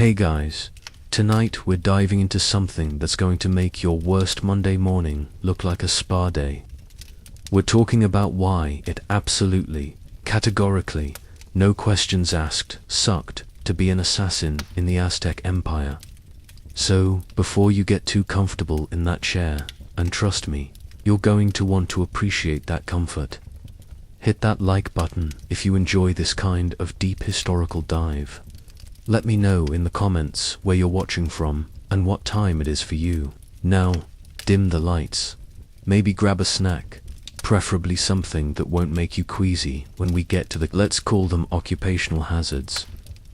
Hey guys, tonight we're diving into something that's going to make your worst Monday morning look like a spa day. We're talking about why it absolutely, categorically, no questions asked, sucked to be an assassin in the Aztec Empire. So, before you get too comfortable in that chair, and trust me, you're going to want to appreciate that comfort. Hit that like button if you enjoy this kind of deep historical dive. Let me know in the comments where you're watching from and what time it is for you. Now, dim the lights. Maybe grab a snack, preferably something that won't make you queasy when we get to the, let's call them occupational hazards.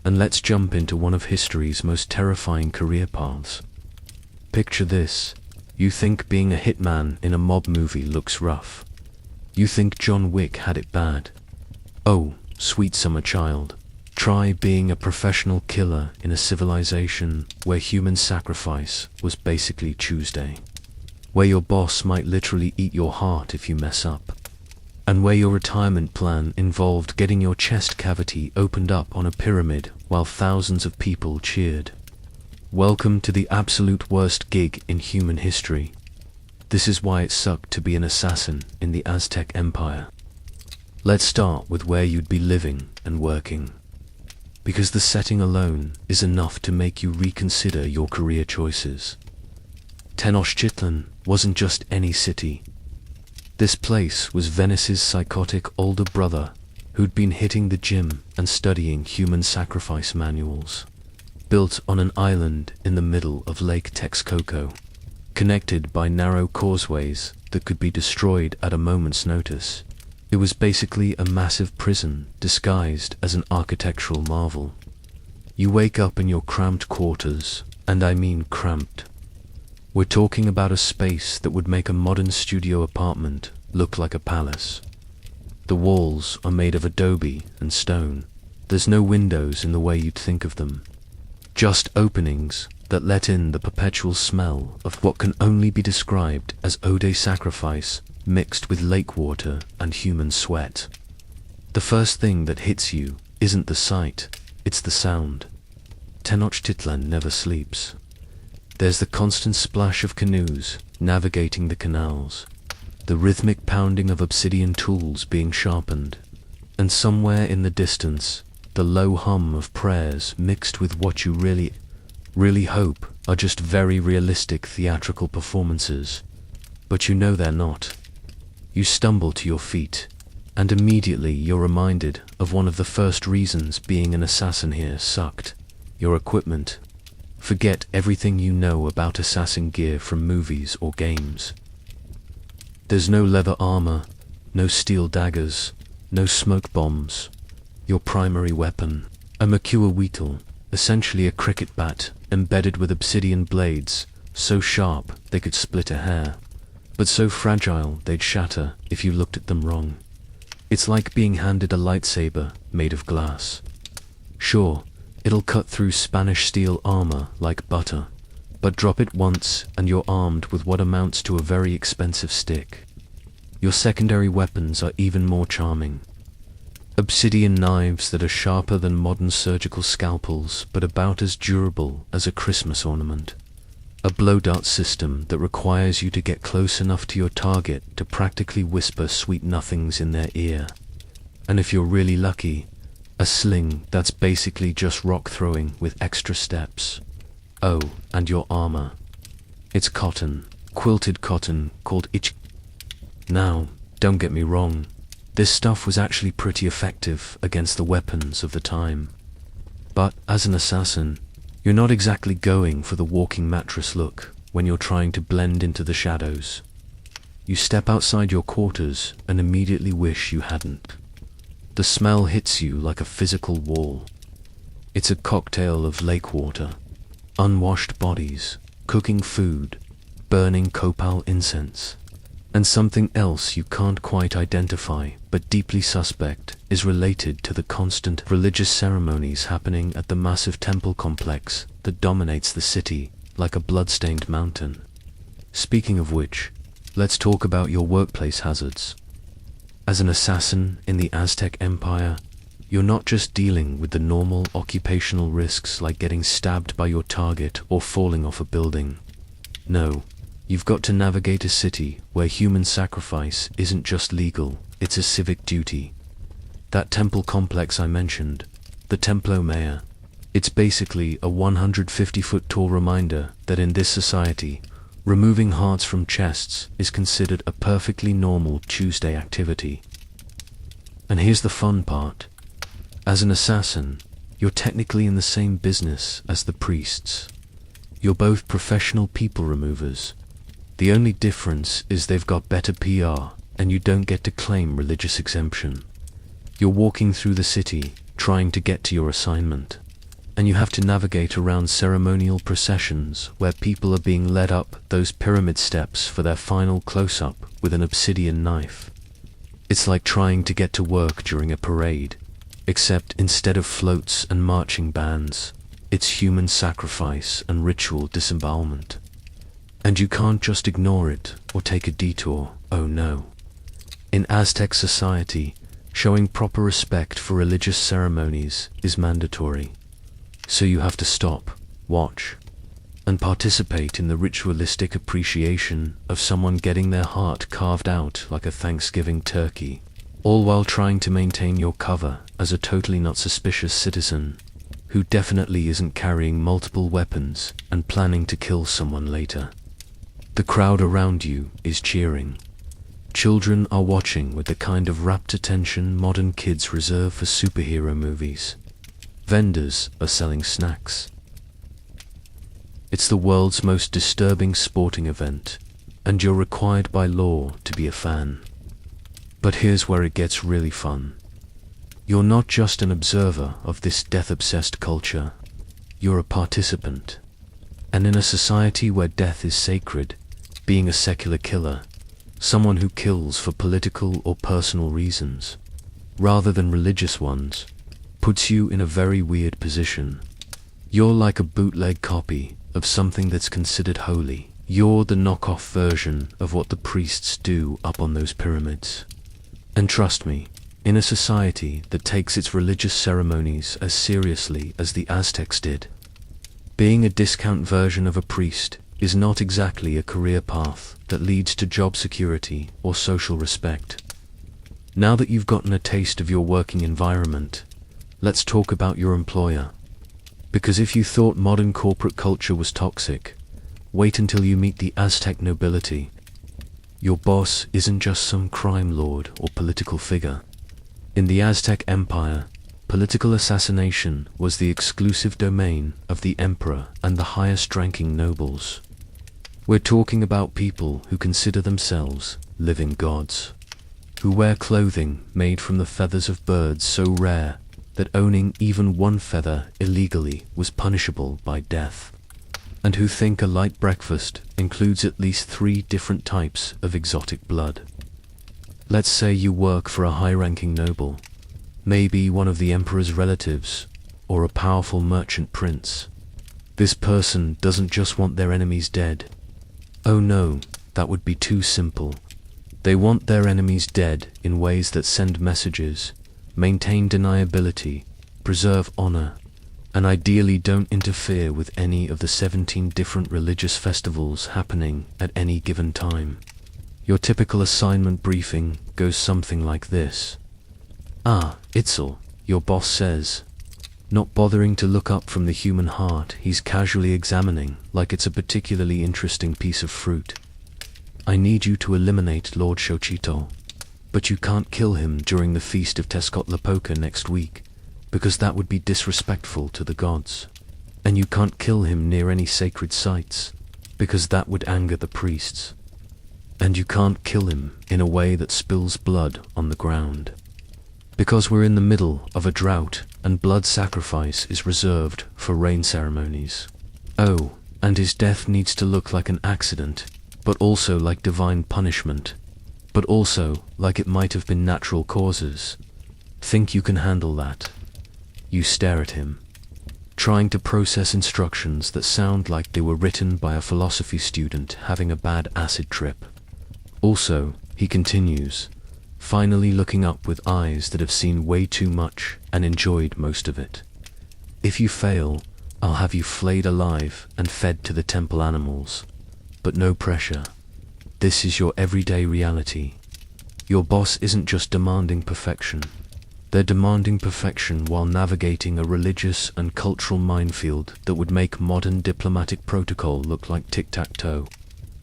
And let's jump into one of history's most terrifying career paths. Picture this. You think being a hitman in a mob movie looks rough. You think John Wick had it bad. Oh, sweet summer child. Try being a professional killer in a civilization where human sacrifice was basically Tuesday. Where your boss might literally eat your heart if you mess up. And where your retirement plan involved getting your chest cavity opened up on a pyramid while thousands of people cheered. Welcome to the absolute worst gig in human history. This is why it sucked to be an assassin in the Aztec Empire. Let's start with where you'd be living and working. Because the setting alone is enough to make you reconsider your career choices. Tenochtitlan wasn't just any city. This place was Venice's psychotic older brother who'd been hitting the gym and studying human sacrifice manuals. Built on an island in the middle of Lake Texcoco, connected by narrow causeways that could be destroyed at a moment's notice. It was basically a massive prison disguised as an architectural marvel. You wake up in your cramped quarters, and I mean cramped. We're talking about a space that would make a modern studio apartment look like a palace. The walls are made of adobe and stone. There's no windows in the way you'd think of them. Just openings that let in the perpetual smell of what can only be described as eau de sacrifice mixed with lake water and human sweat. The first thing that hits you isn't the sight, it's the sound. Tenochtitlan never sleeps. There's the constant splash of canoes navigating the canals, the rhythmic pounding of obsidian tools being sharpened, and somewhere in the distance, the low hum of prayers mixed with what you really hope are just very realistic theatrical performances. But you know they're not. You stumble to your feet, and immediately you're reminded of one of the first reasons being an assassin here sucked: your equipment. Forget everything you know about assassin gear from movies or games. There's no leather armor, no steel daggers, no smoke bombs. Your primary weapon, a Mercure Weetle, essentially a cricket bat embedded with obsidian blades, so sharp they could split a hair, but so fragile they'd shatter if you looked at them wrong. It's like being handed a lightsaber made of glass. Sure, it'll cut through Spanish steel armor like butter, but drop it once and you're armed with what amounts to a very expensive stick. Your secondary weapons are even more charming. Obsidian knives that are sharper than modern surgical scalpels but about as durable as a Christmas ornament. A blow dart system that requires you to get close enough to your target to practically whisper sweet nothings in their ear. And if you're really lucky, a sling that's basically just rock throwing with extra steps. Oh, and your armor. It's cotton, quilted cotton called ich. Now, don't get me wrong, this stuff was actually pretty effective against the weapons of the time. But as an assassin, you're not exactly going for the walking mattress look when you're trying to blend into the shadows. You step outside your quarters and immediately wish you hadn't. The smell hits you like a physical wall. It's a cocktail of lake water, unwashed bodies, cooking food, burning copal incense, and something else you can't quite identify but deeply suspect is related to the constant religious ceremonies happening at the massive temple complex that dominates the city like a blood-stained mountain. Speaking of which, let's talk about your workplace hazards. As an assassin in the Aztec Empire, You're not just dealing with the normal occupational risks like getting stabbed by your target or falling off a building. No, you've got to navigate a city where human sacrifice isn't just legal, it's a civic duty. That temple complex I mentioned, the Templo Mayor, it's basically a 150-foot tall reminder that in this society, removing hearts from chests is considered a perfectly normal Tuesday activity. And here's the fun part. As an assassin, you're technically in the same business as the priests. You're both professional people removers. The only difference is they've got better PR, and you don't get to claim religious exemption. You're walking through the city, trying to get to your assignment, and you have to navigate around ceremonial processions where people are being led up those pyramid steps for their final close-up with an obsidian knife. It's like trying to get to work during a parade, except instead of floats and marching bands, it's human sacrifice and ritual disembowelment. And you can't just ignore it or take a detour, oh no. In Aztec society, showing proper respect for religious ceremonies is mandatory. So you have to stop, watch, and participate in the ritualistic appreciation of someone getting their heart carved out like a Thanksgiving turkey, all while trying to maintain your cover as a totally not suspicious citizen who definitely isn't carrying multiple weapons and planning to kill someone later. The crowd around you is cheering. Children are watching with the kind of rapt attention modern kids reserve for superhero movies. Vendors are selling snacks. It's the world's most disturbing sporting event, and you're required by law to be a fan. But here's where it gets really fun. You're not just an observer of this death-obsessed culture, you're a participant. And in a society where death is sacred, being a secular killer, someone who kills for political or personal reasons, rather than religious ones, puts you in a very weird position. You're like a bootleg copy of something that's considered holy. You're the knockoff version of what the priests do up on those pyramids. And trust me, in a society that takes its religious ceremonies as seriously as the Aztecs did, being a discount version of a priest is not exactly a career path that leads to job security or social respect. Now that you've gotten a taste of your working environment, let's talk about your employer. Because if you thought modern corporate culture was toxic, wait until you meet the Aztec nobility. Your boss isn't just some crime lord or political figure. In the Aztec Empire, political assassination was the exclusive domain of the emperor and the highest-ranking nobles. We're talking about people who consider themselves living gods, who wear clothing made from the feathers of birds so rare that owning even one feather illegally was punishable by death, and who think a light breakfast includes at least 3 different types of exotic blood. Let's say you work for a high-ranking noble, maybe one of the emperor's relatives, or a powerful merchant prince. This person doesn't just want their enemies dead. Oh no, that would be too simple. They want their enemies dead in ways that send messages, maintain deniability, preserve honor, and ideally don't interfere with any of the 17 different religious festivals happening at any given time. Your typical assignment briefing goes something like this. "Ah, Itzel," your boss says, not bothering to look up from the human heart he's casually examining like it's a particularly interesting piece of fruit. "I need you to eliminate Lord Xochitl, but you can't kill him during the feast of Tezcatlipoca next week, because that would be disrespectful to the gods. And you can't kill him near any sacred sites, because that would anger the priests. And you can't kill him in a way that spills blood on the ground, because we're in the middle of a drought and blood sacrifice is reserved for rain ceremonies. Oh, and his death needs to look like an accident, but also like divine punishment, but also like it might have been natural causes. Think you can handle that?" You stare at him, trying to process instructions that sound like they were written by a philosophy student having a bad acid trip. Also, he continues, finally looking up with eyes that have seen way too much and enjoyed most of it. If you fail, I'll have you flayed alive and fed to the temple animals. But no pressure. This is your everyday reality. Your boss isn't just demanding perfection. They're demanding perfection while navigating a religious and cultural minefield that would make modern diplomatic protocol look like tic-tac-toe.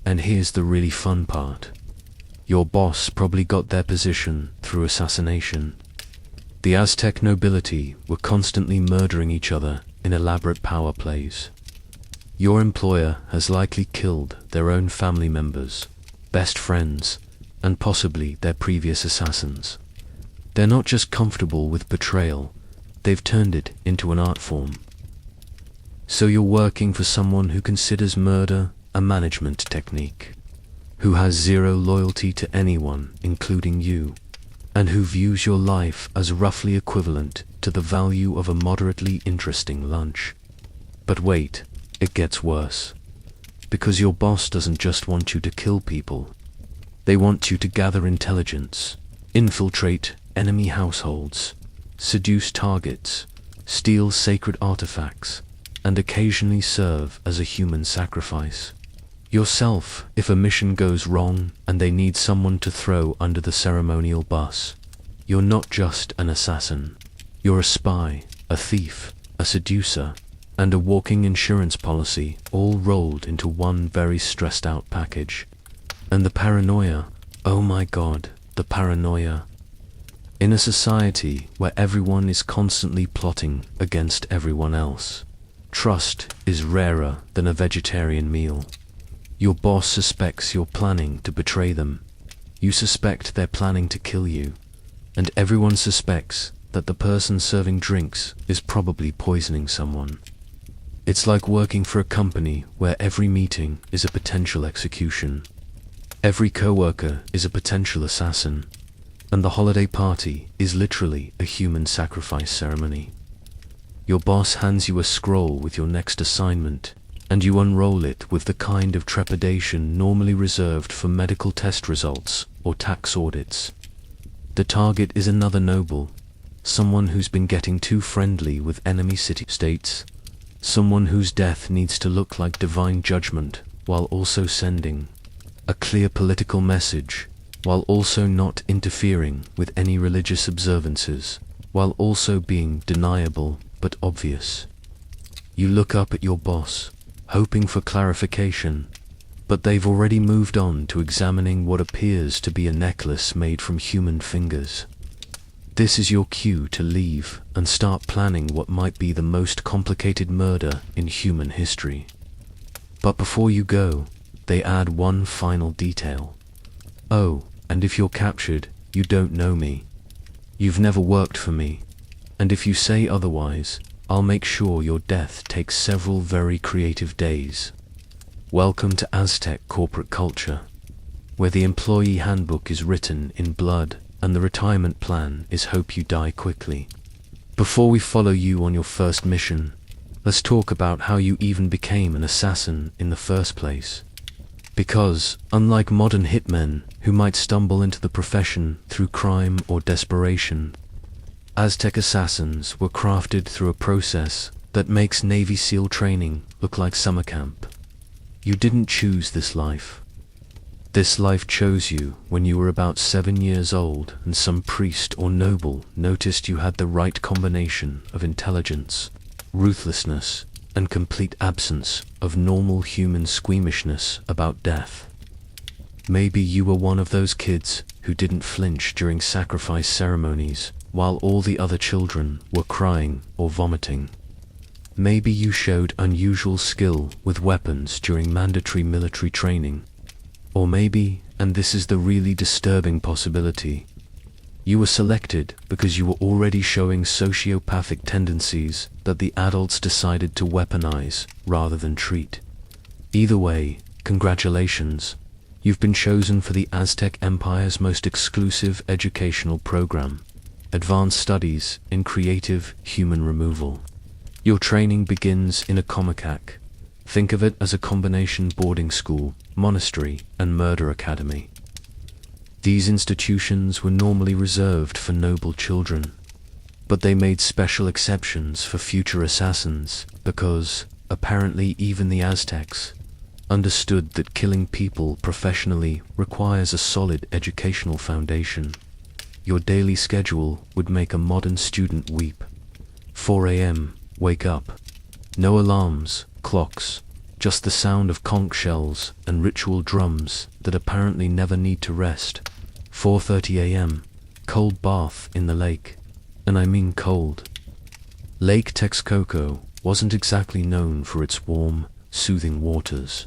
And here's the really fun part. Your boss probably got their position through assassination. The Aztec nobility were constantly murdering each other in elaborate power plays. Your employer has likely killed their own family members, best friends, and possibly their previous assassins. They're not just comfortable with betrayal, they've turned it into an art form. So you're working for someone who considers murder a management technique, who has zero loyalty to anyone, including you, and who views your life as roughly equivalent to the value of a moderately interesting lunch. But wait, it gets worse. Because your boss doesn't just want you to kill people. They want you to gather intelligence, infiltrate enemy households, seduce targets, steal sacred artifacts, and occasionally serve as a human sacrifice. Yourself, if a mission goes wrong and they need someone to throw under the ceremonial bus. You're not just an assassin. You're a spy, a thief, a seducer, and a walking insurance policy, all rolled into one very stressed out package. And the paranoia, oh my God, the paranoia. In a society where everyone is constantly plotting against everyone else, trust is rarer than a vegetarian meal. Your boss suspects you're planning to betray them. You suspect they're planning to kill you. And everyone suspects that the person serving drinks is probably poisoning someone. It's like working for a company where every meeting is a potential execution. Every coworker is a potential assassin. And the holiday party is literally a human sacrifice ceremony. Your boss hands you a scroll with your next assignment, and you unroll it with the kind of trepidation normally reserved for medical test results or tax audits. The target is another noble, someone who's been getting too friendly with enemy city-states, someone whose death needs to look like divine judgment while also sending a clear political message, while also not interfering with any religious observances, while also being deniable but obvious. You look up at your boss, hoping for clarification, but they've already moved on to examining what appears to be a necklace made from human fingers. This is your cue to leave and start planning what might be the most complicated murder in human history. But before you go, they add one final detail. Oh, and if you're captured, you don't know me. You've never worked for me, and if you say otherwise, I'll make sure your death takes several very creative days. Welcome to Aztec corporate culture, where the employee handbook is written in blood and the retirement plan is hope you die quickly. Before we follow you on your first mission, let's talk about how you even became an assassin in the first place. Because, unlike modern hitmen who might stumble into the profession through crime or desperation, Aztec assassins were crafted through a process that makes Navy SEAL training look like summer camp. You didn't choose this life. This life chose you when you were about 7 years old and some priest or noble noticed you had the right combination of intelligence, ruthlessness, and complete absence of normal human squeamishness about death. Maybe you were one of those kids who didn't flinch during sacrifice ceremonies while all the other children were crying or vomiting. Maybe you showed unusual skill with weapons during mandatory military training. Or maybe, and this is the really disturbing possibility, you were selected because you were already showing sociopathic tendencies that the adults decided to weaponize rather than treat. Either way, congratulations. You've been chosen for the Aztec Empire's most exclusive educational program, Advanced Studies in Creative Human Removal. Your training begins in a comicac. Think of it as a combination boarding school, monastery, and murder academy. These institutions were normally reserved for noble children, but they made special exceptions for future assassins because, apparently, even the Aztecs understood that killing people professionally requires a solid educational foundation. Your daily schedule would make a modern student weep. 4 a.m., wake up. No alarms, clocks, just the sound of conch shells and ritual drums that apparently never need to rest. 4:30 a.m., cold bath in the lake. And I mean cold. Lake Texcoco wasn't exactly known for its warm, soothing waters.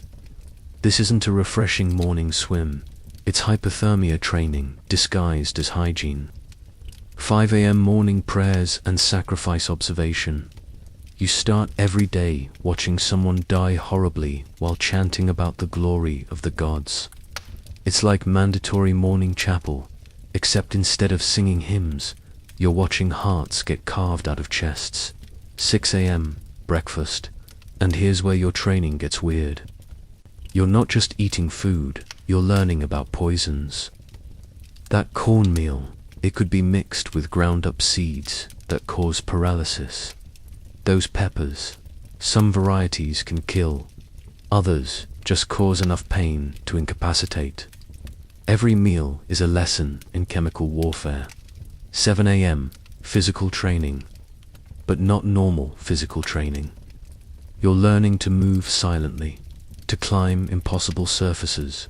This isn't a refreshing morning swim. It's hypothermia training disguised as hygiene. 5 a.m. morning prayers and sacrifice observation. You start every day watching someone die horribly while chanting about the glory of the gods. It's like mandatory morning chapel, except instead of singing hymns, you're watching hearts get carved out of chests. 6 a.m., breakfast. And here's where your training gets weird. You're not just eating food, you're learning about poisons. That cornmeal, it could be mixed with ground-up seeds that cause paralysis. Those peppers, some varieties can kill, others just cause enough pain to incapacitate. Every meal is a lesson in chemical warfare. 7 a.m., physical training, but not normal physical training. You're learning to move silently, to climb impossible surfaces,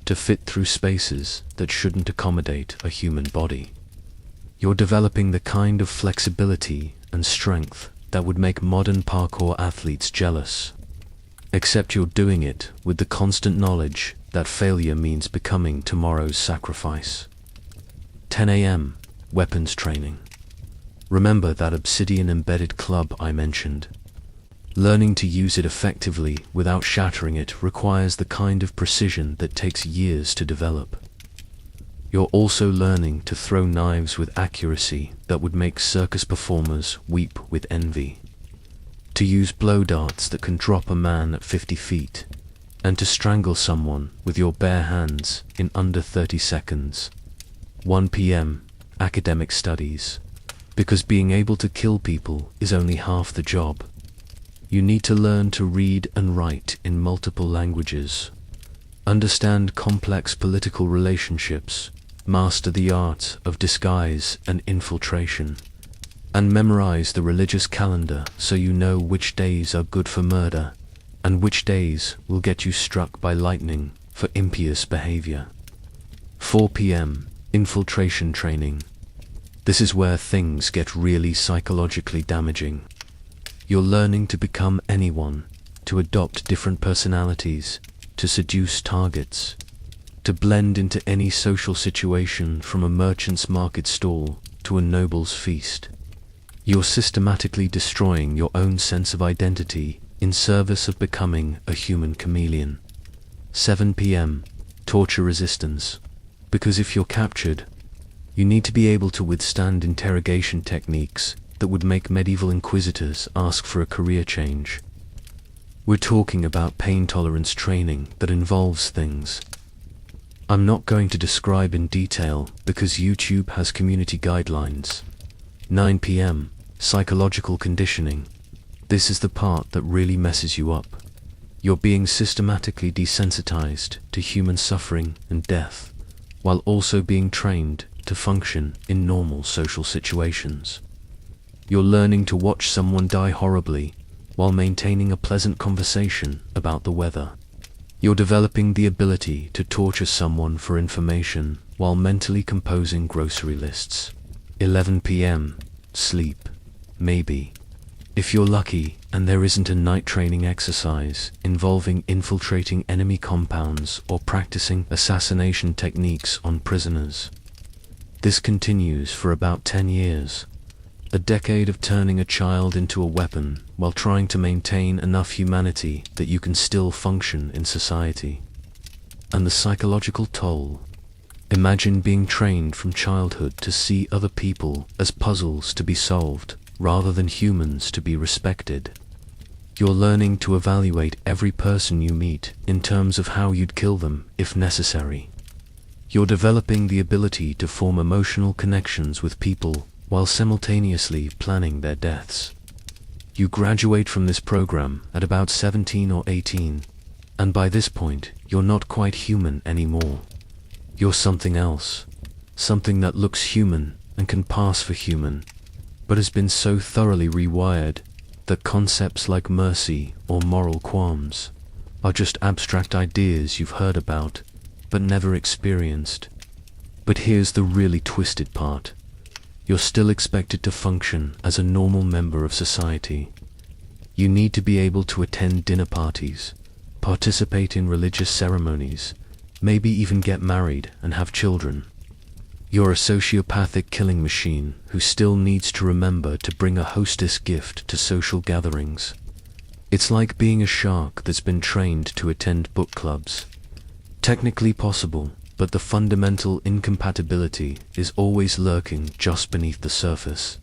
to fit through spaces that shouldn't accommodate a human body. You're developing the kind of flexibility and strength that would make modern parkour athletes jealous. Except you're doing it with the constant knowledge that failure means becoming tomorrow's sacrifice. 10 a.m., weapons training. Remember that Obsidian embedded club I mentioned? Learning to use it effectively without shattering it requires the kind of precision that takes years to develop. You're also learning to throw knives with accuracy that would make circus performers weep with envy. To use blow darts that can drop a man at 50 feet, and to strangle someone with your bare hands in under 30 seconds. 1 p.m., academic studies. Because being able to kill people is only half the job. You need to learn to read and write in multiple languages, understand complex political relationships, master the art of disguise and infiltration, and memorize the religious calendar so you know which days are good for murder and which days will get you struck by lightning for impious behavior. 4 p.m., infiltration training. This is where things get really psychologically damaging. You're learning to become anyone, to adopt different personalities, to seduce targets, to blend into any social situation from a merchant's market stall to a noble's feast. You're systematically destroying your own sense of identity in service of becoming a human chameleon. 7 p.m., torture resistance. Because if you're captured, you need to be able to withstand interrogation techniques that would make medieval inquisitors ask for a career change. We're talking about pain tolerance training that involves things I'm not going to describe in detail because YouTube has community guidelines. 9 p.m., psychological conditioning. This is the part that really messes you up. You're being systematically desensitized to human suffering and death, while also being trained to function in normal social situations. You're learning to watch someone die horribly while maintaining a pleasant conversation about the weather. You're developing the ability to torture someone for information while mentally composing grocery lists. 11 p.m., sleep. Maybe. If you're lucky and there isn't a night training exercise involving infiltrating enemy compounds or practicing assassination techniques on prisoners. This continues for about 10 years. A decade of turning a child into a weapon while trying to maintain enough humanity that you can still function in society. And the psychological toll. Imagine being trained from childhood to see other people as puzzles to be solved, rather than humans to be respected. You're learning to evaluate every person you meet in terms of how you'd kill them if necessary. You're developing the ability to form emotional connections with people while simultaneously planning their deaths. You graduate from this program at about 17 or 18, and by this point, you're not quite human anymore. You're something else, something that looks human and can pass for human, but has been so thoroughly rewired that concepts like mercy or moral qualms are just abstract ideas you've heard about, but never experienced. But here's the really twisted part. You're still expected to function as a normal member of society. You need to be able to attend dinner parties, participate in religious ceremonies, maybe even get married and have children. You're a sociopathic killing machine who still needs to remember to bring a hostess gift to social gatherings. It's like being a shark that's been trained to attend book clubs. Technically possible, but the fundamental incompatibility is always lurking just beneath the surface.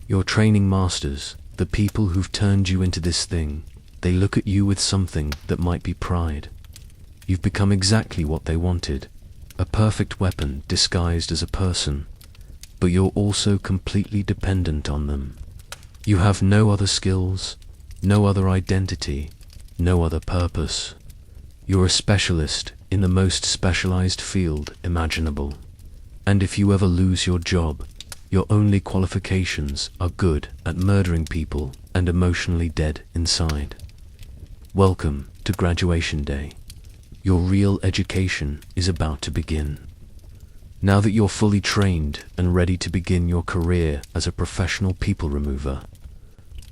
Your training masters, the people who've turned you into this thing, they look at you with something that might be pride. You've become exactly what they wanted, a perfect weapon disguised as a person, but you're also completely dependent on them. You have no other skills, no other identity, no other purpose. You're a specialist in the most specialized field imaginable. And if you ever lose your job, your only qualifications are good at murdering people and emotionally dead inside. Welcome to graduation day. Your real education is about to begin. Now that you're fully trained and ready to begin your career as a professional people remover,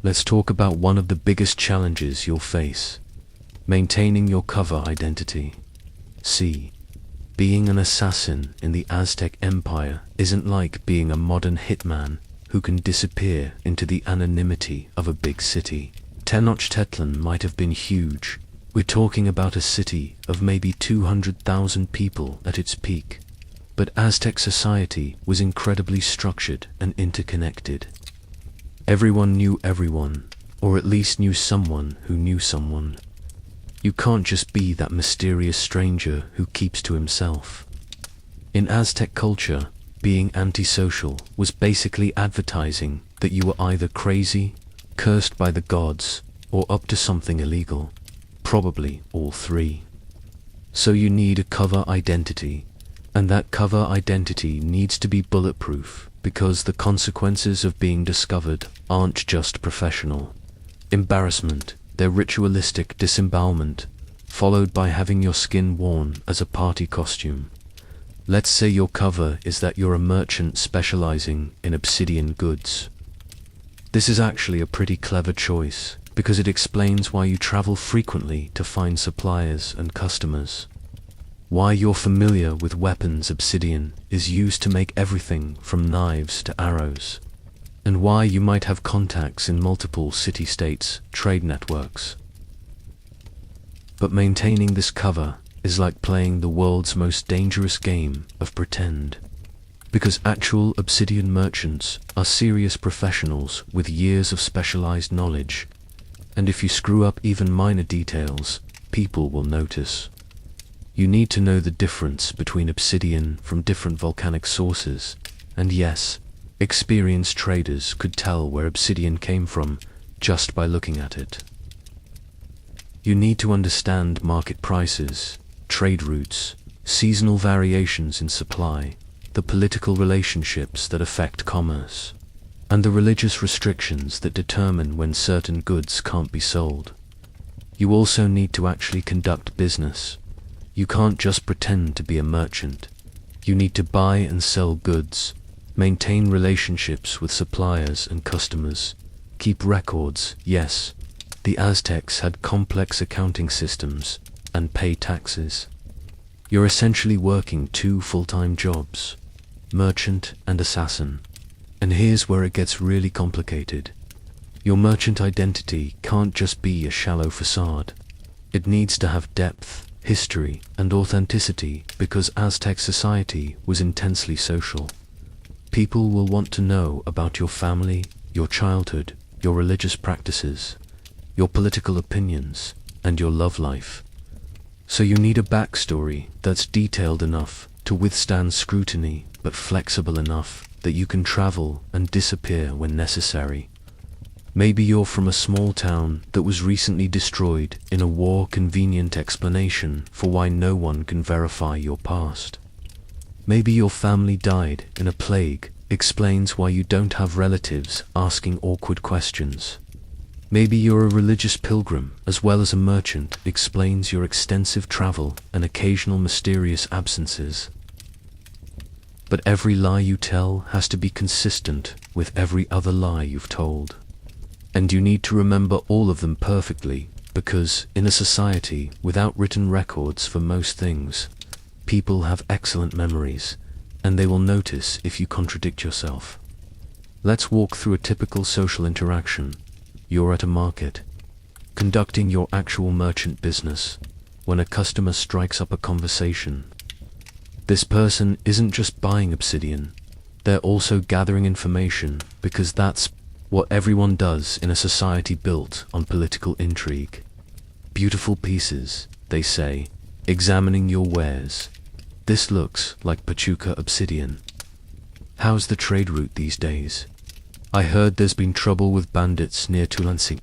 let's talk about one of the biggest challenges you'll face: maintaining your cover identity. See, being an assassin in the Aztec Empire isn't like being a modern hitman who can disappear into the anonymity of a big city. Tenochtitlan might have been huge. We're talking about a city of maybe 200,000 people at its peak. But Aztec society was incredibly structured and interconnected. Everyone knew everyone, or at least knew someone who knew someone. You can't just be that mysterious stranger who keeps to himself. In Aztec culture, being antisocial was basically advertising that you were either crazy, cursed by the gods, or up to something illegal. Probably all three. So you need a cover identity, and that cover identity needs to be bulletproof, because the consequences of being discovered aren't just professional. Embarrassment, they're ritualistic disembowelment, followed by having your skin worn as a party costume. Let's say your cover is that you're a merchant specializing in obsidian goods. This is actually a pretty clever choice, because it explains why you travel frequently to find suppliers and customers. Why you're familiar with weapons obsidian is used to make everything from knives to arrows. And why you might have contacts in multiple city-states trade networks. But maintaining this cover is like playing the world's most dangerous game of pretend. Because actual obsidian merchants are serious professionals with years of specialized knowledge. And if you screw up even minor details, people will notice. You need to know the difference between obsidian from different volcanic sources, and yes, experienced traders could tell where obsidian came from just by looking at it. You need to understand market prices, trade routes, seasonal variations in supply, the political relationships that affect commerce, and the religious restrictions that determine when certain goods can't be sold. You also need to actually conduct business. You can't just pretend to be a merchant. You need to buy and sell goods, maintain relationships with suppliers and customers, keep records. Yes, the Aztecs had complex accounting systems, and pay taxes. You're essentially working two full-time jobs, merchant and assassin. And here's where it gets really complicated. Your merchant identity can't just be a shallow facade. It needs to have depth, history, and authenticity, because Aztec society was intensely social. People will want to know about your family, your childhood, your religious practices, your political opinions, and your love life. So you need a backstory that's detailed enough to withstand scrutiny, but flexible enough that you can travel and disappear when necessary. Maybe you're from a small town that was recently destroyed in a war. Convenient explanation for why no one can verify your past. Maybe your family died in a plague, explains why you don't have relatives asking awkward questions. Maybe you're a religious pilgrim as well as a merchant, explains your extensive travel and occasional mysterious absences. But every lie you tell has to be consistent with every other lie you've told. And you need to remember all of them perfectly, because in a society without written records for most things, people have excellent memories, and they will notice if you contradict yourself. Let's walk through a typical social interaction. You're at a market, conducting your actual merchant business, when a customer strikes up a conversation. This person isn't just buying obsidian, they're also gathering information, because that's what everyone does in a society built on political intrigue. Beautiful pieces, they say, examining your wares. This looks like Pachuca obsidian. How's the trade route these days? I heard there's been trouble with bandits near Tulansin.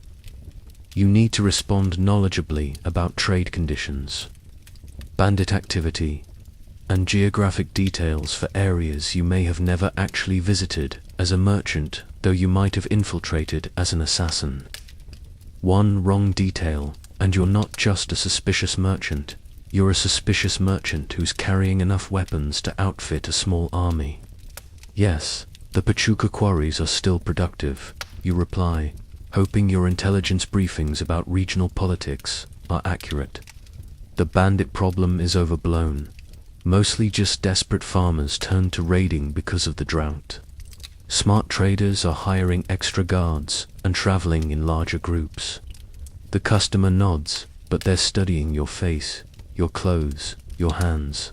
You need to respond knowledgeably about trade conditions, bandit activity, and geographic details for areas you may have never actually visited as a merchant, though you might have infiltrated as an assassin. One wrong detail, and you're not just a suspicious merchant, you're a suspicious merchant who's carrying enough weapons to outfit a small army. Yes, the Pachuca quarries are still productive, you reply, hoping your intelligence briefings about regional politics are accurate. The bandit problem is overblown. Mostly just desperate farmers turn to raiding because of the drought. Smart traders are hiring extra guards and traveling in larger groups. The customer nods, but they're studying your face, your clothes, your hands.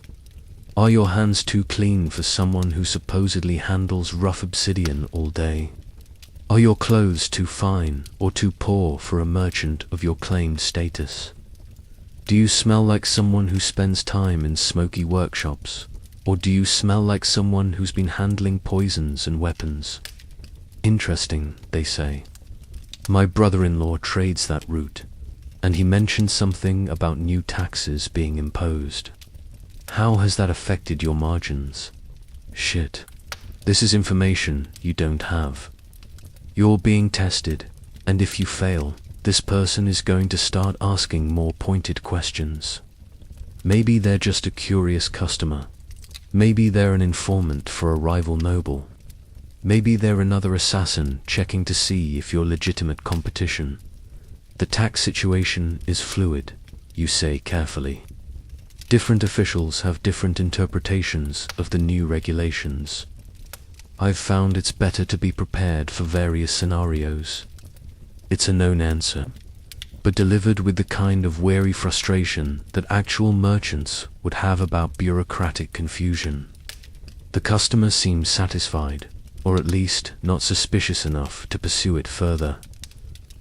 Are your hands too clean for someone who supposedly handles rough obsidian all day? Are your clothes too fine or too poor for a merchant of your claimed status? Do you smell like someone who spends time in smoky workshops, or do you smell like someone who's been handling poisons and weapons? Interesting, they say. My brother-in-law trades that route, and he mentioned something about new taxes being imposed. How has that affected your margins? Shit. This is information you don't have. You're being tested, and if you fail, this person is going to start asking more pointed questions. Maybe they're just a curious customer. Maybe they're an informant for a rival noble. Maybe they're another assassin checking to see if you're legitimate competition. The tax situation is fluid, you say carefully. Different officials have different interpretations of the new regulations. I've found it's better to be prepared for various scenarios. It's a known answer, but delivered with the kind of wary frustration that actual merchants would have about bureaucratic confusion. The customer seems satisfied, or at least not suspicious enough to pursue it further.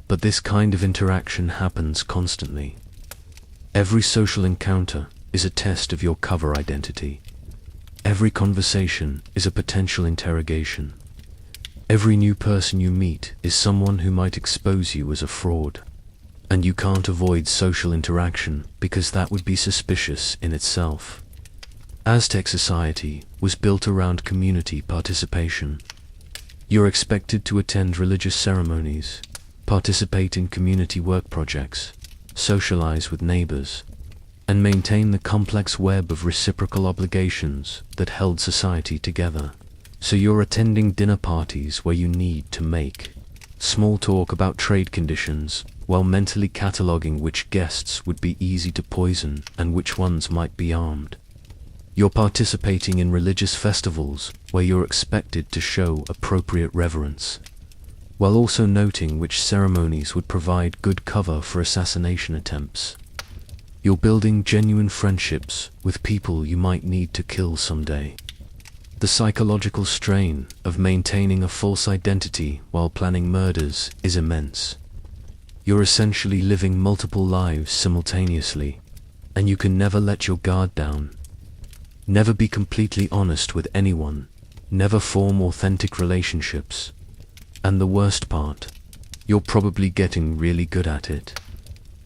But this kind of interaction happens constantly. Every social encounter is a test of your cover identity. Every conversation is a potential interrogation. Every new person you meet is someone who might expose you as a fraud. And you can't avoid social interaction because that would be suspicious in itself. Aztec society was built around community participation. You're expected to attend religious ceremonies, participate in community work projects, socialize with neighbors, and maintain the complex web of reciprocal obligations that held society together. So you're attending dinner parties where you need to make small talk about trade conditions, while mentally cataloging which guests would be easy to poison and which ones might be armed. You're participating in religious festivals where you're expected to show appropriate reverence, while also noting which ceremonies would provide good cover for assassination attempts. You're building genuine friendships with people you might need to kill someday. The psychological strain of maintaining a false identity while planning murders is immense. You're essentially living multiple lives simultaneously, and you can never let your guard down. Never be completely honest with anyone. Never form authentic relationships. And the worst part, you're probably getting really good at it.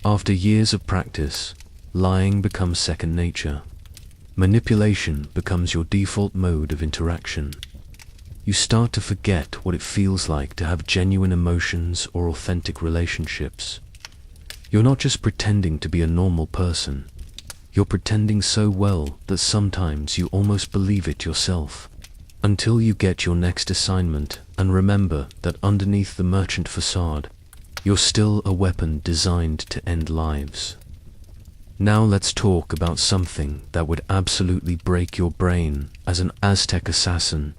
After years of practice, lying becomes second nature. Manipulation becomes your default mode of interaction. You start to forget what it feels like to have genuine emotions or authentic relationships. You're not just pretending to be a normal person. You're pretending so well that sometimes you almost believe it yourself. Until you get your next assignment and remember that underneath the merchant facade, you're still a weapon designed to end lives. Now let's talk about something that would absolutely break your brain as an Aztec assassin,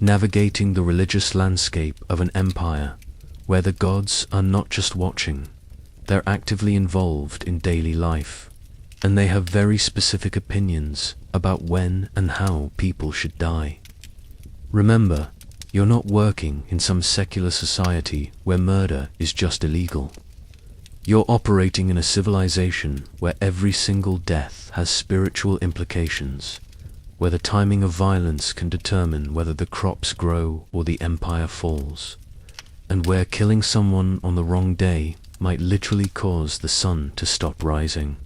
navigating the religious landscape of an empire where the gods are not just watching, they're actively involved in daily life, and they have very specific opinions about when and how people should die. Remember, you're not working in some secular society where murder is just illegal. You're operating in a civilization where every single death has spiritual implications, where the timing of violence can determine whether the crops grow or the empire falls, and where killing someone on the wrong day might literally cause the sun to stop rising.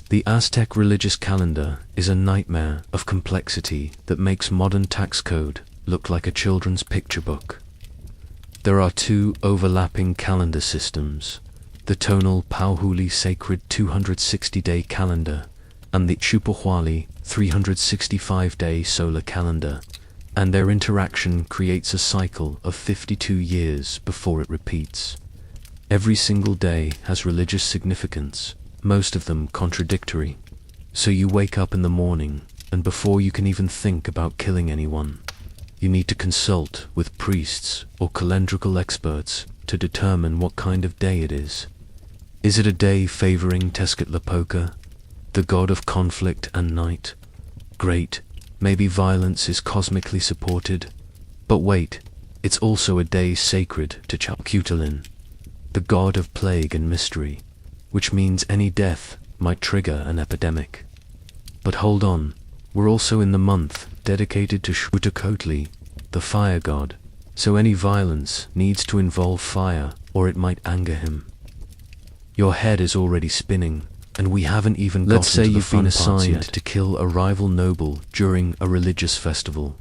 The Aztec religious calendar is a nightmare of complexity that makes modern tax code look like a children's picture book. There are two overlapping calendar systems, the tonal Pauhuli sacred 260-day calendar and the Chupahuali 365-day solar calendar, and their interaction creates a cycle of 52 years before it repeats. Every single day has religious significance, most of them contradictory. So you wake up in the morning, and before you can even think about killing anyone, you need to consult with priests or calendrical experts to determine what kind of day it is. Is it a day favoring Tezcatlipoca, the god of conflict and night? Great, maybe violence is cosmically supported. But wait, it's also a day sacred to Chalcutalin, the god of plague and mystery, which means any death might trigger an epidemic. But hold on, we're also in the month dedicated to Huitzilopochtli, the fire god, so any violence needs to involve fire or it might anger him. Your head is already spinning, and we haven't even gotten to the fun parts yet. Let's say you've been assigned to kill a rival noble during a religious festival.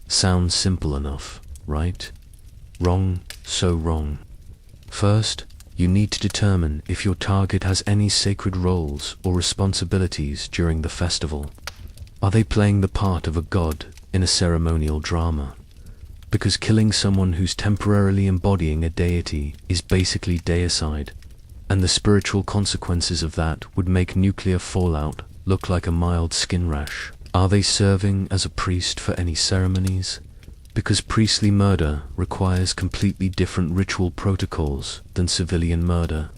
Sounds simple enough, right? Wrong, so wrong. First, you need to determine if your target has any sacred roles or responsibilities during the festival. Are they playing the part of a god in a ceremonial drama? Because killing someone who's temporarily embodying a deity is basically deicide, and the spiritual consequences of that would make nuclear fallout look like a mild skin rash. Are they serving as a priest for any ceremonies? Because priestly murder requires completely different ritual protocols than civilian murder.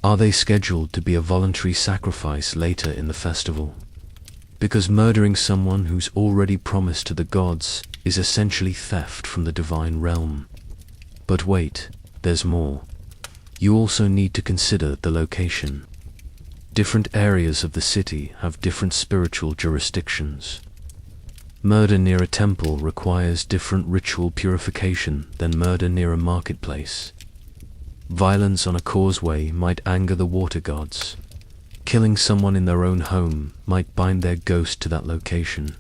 Are they scheduled to be a voluntary sacrifice later in the festival? Because murdering someone who's already promised to the gods is essentially theft from the divine realm. But wait, there's more. You also need to consider the location. Different areas of the city have different spiritual jurisdictions. Murder near a temple requires different ritual purification than murder near a marketplace. Violence on a causeway might anger the water gods. Killing someone in their own home might bind their ghost to that location,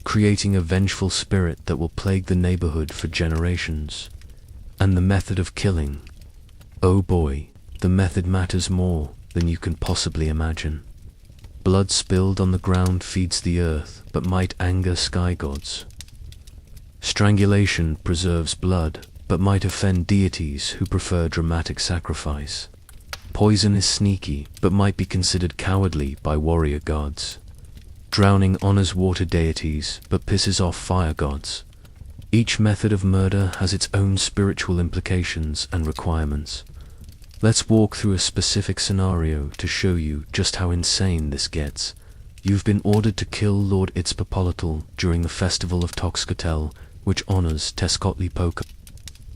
creating a vengeful spirit that will plague the neighborhood for generations. And the method of killing. Oh boy, the method matters more than you can possibly imagine. Blood spilled on the ground feeds the earth, but might anger sky gods. Strangulation preserves blood, but might offend deities who prefer dramatic sacrifice. Poison is sneaky, but might be considered cowardly by warrior gods. Drowning honors water deities, but pisses off fire gods. Each method of murder has its own spiritual implications and requirements. Let's walk through a specific scenario to show you just how insane this gets. You've been ordered to kill Lord Itzpapolotl during the festival of Toxcatel, which honors Tezcatlipoca.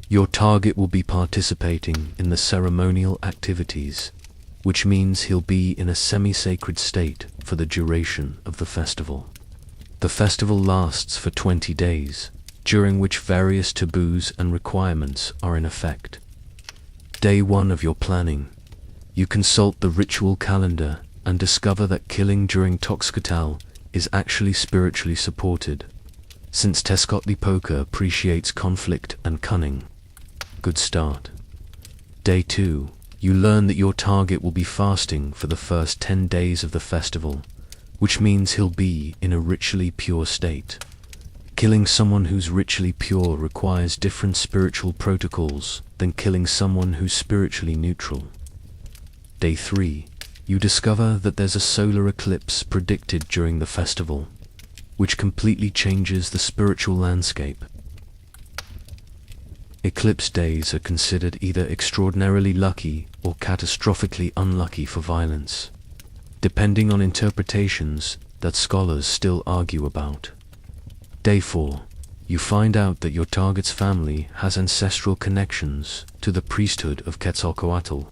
Your target will be participating in the ceremonial activities, which means he'll be in a semi-sacred state for the duration of the festival. The festival lasts for 20 days, during which various taboos and requirements are in effect. Day 1 of your planning. You consult the ritual calendar and discover that killing during Toxcotal is actually spiritually supported, since Tezcatlipoca appreciates conflict and cunning. Good start. Day 2. You learn that your target will be fasting for the first 10 days of the festival, which means he'll be in a ritually pure state. Killing someone who's ritually pure requires different spiritual protocols than killing someone who's spiritually neutral. Day 3. You discover that there's a solar eclipse predicted during the festival, which completely changes the spiritual landscape. Eclipse days are considered either extraordinarily lucky or catastrophically unlucky for violence, depending on interpretations that scholars still argue about. Day 4. You find out that your target's family has ancestral connections to the priesthood of Quetzalcoatl,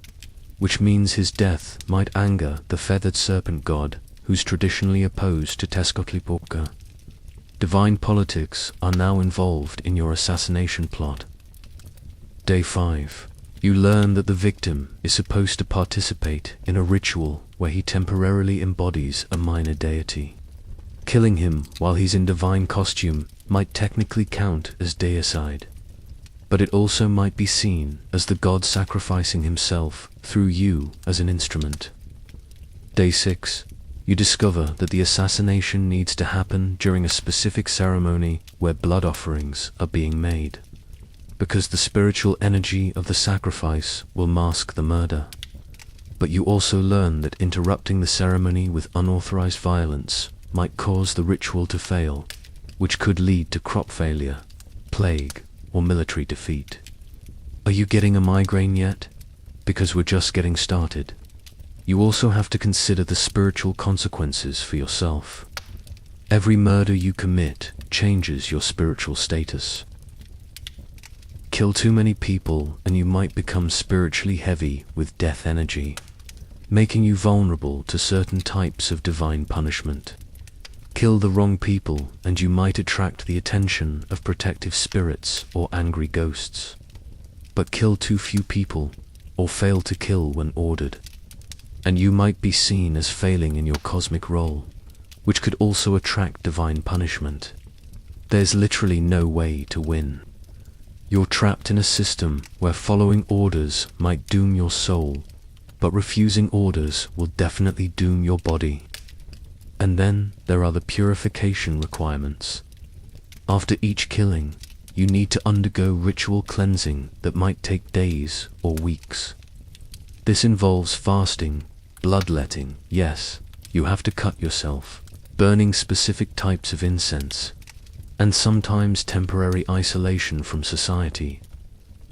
which means his death might anger the feathered serpent god who's traditionally opposed to Tezcatlipoca. Divine politics are now involved in your assassination plot. Day 5. You learn that the victim is supposed to participate in a ritual where he temporarily embodies a minor deity. Killing him while he's in divine costume might technically count as deicide, but it also might be seen as the god sacrificing himself through you as an instrument. Day 6. You discover that the assassination needs to happen during a specific ceremony where blood offerings are being made, because the spiritual energy of the sacrifice will mask the murder. But you also learn that interrupting the ceremony with unauthorized violence might cause the ritual to fail, which could lead to crop failure, plague, or military defeat. Are you getting a migraine yet? Because we're just getting started. You also have to consider the spiritual consequences for yourself. Every murder you commit changes your spiritual status. Kill too many people and you might become spiritually heavy with death energy, making you vulnerable to certain types of divine punishment. Kill the wrong people and you might attract the attention of protective spirits or angry ghosts. But kill too few people, or fail to kill when ordered, and you might be seen as failing in your cosmic role, which could also attract divine punishment. There's literally no way to win. You're trapped in a system where following orders might doom your soul, but refusing orders will definitely doom your body. And then there are the purification requirements. After each killing, you need to undergo ritual cleansing that might take days or weeks. This involves fasting, bloodletting, yes, you have to cut yourself, burning specific types of incense, and sometimes temporary isolation from society.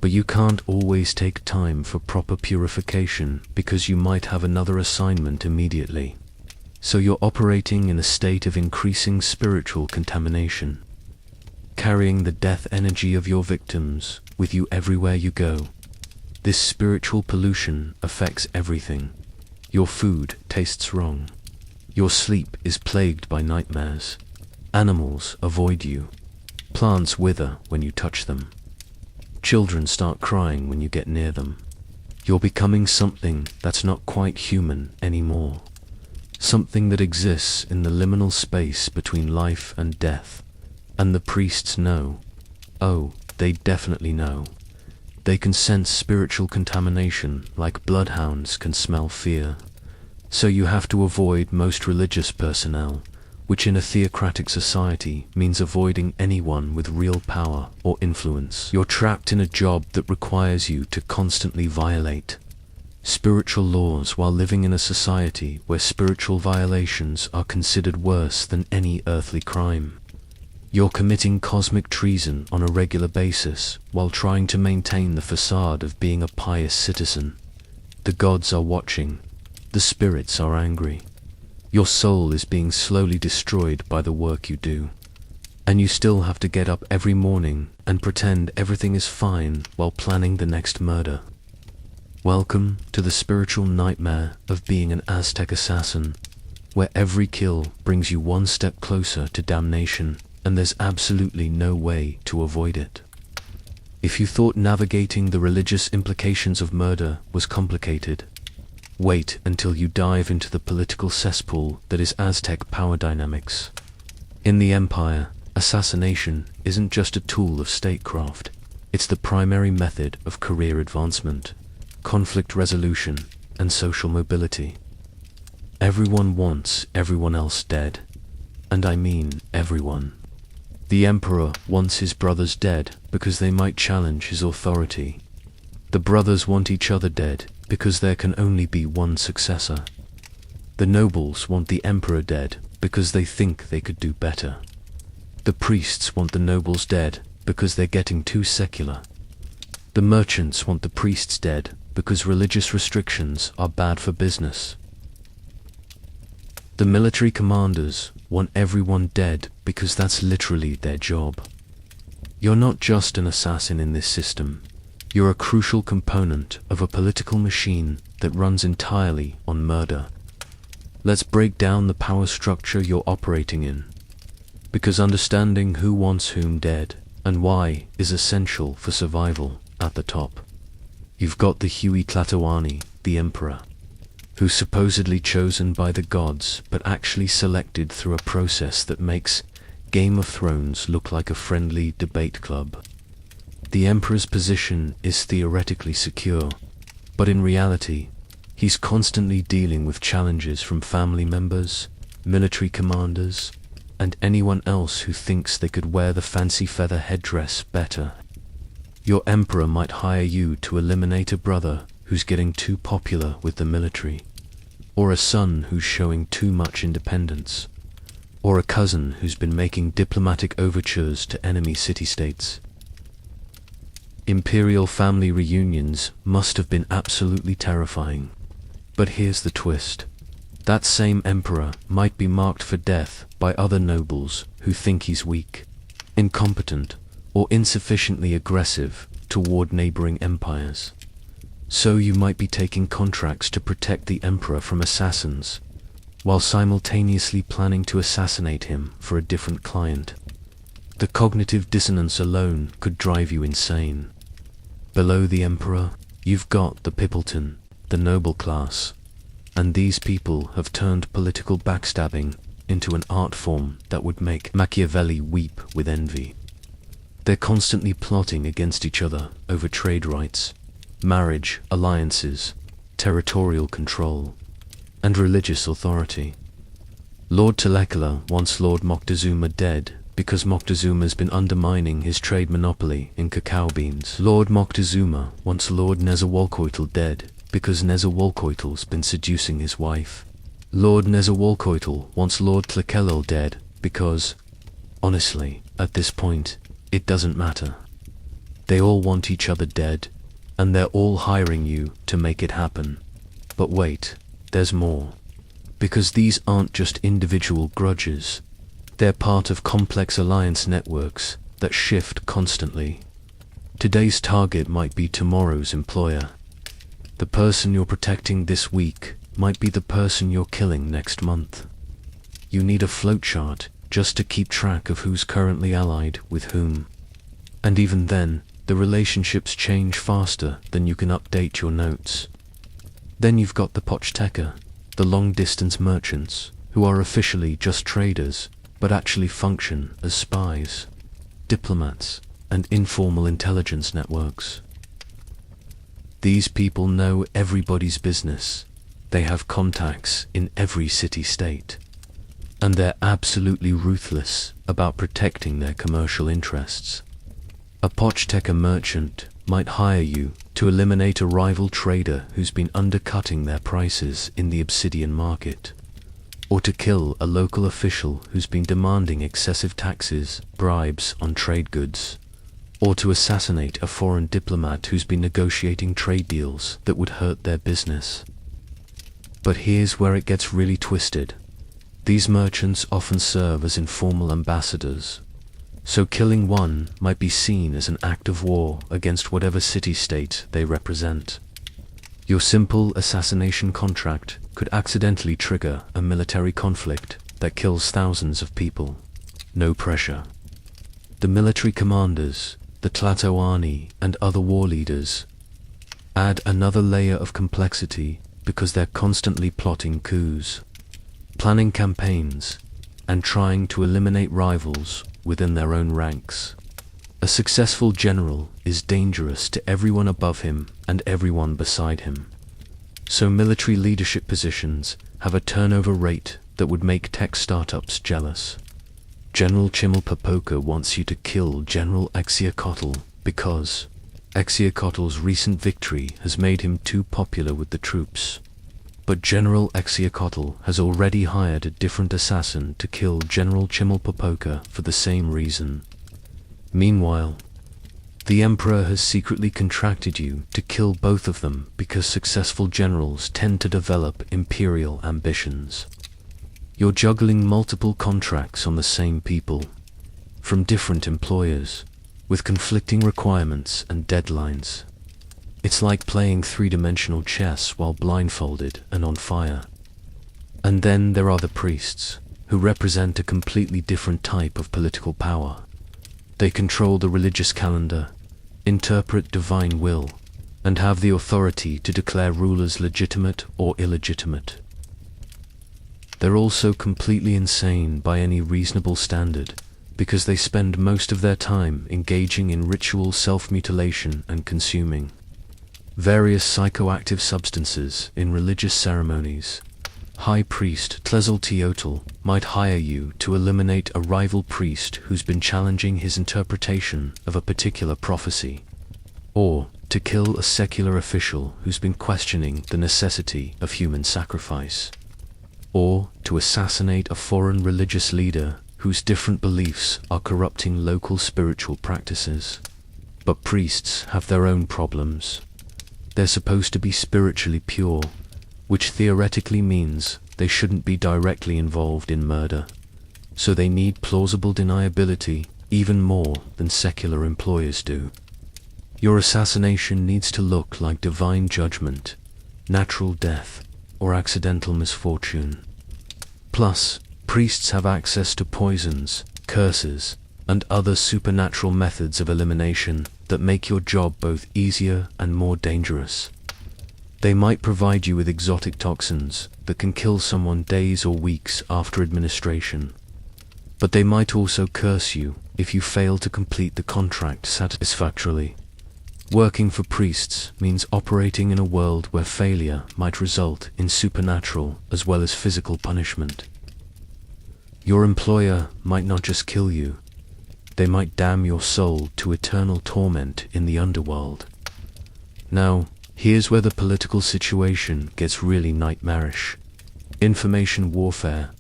But you can't always take time for proper purification because you might have another assignment immediately. So you're operating in a state of increasing spiritual contamination, carrying the death energy of your victims with you everywhere you go. This spiritual pollution affects everything. Your food tastes wrong. Your sleep is plagued by nightmares. Animals avoid you. Plants wither when you touch them. Children start crying when you get near them. You're becoming something that's not quite human anymore. Something that exists in the liminal space between life and death. And the priests know. Oh, they definitely know. They can sense spiritual contamination like bloodhounds can smell fear. So you have to avoid most religious personnel, which in a theocratic society means avoiding anyone with real power or influence. You're trapped in a job that requires you to constantly violate spiritual laws while living in a society where spiritual violations are considered worse than any earthly crime. You're committing cosmic treason on a regular basis while trying to maintain the facade of being a pious citizen. The gods are watching. The spirits are angry. Your soul is being slowly destroyed by the work you do. And you still have to get up every morning and pretend everything is fine while planning the next murder. Welcome to the spiritual nightmare of being an Aztec assassin. where every kill brings you one step closer to damnation, and there's absolutely no way to avoid it. If you thought navigating the religious implications of murder was complicated, wait until you dive into the political cesspool that is Aztec power dynamics. In the Empire, assassination isn't just a tool of statecraft, it's the primary method of career advancement, conflict resolution, and social mobility. Everyone wants everyone else dead, and I mean everyone. The Emperor wants his brothers dead because they might challenge his authority. The brothers want each other dead because there can only be one successor. The nobles want the Emperor dead because they think they could do better. The priests want the nobles dead because they're getting too secular. The merchants want the priests dead because religious restrictions are bad for business. The military commanders want everyone dead because that's literally their job. You're not just an assassin in this system. You're a crucial component of a political machine that runs entirely on murder. Let's break down the power structure you're operating in, because understanding who wants whom dead and why is essential for survival at the top. You've got the Huey Tlatoani, the Emperor, who's supposedly chosen by the gods but actually selected through a process that makes Game of Thrones look like a friendly debate club. The Emperor's position is theoretically secure, but in reality, he's constantly dealing with challenges from family members, military commanders, and anyone else who thinks they could wear the fancy feather headdress better. Your Emperor might hire you to eliminate a brother who's getting too popular with the military, or a son who's showing too much independence, or a cousin who's been making diplomatic overtures to enemy city-states. Imperial family reunions must have been absolutely terrifying. But here's the twist. That same Emperor might be marked for death by other nobles who think he's weak, incompetent, or insufficiently aggressive toward neighboring empires. So you might be taking contracts to protect the Emperor from assassins, while simultaneously planning to assassinate him for a different client. The cognitive dissonance alone could drive you insane. Below the Emperor, you've got the Pippleton, the noble class, and these people have turned political backstabbing into an art form that would make Machiavelli weep with envy. They're constantly plotting against each other over trade rights, marriage, alliances, territorial control, and religious authority. Lord Telekula wants Lord Moctezuma dead because Moctezuma's been undermining his trade monopoly in cacao beans. Lord Moctezuma wants Lord Nezawalcoitl dead because Nezawalcoitl's been seducing his wife. Lord Nezawalcoitl wants Lord Tlakelel dead because, honestly, at this point, it doesn't matter. They all want each other dead, and they're all hiring you to make it happen. But wait, there's more. Because these aren't just individual grudges. They're part of complex alliance networks that shift constantly. Today's target might be tomorrow's employer. The person you're protecting this week might be the person you're killing next month. You need a flowchart just to keep track of who's currently allied with whom. And even then, the relationships change faster than you can update your notes. Then you've got the Pochteca, the long-distance merchants, who are officially just traders, but actually function as spies, diplomats, and informal intelligence networks. These people know everybody's business. They have contacts in every city-state, and they're absolutely ruthless about protecting their commercial interests. A Pochteca merchant might hire you to eliminate a rival trader who's been undercutting their prices in the Obsidian market, or to kill a local official who's been demanding excessive taxes, bribes on trade goods, or to assassinate a foreign diplomat who's been negotiating trade deals that would hurt their business. But here's where it gets really twisted. These merchants often serve as informal ambassadors, so killing one might be seen as an act of war against whatever city-state they represent. Your simple assassination contract could accidentally trigger a military conflict that kills thousands of people. No pressure. The military commanders, the Tlatoani, and other war leaders add another layer of complexity because they're constantly plotting coups, planning campaigns, and trying to eliminate rivals within their own ranks. A successful general is dangerous to everyone above him and everyone beside him. So military leadership positions have a turnover rate that would make tech startups jealous. General Chimalpopoca wants you to kill General Axiacotl because Axiacotl's recent victory has made him too popular with the troops. But General Axiacotl has already hired a different assassin to kill General Chimalpopoca for the same reason. Meanwhile, the Emperor has secretly contracted you to kill both of them because successful generals tend to develop imperial ambitions. You're juggling multiple contracts on the same people, from different employers, with conflicting requirements and deadlines. It's like playing three-dimensional chess while blindfolded and on fire. And then there are the priests, who represent a completely different type of political power. They control the religious calendar, interpret divine will, and have the authority to declare rulers legitimate or illegitimate. They're also completely insane by any reasonable standard, because they spend most of their time engaging in ritual self-mutilation and consuming various psychoactive substances in religious ceremonies. High Priest Tlezolteotl might hire you to eliminate a rival priest who's been challenging his interpretation of a particular prophecy, or to kill a secular official who's been questioning the necessity of human sacrifice, or to assassinate a foreign religious leader whose different beliefs are corrupting local spiritual practices. But priests have their own problems. They're supposed to be spiritually pure, which theoretically means they shouldn't be directly involved in murder. So they need plausible deniability even more than secular employers do. Your assassination needs to look like divine judgment, natural death, or accidental misfortune. Plus, priests have access to poisons, curses, and other supernatural methods of elimination that make your job both easier and more dangerous. They might provide you with exotic toxins that can kill someone days or weeks after administration. But they might also curse you if you fail to complete the contract satisfactorily. Working for priests means operating in a world where failure might result in supernatural as well as physical punishment. Your employer might not just kill you, they might damn your soul to eternal torment in the underworld. Now, here's where the political situation gets really nightmarish. Information warfare.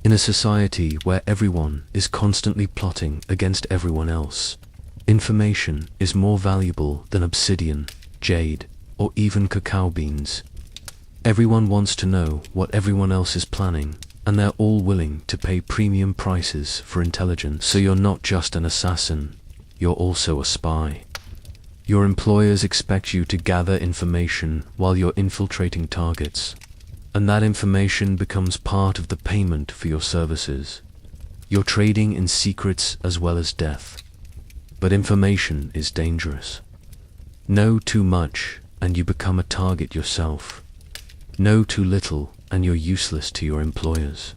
In a society where everyone is constantly plotting against everyone else, information is more valuable than obsidian, jade, or even cacao beans. Everyone wants to know what everyone else is planning, and they're all willing to pay premium prices for intelligence. So you're not just an assassin, you're also a spy. Your employers expect you to gather information while you're infiltrating targets, and that information becomes part of the payment for your services. You're trading in secrets as well as death. But information is dangerous. Know too much, and you become a target yourself. Know too little, and you're useless to your employers.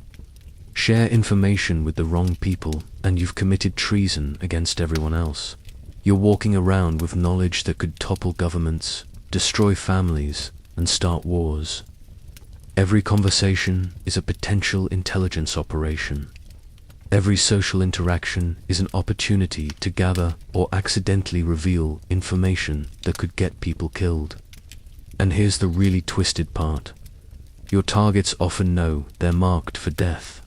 Share information with the wrong people, and you've committed treason against everyone else. You're walking around with knowledge that could topple governments, destroy families, and start wars. Every conversation is a potential intelligence operation. Every social interaction is an opportunity to gather or accidentally reveal information that could get people killed. And here's the really twisted part. Your targets often know they're marked for death.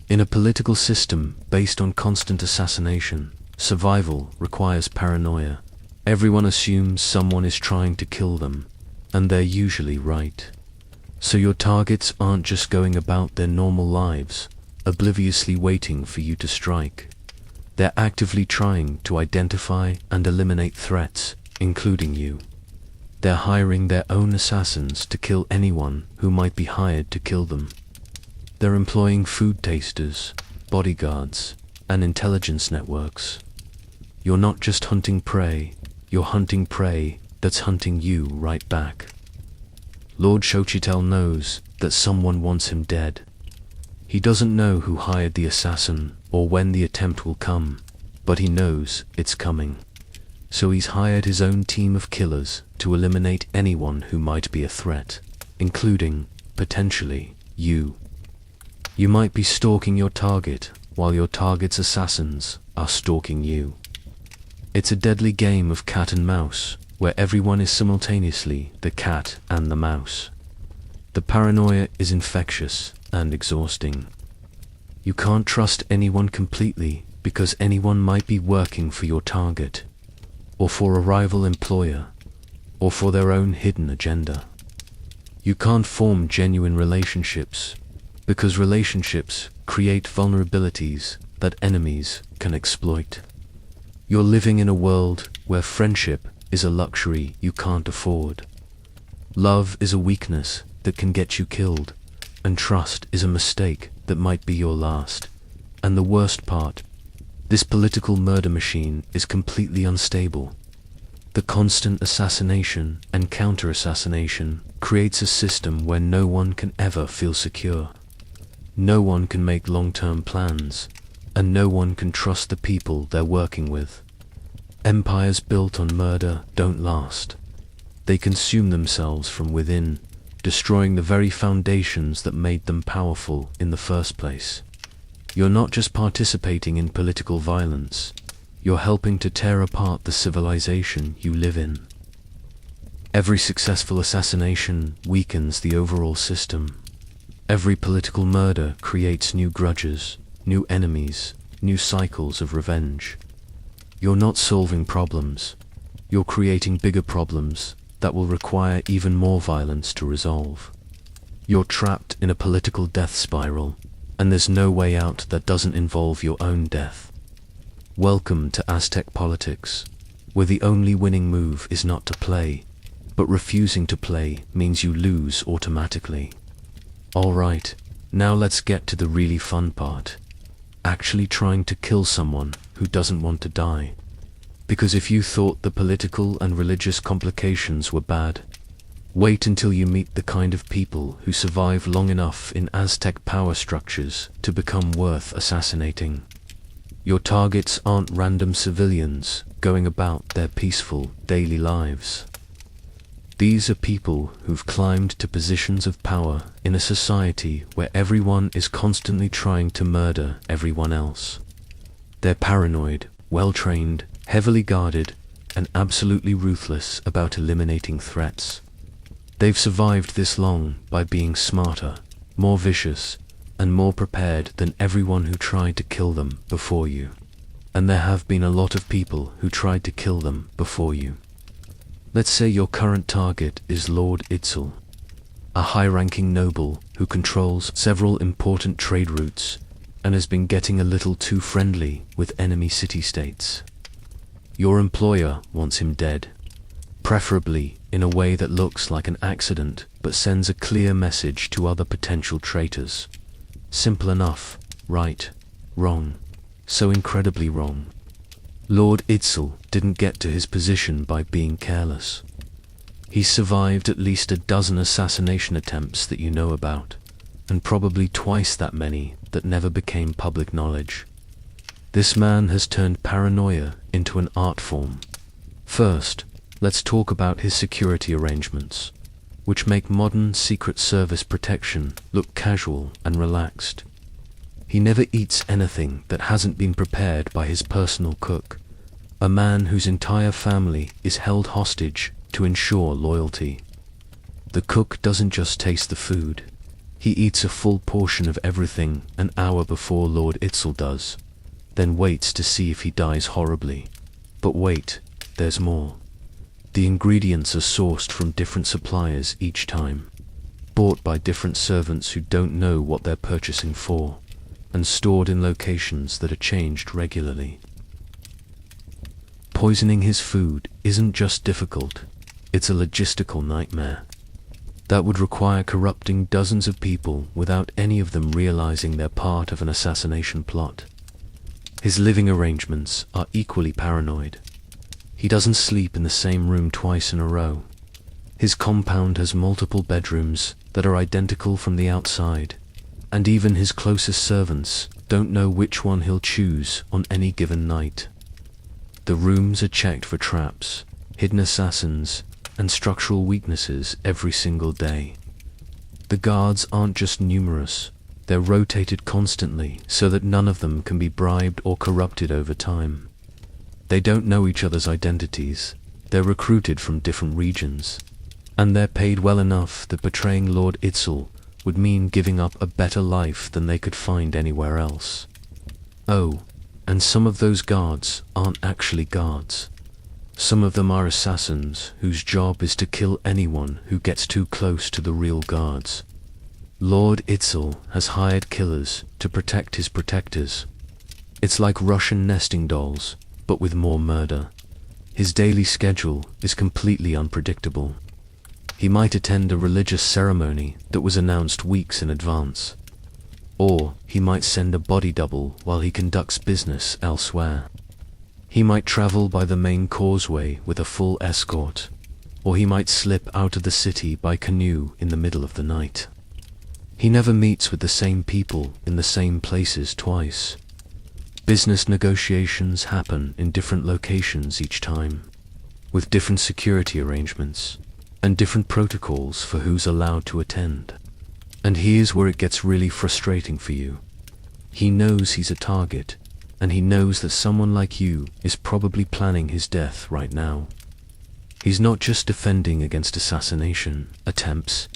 In a political system based on constant assassination, survival requires paranoia. Everyone assumes someone is trying to kill them, and they're usually right. So your targets aren't just going about their normal lives, obliviously waiting for you to strike. They're actively trying to identify and eliminate threats, including you. They're hiring their own assassins to kill anyone who might be hired to kill them. They're employing food tasters, bodyguards, and intelligence networks. You're not just hunting prey, you're hunting prey that's hunting you right back. Lord Xochitl knows that someone wants him dead. He doesn't know who hired the assassin or when the attempt will come, but he knows it's coming. So he's hired his own team of killers to eliminate anyone who might be a threat, including, potentially, you. You might be stalking your target while your target's assassins are stalking you. It's a deadly game of cat and mouse, where everyone is simultaneously the cat and the mouse. The paranoia is infectious and exhausting. You can't trust anyone completely because anyone might be working for your target, or for a rival employer, or for their own hidden agenda. You can't form genuine relationships because relationships create vulnerabilities that enemies can exploit. You're living in a world where friendship is a luxury you can't afford. Love is a weakness that can get you killed, and trust is a mistake that might be your last. And the worst part, this political murder machine is completely unstable. The constant assassination and counter-assassination creates a system where no one can ever feel secure. No one can make long-term plans, and no one can trust the people they're working with. Empires built on murder don't last. They consume themselves from within, destroying the very foundations that made them powerful in the first place. You're not just participating in political violence, you're helping to tear apart the civilization you live in. Every successful assassination weakens the overall system. Every political murder creates new grudges, new enemies, new cycles of revenge. You're not solving problems, you're creating bigger problems that will require even more violence to resolve. You're trapped in a political death spiral, and there's no way out that doesn't involve your own death. Welcome to Aztec politics, where the only winning move is not to play, but refusing to play means you lose automatically. Alright, now let's get to the really fun part. Actually trying to kill someone who doesn't want to die. Because if you thought the political and religious complications were bad, wait until you meet the kind of people who survive long enough in Aztec power structures to become worth assassinating. Your targets aren't random civilians going about their peaceful daily lives. These are people who've climbed to positions of power in a society where everyone is constantly trying to murder everyone else. They're paranoid, well-trained, heavily guarded, and absolutely ruthless about eliminating threats. They've survived this long by being smarter, more vicious, and more prepared than everyone who tried to kill them before you. And there have been a lot of people who tried to kill them before you. Let's say your current target is Lord Itzel, a high-ranking noble who controls several important trade routes and has been getting a little too friendly with enemy city-states. Your employer wants him dead, preferably in a way that looks like an accident but sends a clear message to other potential traitors. Simple enough, right, wrong, so incredibly wrong. Lord Itzel didn't get to his position by being careless. He survived at least a dozen assassination attempts that you know about, and probably twice that many that never became public knowledge. This man has turned paranoia into an art form. First, let's talk about his security arrangements, which make modern Secret Service protection look casual and relaxed. He never eats anything that hasn't been prepared by his personal cook, a man whose entire family is held hostage to ensure loyalty. The cook doesn't just taste the food, he eats a full portion of everything an hour before Lord Itzel does, then waits to see if he dies horribly. But wait, there's more. The ingredients are sourced from different suppliers each time, bought by different servants who don't know what they're purchasing for, and stored in locations that are changed regularly. Poisoning his food isn't just difficult, It's a logistical nightmare that would require corrupting dozens of people without any of them realizing they're part of an assassination plot. His living arrangements are equally paranoid. He doesn't sleep in the same room twice in a row. His compound has multiple bedrooms that are identical from the outside, and even his closest servants don't know which one he'll choose on any given night. The rooms are checked for traps, hidden assassins, and structural weaknesses every single day. The guards aren't just numerous, they're rotated constantly so that none of them can be bribed or corrupted over time. They don't know each other's identities, they're recruited from different regions, and they're paid well enough that betraying Lord Itzel would mean giving up a better life than they could find anywhere else. Oh, and some of those guards aren't actually guards. Some of them are assassins whose job is to kill anyone who gets too close to the real guards. Lord Itzel has hired killers to protect his protectors. It's like Russian nesting dolls, but with more murder. His daily schedule is completely unpredictable. He might attend a religious ceremony that was announced weeks in advance. Or he might send a body double while he conducts business elsewhere. He might travel by the main causeway with a full escort, or he might slip out of the city by canoe in the middle of the night. He never meets with the same people in the same places twice. Business negotiations happen in different locations each time, with different security arrangements, and different protocols for who's allowed to attend. And here's where it gets really frustrating for you. He knows he's a target, and he knows that someone like you is probably planning his death right now. He's not just defending against assassination attempts,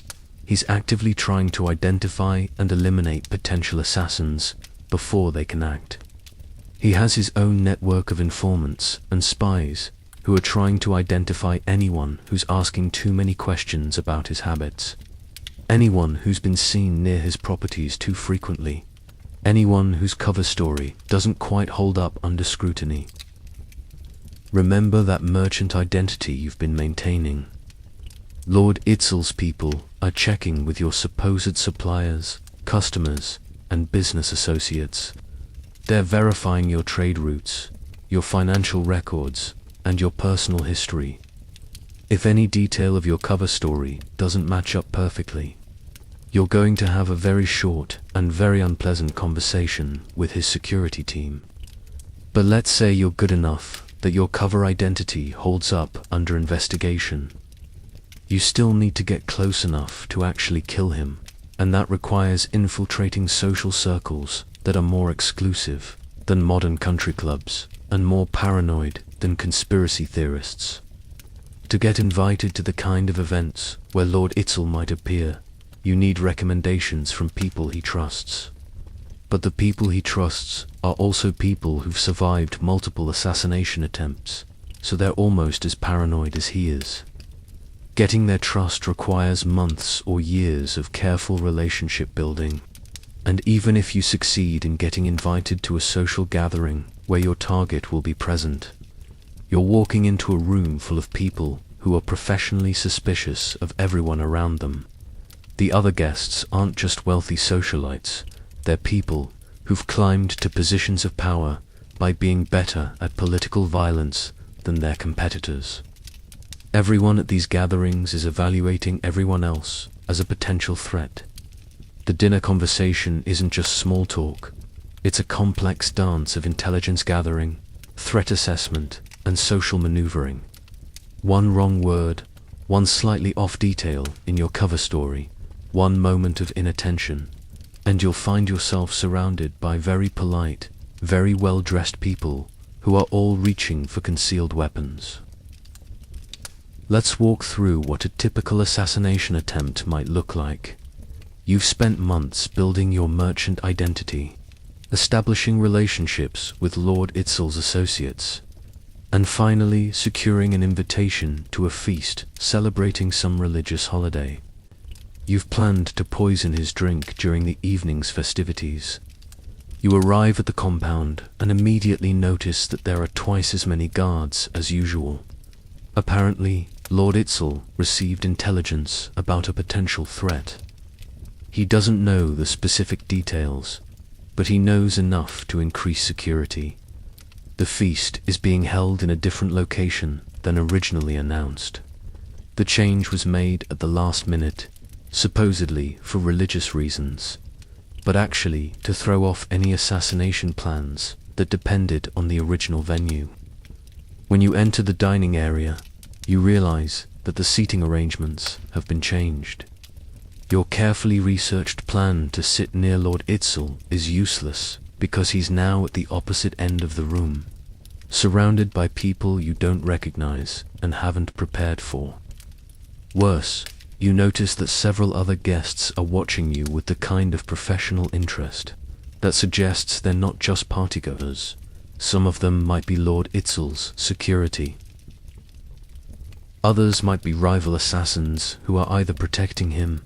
he's actively trying to identify and eliminate potential assassins before they can act. He has his own network of informants and spies who are trying to identify anyone who's asking too many questions about his habits, anyone who's been seen near his properties too frequently, anyone whose cover story doesn't quite hold up under scrutiny. Remember that merchant identity you've been maintaining. Lord Itzel's people are checking with your supposed suppliers, customers, and business associates. They're verifying your trade routes, your financial records, and your personal history. If any detail of your cover story doesn't match up perfectly, you're going to have a very short and very unpleasant conversation with his security team. But let's say you're good enough that your cover identity holds up under investigation. You still need to get close enough to actually kill him, and that requires infiltrating social circles that are more exclusive than modern country clubs and more paranoid than conspiracy theorists. To get invited to the kind of events where Lord Itzel might appear, you need recommendations from people he trusts. But the people he trusts are also people who've survived multiple assassination attempts, so they're almost as paranoid as he is. Getting their trust requires months or years of careful relationship building, and even if you succeed in getting invited to a social gathering where your target will be present, you're walking into a room full of people who are professionally suspicious of everyone around them. The other guests aren't just wealthy socialites, they're people who've climbed to positions of power by being better at political violence than their competitors. Everyone at these gatherings is evaluating everyone else as a potential threat. The dinner conversation isn't just small talk, it's a complex dance of intelligence gathering, threat assessment, and social maneuvering. One wrong word, one slightly off detail in your cover story, one moment of inattention, and you'll find yourself surrounded by very polite, very well-dressed people who are all reaching for concealed weapons. Let's walk through what a typical assassination attempt might look like. You've spent months building your merchant identity, establishing relationships with Lord Itzel's associates, and finally securing an invitation to a feast celebrating some religious holiday. You've planned to poison his drink during the evening's festivities. You arrive at the compound and immediately notice that there are twice as many guards as usual. Apparently, Lord Itzel received intelligence about a potential threat. He doesn't know the specific details, but he knows enough to increase security. The feast is being held in a different location than originally announced. The change was made at the last minute, supposedly for religious reasons, but actually to throw off any assassination plans that depended on the original venue. When you enter the dining area, you realize that the seating arrangements have been changed. Your carefully researched plan to sit near Lord Itzel is useless because he's now at the opposite end of the room, surrounded by people you don't recognize and haven't prepared for. Worse, you notice that several other guests are watching you with the kind of professional interest that suggests they're not just partygoers. Some of them might be Lord Itzel's security. Others might be rival assassins who are either protecting him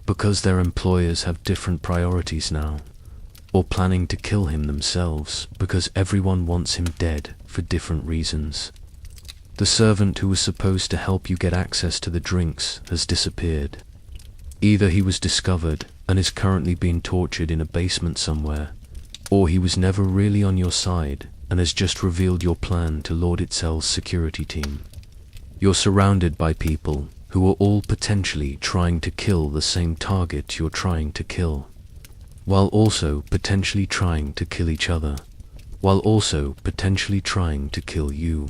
because their employers have different priorities now, or planning to kill him themselves because everyone wants him dead for different reasons. The servant who was supposed to help you get access to the drinks has disappeared. Either he was discovered and is currently being tortured in a basement somewhere, or he was never really on your side and has just revealed your plan to Lord Itzel's security team. You're surrounded by people who are all potentially trying to kill the same target you're trying to kill, while also potentially trying to kill each other, while also potentially trying to kill you.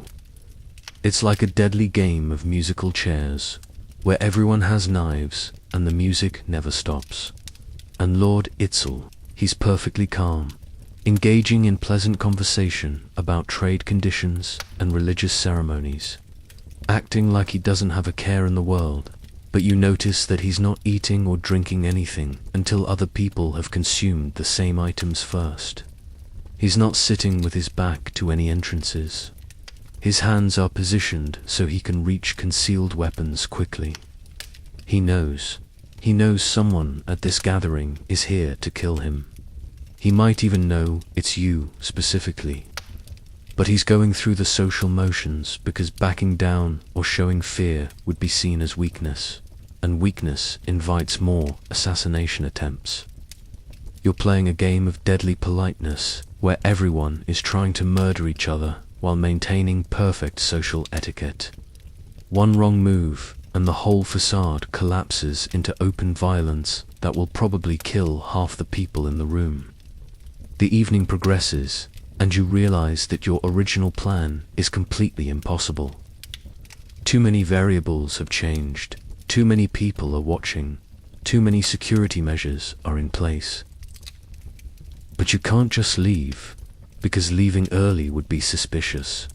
It's like a deadly game of musical chairs, where everyone has knives and the music never stops. And Lord Itzel, he's perfectly calm, engaging in pleasant conversation about trade conditions and religious ceremonies, acting like he doesn't have a care in the world, but you notice that he's not eating or drinking anything until other people have consumed the same items first. He's not sitting with his back to any entrances. His hands are positioned so he can reach concealed weapons quickly. He knows someone at this gathering is here to kill him. He might even know it's you specifically. But he's going through the social motions because backing down or showing fear would be seen as weakness, and weakness invites more assassination attempts. You're playing a game of deadly politeness where everyone is trying to murder each other while maintaining perfect social etiquette. One wrong move and the whole facade collapses into open violence that will probably kill half the people in the room. The evening progresses, and you realize that your original plan is completely impossible. Too many variables have changed, too many people are watching, too many security measures are in place. But you can't just leave, because leaving early would be suspicious.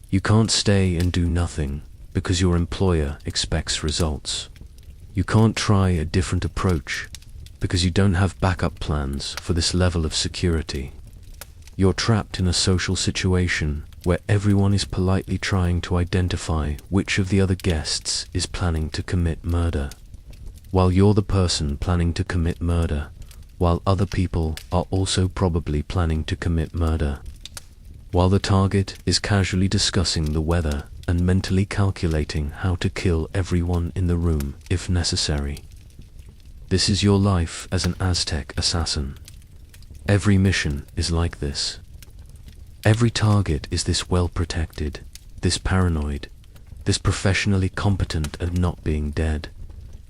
You can't stay and do nothing, because your employer expects results. You can't try a different approach, because you don't have backup plans for this level of security. You're trapped in a social situation where everyone is politely trying to identify which of the other guests is planning to commit murder, while you're the person planning to commit murder, while other people are also probably planning to commit murder, while the target is casually discussing the weather and mentally calculating how to kill everyone in the room if necessary. This is your life as an Aztec assassin. Every mission is like this. Every target is this well protected, this paranoid, this professionally competent at not being dead.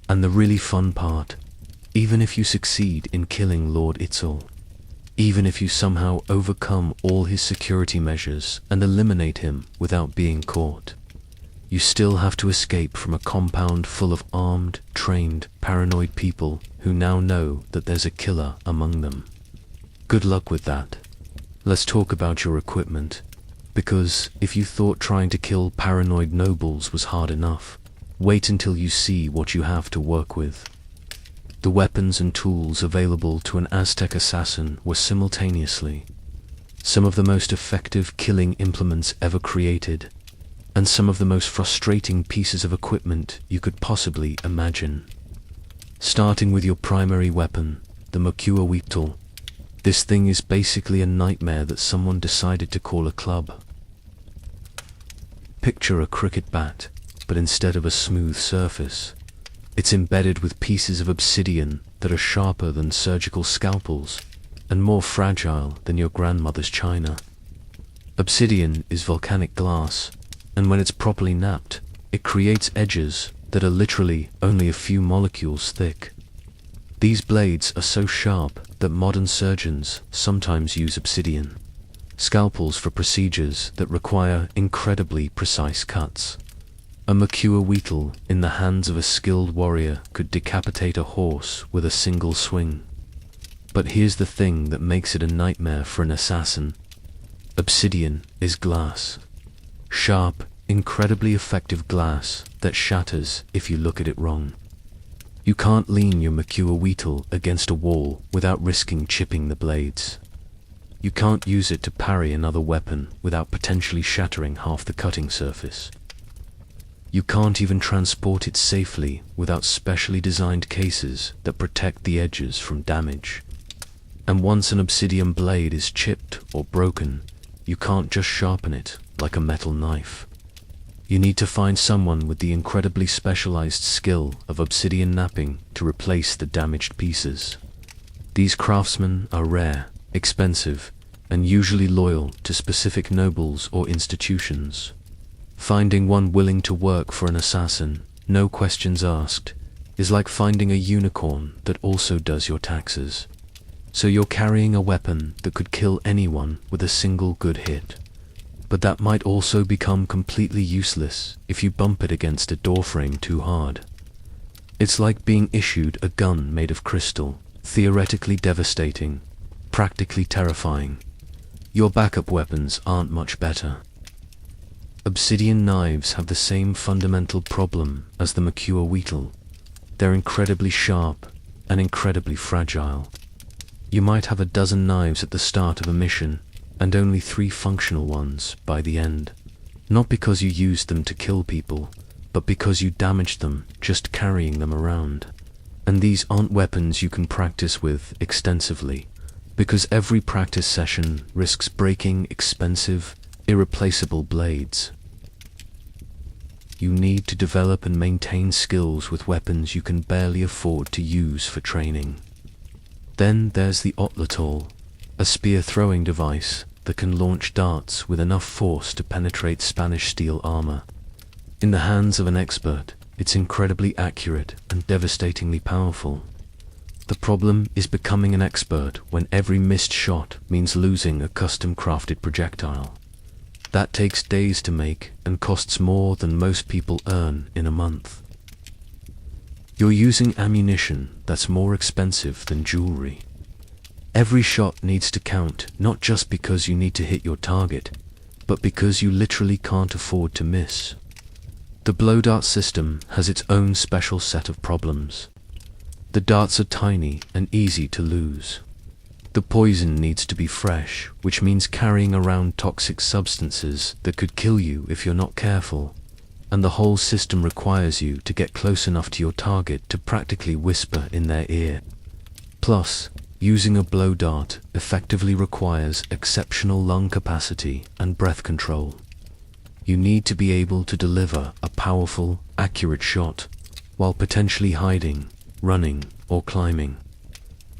And the really fun part, even if you succeed in killing Lord Itzel, even if you somehow overcome all his security measures and eliminate him without being caught, you still have to escape from a compound full of armed, trained, paranoid people who now know that there's a killer among them. Good luck with that. Let's talk about your equipment, because if you thought trying to kill paranoid nobles was hard enough, wait until you see what you have to work with. The weapons and tools available to an Aztec assassin were simultaneously some of the most effective killing implements ever created, and some of the most frustrating pieces of equipment you could possibly imagine. Starting with your primary weapon, the Mokuaweeptal. This thing is basically a nightmare that someone decided to call a club. Picture a cricket bat, but instead of a smooth surface, it's embedded with pieces of obsidian that are sharper than surgical scalpels and more fragile than your grandmother's china. Obsidian is volcanic glass, and when it's properly knapped, it creates edges that are literally only a few molecules thick. These blades are so sharp that modern surgeons sometimes use obsidian scalpels for procedures that require incredibly precise cuts. A mature wheatle in the hands of a skilled warrior could decapitate a horse with a single swing. But here's the thing that makes it a nightmare for an assassin. Obsidian is glass. Sharp, incredibly effective glass that shatters if you look at it wrong. You can't lean your mature wheatle against a wall without risking chipping the blades. You can't use it to parry another weapon without potentially shattering half the cutting surface. You can't even transport it safely without specially designed cases that protect the edges from damage. And once an obsidian blade is chipped or broken, you can't just sharpen it like a metal knife. You need to find someone with the incredibly specialized skill of obsidian knapping to replace the damaged pieces. These craftsmen are rare, expensive, and usually loyal to specific nobles or institutions. Finding one willing to work for an assassin, no questions asked, is like finding a unicorn that also does your taxes. So you're carrying a weapon that could kill anyone with a single good hit. But that might also become completely useless if you bump it against a doorframe too hard. It's like being issued a gun made of crystal, theoretically devastating, practically terrifying. Your backup weapons aren't much better. Obsidian knives have the same fundamental problem as the mature wheatle. They're incredibly sharp and incredibly fragile. You might have a dozen knives at the start of a mission, and only 3 functional ones by the end. Not because you used them to kill people, but because you damaged them just carrying them around. And these aren't weapons you can practice with extensively, because every practice session risks breaking expensive, irreplaceable blades. You need to develop and maintain skills with weapons you can barely afford to use for training. Then there's the untold, a spear-throwing device that can launch darts with enough force to penetrate Spanish steel armor. In the hands of an expert, it's incredibly accurate and devastatingly powerful. The problem is becoming an expert when every missed shot means losing a custom-crafted projectile. That takes days to make and costs more than most people earn in a month. You're using ammunition that's more expensive than jewelry. Every shot needs to count, not just because you need to hit your target, but because you literally can't afford to miss. The blow dart system has its own special set of problems. The darts are tiny and easy to lose. The poison needs to be fresh, which means carrying around toxic substances that could kill you if you're not careful. And the whole system requires you to get close enough to your target to practically whisper in their ear. Plus, using a blow dart effectively requires exceptional lung capacity and breath control. You need to be able to deliver a powerful, accurate shot while potentially hiding, running, or climbing.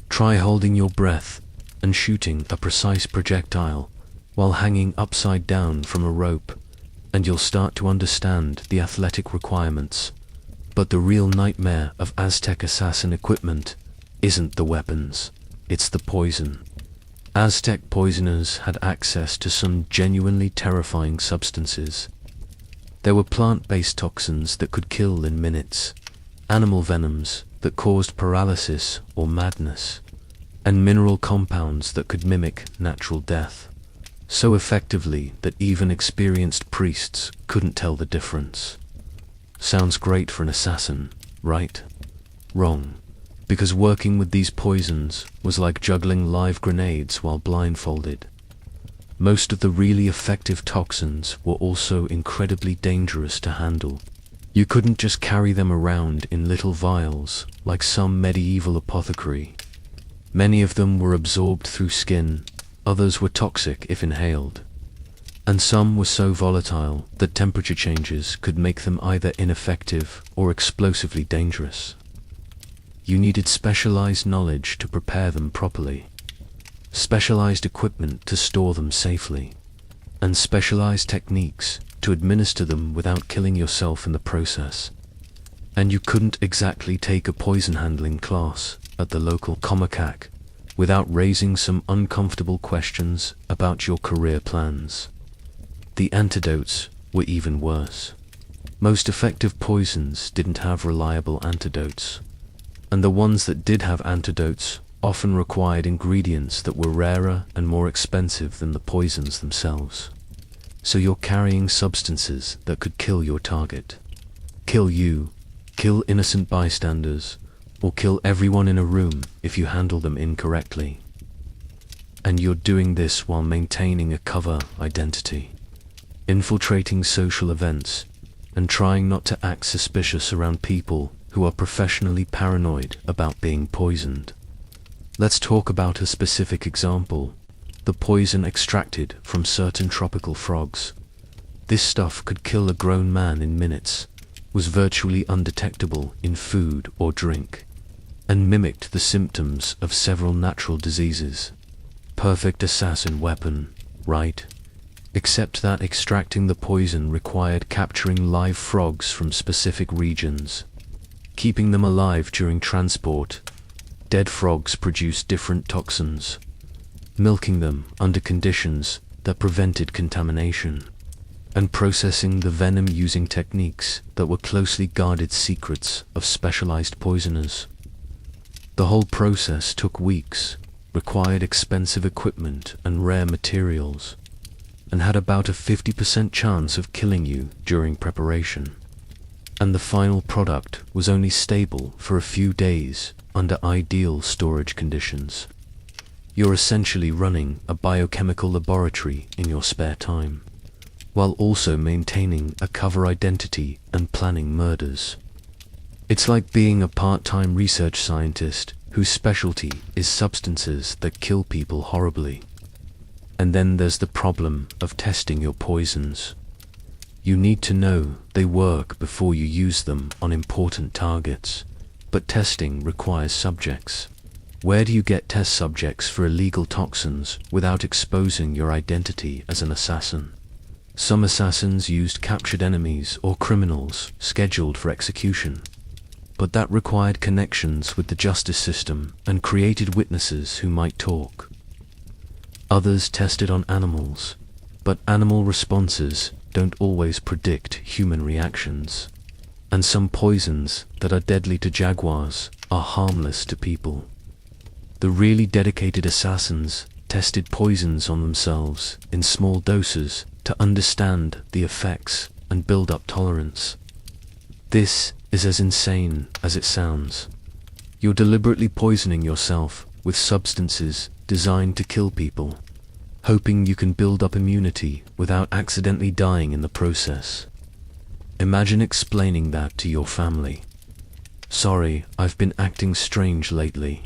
Try holding your breath and shooting a precise projectile while hanging upside down from a rope, and you'll start to understand the athletic requirements. But the real nightmare of Aztec assassin equipment isn't the weapons, it's the poison. Aztec poisoners had access to some genuinely terrifying substances. There were plant-based toxins that could kill in minutes, animal venoms that caused paralysis or madness, and mineral compounds that could mimic natural death, so effectively that even experienced priests couldn't tell the difference. Sounds great for an assassin, right? Wrong. Because working with these poisons was like juggling live grenades while blindfolded. Most of the really effective toxins were also incredibly dangerous to handle. You couldn't just carry them around in little vials like some medieval apothecary. Many of them were absorbed through skin, others were toxic if inhaled. and some were so volatile that temperature changes could make them either ineffective or explosively dangerous. You needed specialized knowledge to prepare them properly, specialized equipment to store them safely, and specialized techniques to administer them without killing yourself in the process. And you couldn't exactly take a poison handling class at the local Comicac without raising some uncomfortable questions about your career plans. The antidotes were even worse. Most effective poisons didn't have reliable antidotes, and the ones that did have antidotes often required ingredients that were rarer and more expensive than the poisons themselves. So you're carrying substances that could kill your target, kill you, kill innocent bystanders, or kill everyone in a room if you handle them incorrectly. And you're doing this while maintaining a cover identity, infiltrating social events, and trying not to act suspicious around people who are professionally paranoid about being poisoned. Let's talk about a specific example: the poison extracted from certain tropical frogs. This stuff could kill a grown man in minutes, was virtually undetectable in food or drink, and mimicked the symptoms of several natural diseases. Perfect assassin weapon, right? Except that extracting the poison required capturing live frogs from specific regions, keeping them alive during transport. Dead frogs produce different toxins, milking them under conditions that prevented contamination, and processing the venom using techniques that were closely guarded secrets of specialized poisoners. The whole process took weeks, required expensive equipment and rare materials, and had about a 50% chance of killing you during preparation. And the final product was only stable for a few days under ideal storage conditions. You're essentially running a biochemical laboratory in your spare time, while also maintaining a cover identity and planning murders. It's like being a part-time research scientist whose specialty is substances that kill people horribly. And then there's the problem of testing your poisons. You need to know they work before you use them on important targets, but testing requires subjects. Where do you get test subjects for illegal toxins without exposing your identity as an assassin? Some assassins used captured enemies or criminals scheduled for execution, but that required connections with the justice system and created witnesses who might talk. Others tested on animals, but animal responses don't always predict human reactions, and some poisons that are deadly to jaguars are harmless to people. The really dedicated assassins tested poisons on themselves in small doses to understand the effects and build up tolerance. This is as insane as it sounds. You're deliberately poisoning yourself with substances designed to kill people, hoping you can build up immunity without accidentally dying in the process. Imagine explaining that to your family. Sorry, I've been acting strange lately.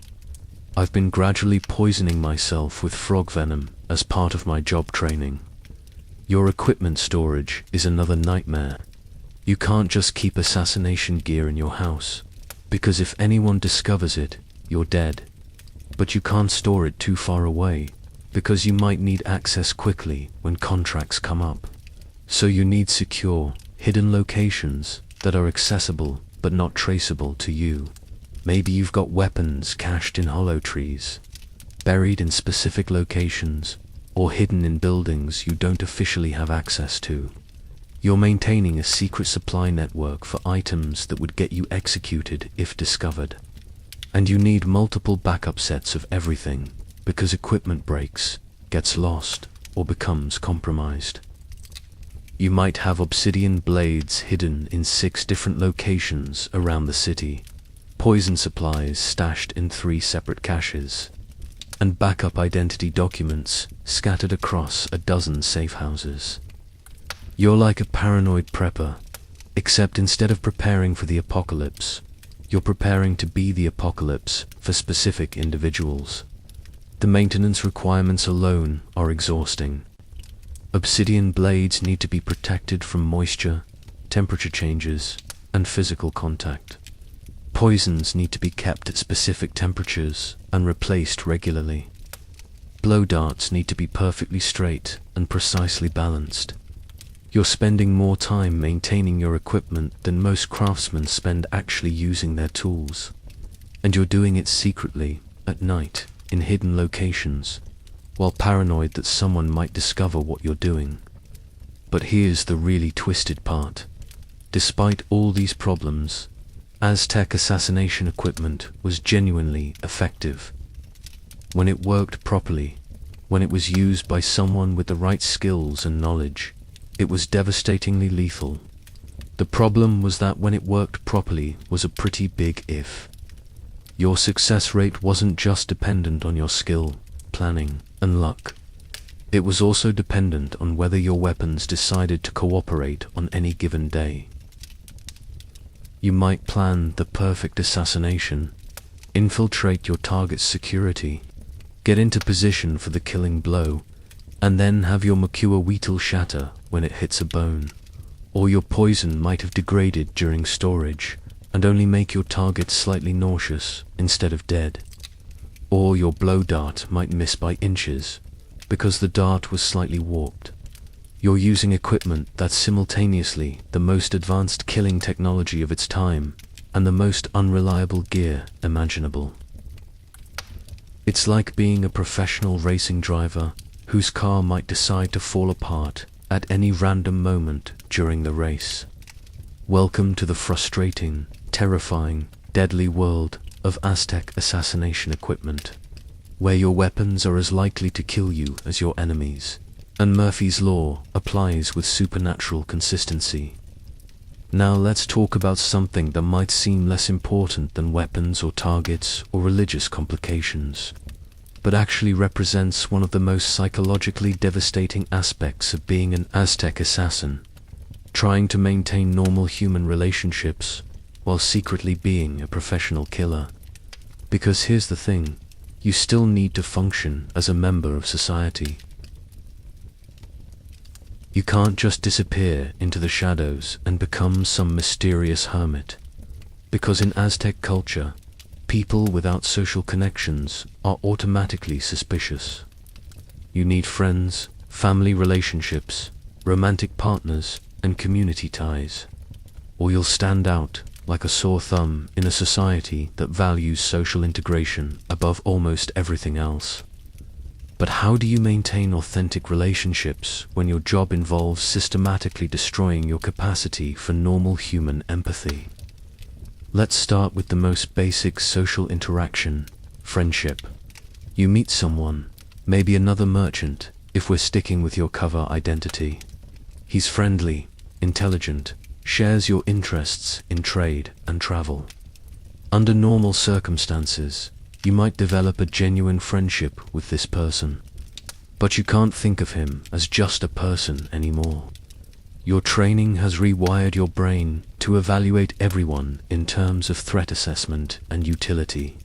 I've been gradually poisoning myself with frog venom as part of my job training. Your equipment storage is another nightmare. You can't just keep assassination gear in your house, because if anyone discovers it, you're dead. But you can't store it too far away, because you might need access quickly when contracts come up. So you need secure, hidden locations that are accessible but not traceable to you. Maybe you've got weapons cached in hollow trees, buried in specific locations, or hidden in buildings you don't officially have access to. You're maintaining a secret supply network for items that would get you executed if discovered. And you need multiple backup sets of everything, because equipment breaks, gets lost, or becomes compromised. You might have obsidian blades hidden in 6 different locations around the city, poison supplies stashed in 3 separate caches, and backup identity documents scattered across a dozen safe houses. You're like a paranoid prepper, except instead of preparing for the apocalypse, you're preparing to be the apocalypse for specific individuals. The maintenance requirements alone are exhausting. Obsidian blades need to be protected from moisture, temperature changes, and physical contact. Poisons need to be kept at specific temperatures and replaced regularly. Blow darts need to be perfectly straight and precisely balanced. You're spending more time maintaining your equipment than most craftsmen spend actually using their tools. And you're doing it secretly, at night, in hidden locations, while paranoid that someone might discover what you're doing. But here's the really twisted part. Despite all these problems, Aztec assassination equipment was genuinely effective. When it worked properly, when it was used by someone with the right skills and knowledge, it was devastatingly lethal. The problem was that when it worked properly was a pretty big if. Your success rate wasn't just dependent on your skill, planning, and luck. It was also dependent on whether your weapons decided to cooperate on any given day. You might plan the perfect assassination, infiltrate your target's security, get into position for the killing blow, and then have your Mercure shatter when it hits a bone. Or your poison might have degraded during storage and only make your target slightly nauseous instead of dead. Or your blow dart might miss by inches because the dart was slightly warped. You're using equipment that's simultaneously the most advanced killing technology of its time and the most unreliable gear imaginable. It's like being a professional racing driver whose car might decide to fall apart at any random moment during the race. Welcome to the frustrating, terrifying, deadly world of Aztec assassination equipment, where your weapons are as likely to kill you as your enemies, and Murphy's Law applies with supernatural consistency. Now let's talk about something that might seem less important than weapons or targets or religious complications, but actually represents one of the most psychologically devastating aspects of being an Aztec assassin: trying to maintain normal human relationships while secretly being a professional killer. Because here's the thing, you still need to function as a member of society. You can't just disappear into the shadows and become some mysterious hermit. Because in Aztec culture, people without social connections are automatically suspicious. You need friends, family relationships, romantic partners, and community ties, or you'll stand out like a sore thumb in a society that values social integration above almost everything else. But how do you maintain authentic relationships when your job involves systematically destroying your capacity for normal human empathy? Let's start with the most basic social interaction: friendship. You meet someone, maybe another merchant, if we're sticking with your cover identity. He's friendly, intelligent, shares your interests in trade and travel. Under normal circumstances, you might develop a genuine friendship with this person. But you can't think of him as just a person anymore. Your training has rewired your brain to evaluate everyone in terms of threat assessment and utility.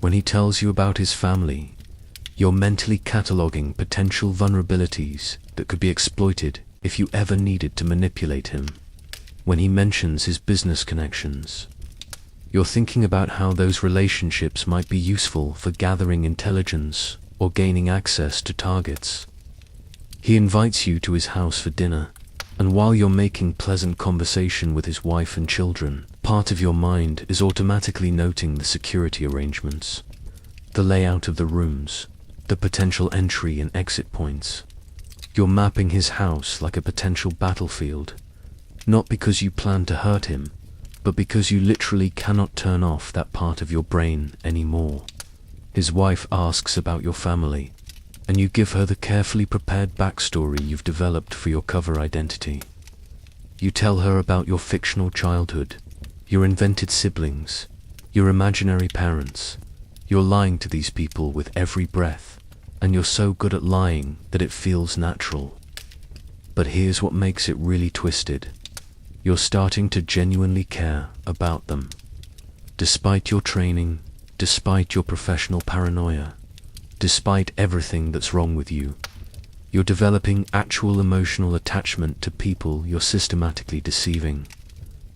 When he tells you about his family, you're mentally cataloging potential vulnerabilities that could be exploited if you ever needed to manipulate him. When he mentions his business connections, you're thinking about how those relationships might be useful for gathering intelligence or gaining access to targets. He invites you to his house for dinner, and while you're making pleasant conversation with his wife and children, part of your mind is automatically noting the security arrangements, the layout of the rooms, the potential entry and exit points. You're mapping his house like a potential battlefield, not because you plan to hurt him, but because you literally cannot turn off that part of your brain anymore. His wife asks about your family, and you give her the carefully prepared backstory you've developed for your cover identity. You tell her about your fictional childhood, your invented siblings, your imaginary parents. You're lying to these people with every breath, and you're so good at lying that it feels natural. But here's what makes it really twisted. You're starting to genuinely care about them. Despite your training, despite your professional paranoia, despite everything that's wrong with you, You're developing actual emotional attachment to people you're systematically deceiving.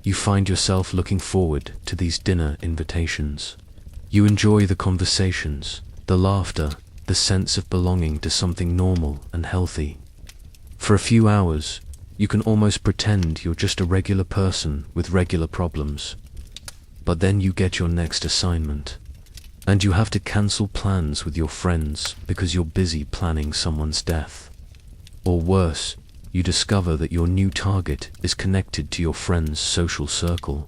You find yourself looking forward to these dinner invitations. You enjoy the conversations, the laughter, the sense of belonging to something normal and healthy. For a few hours, you can almost pretend you're just a regular person with regular problems. But then you get your next assignment, and you have to cancel plans with your friends because you're busy planning someone's death. Or worse, you discover that your new target is connected to your friend's social circle,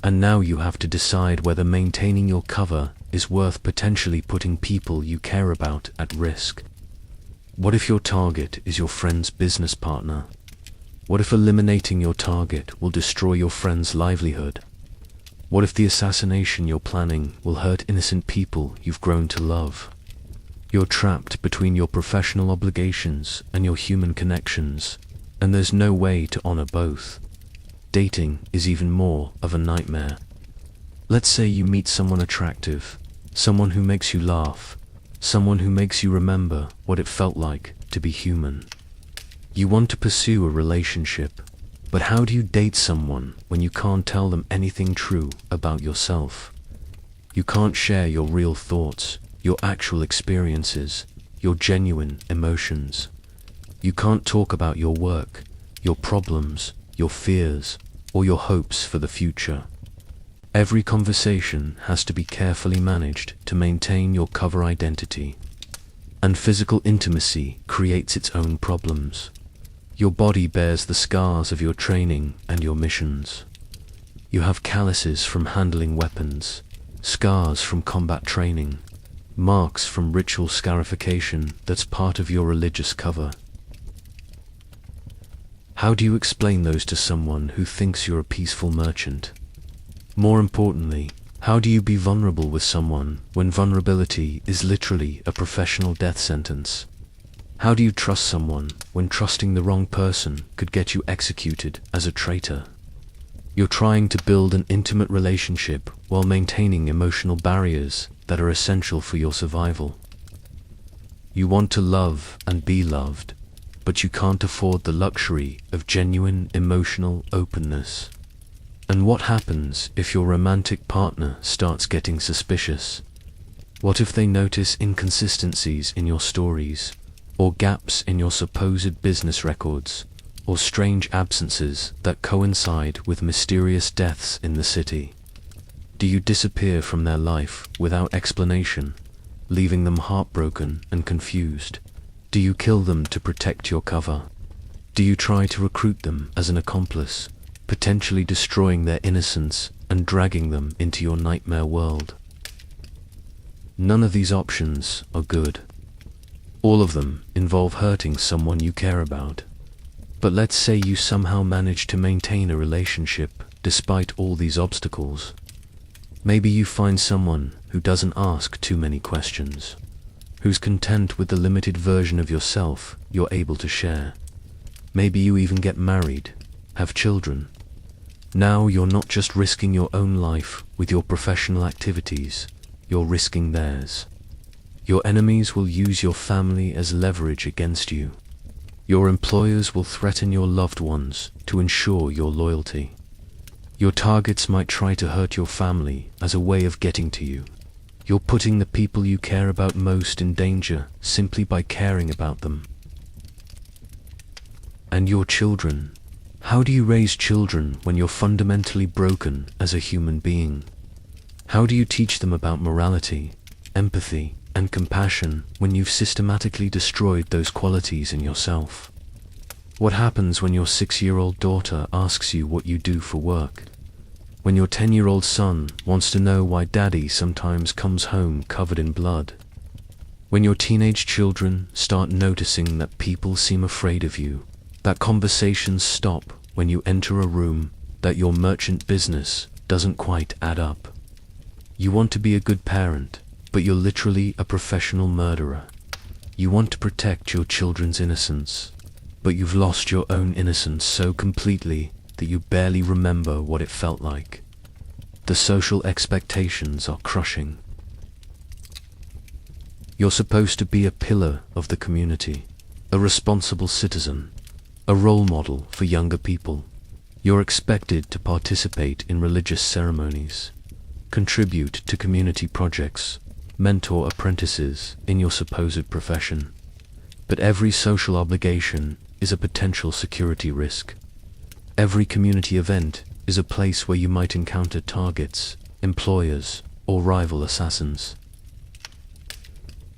and now you have to decide whether maintaining your cover is worth potentially putting people you care about at risk. What if your target is your friend's business partner? What if eliminating your target will destroy your friend's livelihood? What if the assassination you're planning will hurt innocent people you've grown to love? You're trapped between your professional obligations and your human connections, and there's no way to honor both. Dating is even more of a nightmare. Let's say you meet someone attractive, someone who makes you laugh, someone who makes you remember what it felt like to be human. You want to pursue a relationship, but how do you date someone when you can't tell them anything true about yourself? You can't share your real thoughts, your actual experiences, your genuine emotions. You can't talk about your work, your problems, your fears, or your hopes for the future. Every conversation has to be carefully managed to maintain your cover identity. And physical intimacy creates its own problems. Your body bears the scars of your training and your missions. You have calluses from handling weapons, scars from combat training, marks from ritual scarification that's part of your religious cover. How do you explain those to someone who thinks you're a peaceful merchant? More importantly, how do you be vulnerable with someone when vulnerability is literally a professional death sentence? How do you trust someone when trusting the wrong person could get you executed as a traitor? You're trying to build an intimate relationship while maintaining emotional barriers that are essential for your survival. You want to love and be loved, but you can't afford the luxury of genuine emotional openness. And what happens if your romantic partner starts getting suspicious? What if they notice inconsistencies in your stories, or gaps in your supposed business records, or strange absences that coincide with mysterious deaths in the city? Do you disappear from their life without explanation, leaving them heartbroken and confused? Do you kill them to protect your cover? Do you try to recruit them as an accomplice, potentially destroying their innocence and dragging them into your nightmare world? None of these options are good. All of them involve hurting someone you care about. But let's say you somehow manage to maintain a relationship despite all these obstacles. Maybe you find someone who doesn't ask too many questions, who's content with the limited version of yourself you're able to share. Maybe you even get married, have children. Now you're not just risking your own life with your professional activities, you're risking theirs. Your enemies will use your family as leverage against you. Your employers will threaten your loved ones to ensure your loyalty. Your targets might try to hurt your family as a way of getting to you. You're putting the people you care about most in danger simply by caring about them. And your children. How do you raise children when you're fundamentally broken as a human being? How do you teach them about morality, empathy, and compassion when you've systematically destroyed those qualities in yourself? What happens when your 6-year-old daughter asks you what you do for work? When your 10-year-old son wants to know why daddy sometimes comes home covered in blood? When your teenage children start noticing that people seem afraid of you, that conversations stop when you enter a room, that your merchant business doesn't quite add up? You want to be a good parent, but you're literally a professional murderer. You want to protect your children's innocence, but you've lost your own innocence so completely that you barely remember what it felt like. The social expectations are crushing. You're supposed to be a pillar of the community. a responsible citizen, a role model for younger people. You're expected to participate in religious ceremonies, contribute to community projects, mentor apprentices in your supposed profession. But every social obligation is a potential security risk. Every community event is a place where you might encounter targets, employers, or rival assassins.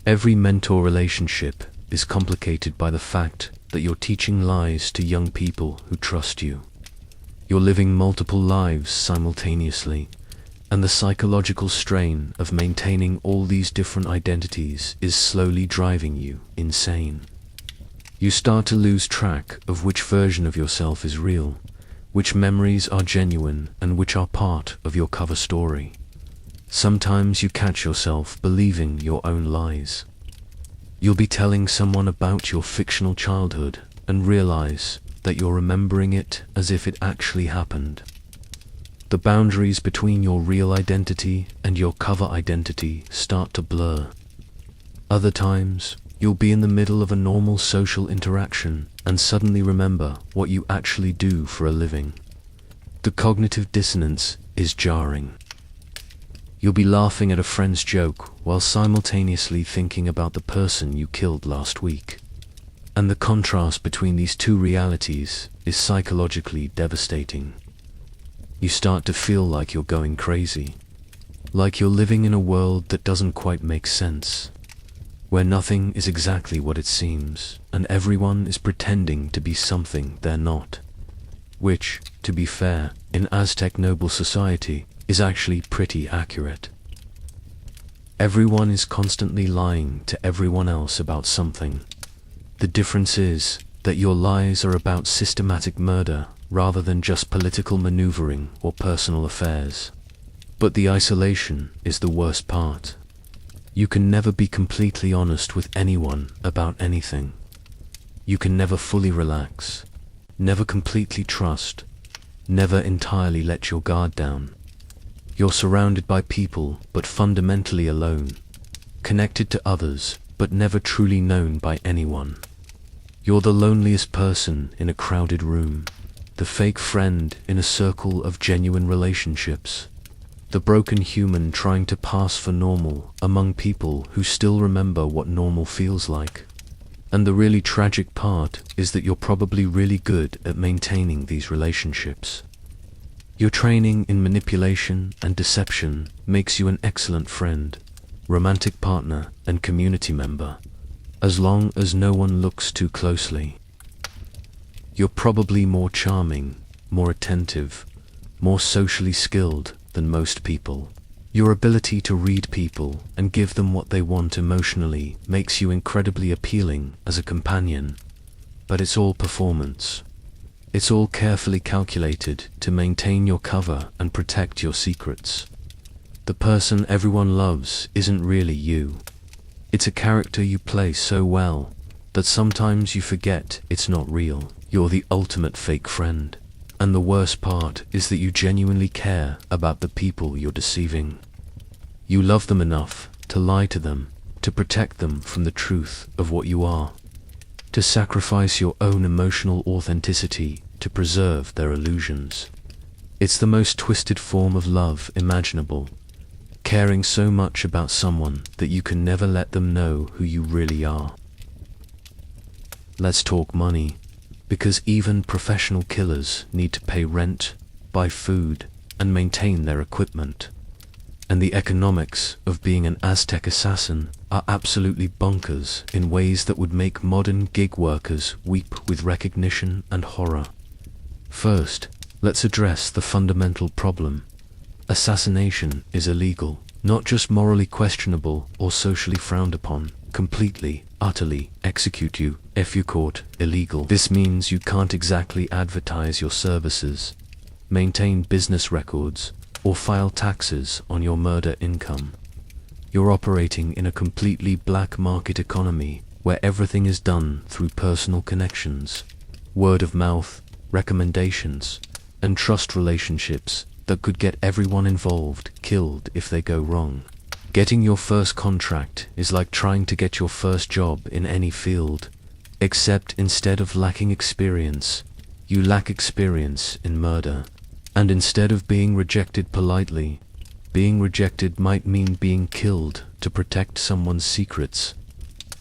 Every mentor relationship is complicated by the fact that you're teaching lies to young people who trust you. You're living multiple lives simultaneously, and the psychological strain of maintaining all these different identities is slowly driving you insane. You start to lose track of which version of yourself is real, which memories are genuine, and which are part of your cover story. Sometimes you catch yourself believing your own lies. You'll be telling someone about your fictional childhood and realize that you're remembering it as if it actually happened. The boundaries between your real identity and your cover identity start to blur. Other times, you'll be in the middle of a normal social interaction and suddenly remember what you actually do for a living. The cognitive dissonance is jarring. You'll be laughing at a friend's joke while simultaneously thinking about the person you killed last week. And the contrast between these two realities is psychologically devastating. You start to feel like you're going crazy, like you're living in a world that doesn't quite make sense, where nothing is exactly what it seems, and everyone is pretending to be something they're not. Which, to be fair, in Aztec noble society, is actually pretty accurate. Everyone is constantly lying to everyone else about something. The difference is that your lies are about systematic murder rather than just political maneuvering or personal affairs. But the isolation is the worst part. You can never be completely honest with anyone about anything. You can never fully relax, never completely trust, never entirely let your guard down. You're surrounded by people but fundamentally alone, connected to others but never truly known by anyone. You're the loneliest person in a crowded room, the fake friend in a circle of genuine relationships, the broken human trying to pass for normal among people who still remember what normal feels like. And the really tragic part is that you're probably really good at maintaining these relationships. Your training in manipulation and deception makes you an excellent friend, romantic partner, and community member, as long as no one looks too closely. You're probably more charming, more attentive, more socially skilled than most people. Your ability to read people and give them what they want emotionally makes you incredibly appealing as a companion, but it's all performance. It's all carefully calculated to maintain your cover and protect your secrets. The person everyone loves isn't really you. It's a character you play so well that sometimes you forget it's not real. You're the ultimate fake friend. And the worst part is that you genuinely care about the people you're deceiving. You love them enough to lie to them, to protect them from the truth of what you are, to sacrifice your own emotional authenticity to preserve their illusions. It's the most twisted form of love imaginable, caring so much about someone that you can never let them know who you really are. Let's talk money, because even professional killers need to pay rent, buy food, and maintain their equipment. And the economics of being an Aztec assassin are absolutely bonkers in ways that would make modern gig workers weep with recognition and horror. First, let's address the fundamental problem. Assassination is illegal, not just morally questionable or socially frowned upon, completely, utterly execute you if you caught illegal. This means you can't exactly advertise your services, maintain business records, or file taxes on your murder income. You're operating in a completely black market economy where everything is done through personal connections, word of mouth, recommendations, and trust relationships that could get everyone involved killed if they go wrong. Getting your first contract is like trying to get your first job in any field. Except instead of lacking experience, you lack experience in murder. And instead of being rejected politely, being rejected might mean being killed to protect someone's secrets.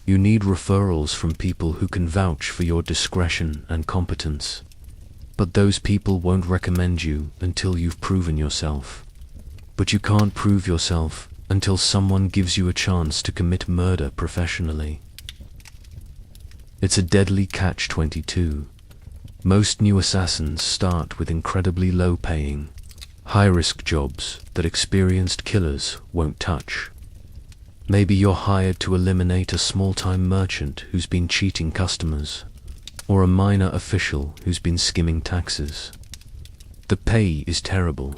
You need referrals from people who can vouch for your discretion and competence. But those people won't recommend you until you've proven yourself. But you can't prove yourself until someone gives you a chance to commit murder professionally. It's a deadly catch-22. Most new assassins start with incredibly low-paying, high-risk jobs that experienced killers won't touch. Maybe you're hired to eliminate a small-time merchant who's been cheating customers, or a minor official who's been skimming taxes. The pay is terrible.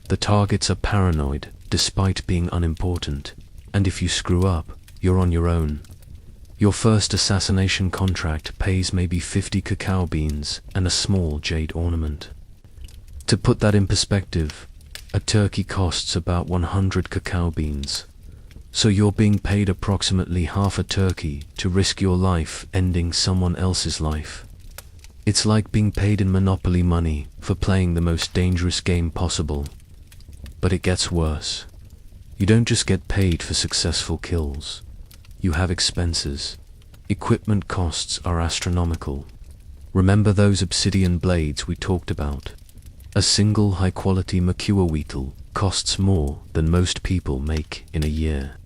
The targets are paranoid despite being unimportant, and if you screw up, you're on your own. Your first assassination contract pays maybe 50 cacao beans and a small jade ornament. To put that in perspective, a turkey costs about 100 cacao beans. So you're being paid approximately half a turkey to risk your life ending someone else's life. It's like being paid in Monopoly money for playing the most dangerous game possible. But it gets worse. You don't just get paid for successful kills. You have expenses. Equipment costs are astronomical. Remember those Obsidian blades we talked about? A single high-quality Makua Weetle costs more than most people make in a year.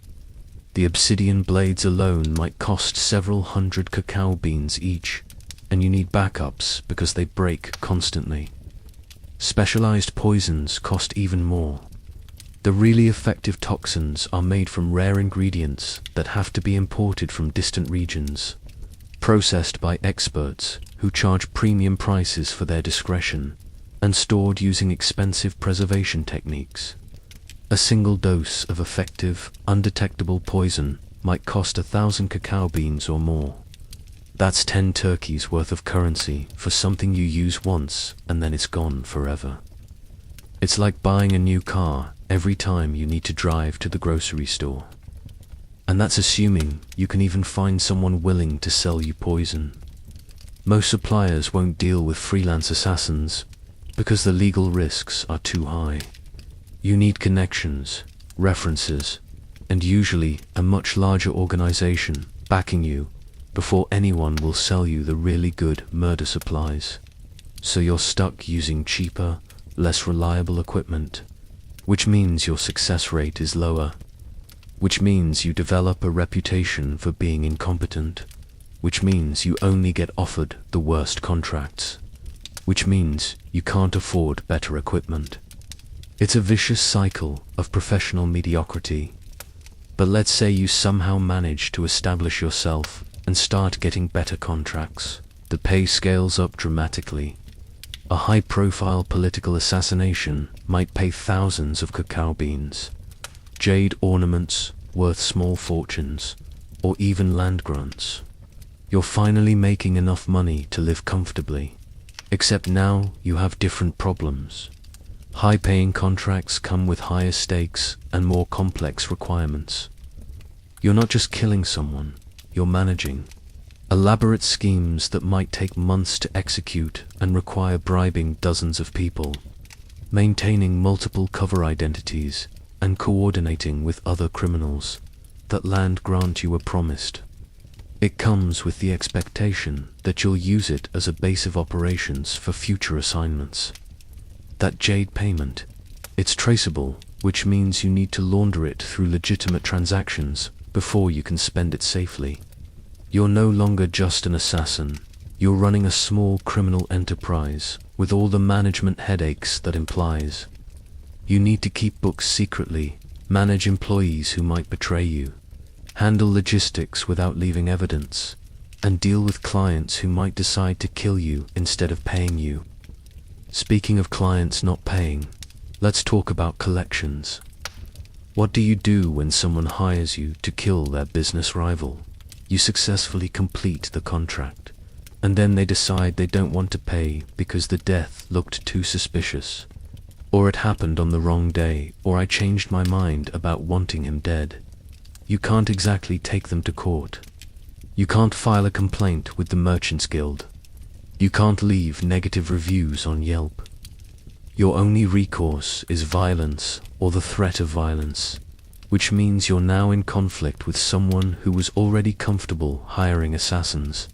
The Obsidian blades alone might cost several hundred cacao beans each, and you need backups because they break constantly. Specialized poisons cost even more. The really effective toxins are made from rare ingredients that have to be imported from distant regions, processed by experts who charge premium prices for their discretion, and stored using expensive preservation techniques. A single dose of effective, undetectable poison might cost 1,000 cacao beans or more. That's 10 turkeys worth of currency for something you use once and then it's gone forever. It's like buying a new car every time you need to drive to the grocery store. And that's assuming you can even find someone willing to sell you poison. Most suppliers won't deal with freelance assassins because the legal risks are too high. You need connections, references, and usually a much larger organization backing you before anyone will sell you the really good murder supplies. So you're stuck using cheaper, less reliable equipment, which means your success rate is lower, which means you develop a reputation for being incompetent, which means you only get offered the worst contracts, which means you can't afford better equipment. It's a vicious cycle of professional mediocrity. But let's say you somehow manage to establish yourself and start getting better contracts. The pay scales up dramatically. A high-profile political assassination might pay thousands of cacao beans, jade ornaments worth small fortunes, or even land grants. You're finally making enough money to live comfortably. Except now you have different problems. High-paying contracts come with higher stakes and more complex requirements. You're not just killing someone, you're managing elaborate schemes that might take months to execute and require bribing dozens of people, maintaining multiple cover identities, and coordinating with other criminals that land grant you were promised. It comes with the expectation that you'll use it as a base of operations for future assignments. That jade payment, it's traceable, which means you need to launder it through legitimate transactions before you can spend it safely. You're no longer just an assassin, you're running a small criminal enterprise with all the management headaches that implies. You need to keep books secretly, manage employees who might betray you, handle logistics without leaving evidence, and deal with clients who might decide to kill you instead of paying you. Speaking of clients not paying, let's talk about collections. What do you do when someone hires you to kill their business rival? You successfully complete the contract, and then they decide they don't want to pay because the death looked too suspicious, or it happened on the wrong day, or I changed my mind about wanting him dead. You can't exactly take them to court. You can't file a complaint with the Merchants Guild. You can't leave negative reviews on Yelp. Your only recourse is violence or the threat of violence, which means you're now in conflict with someone who was already comfortable hiring assassins.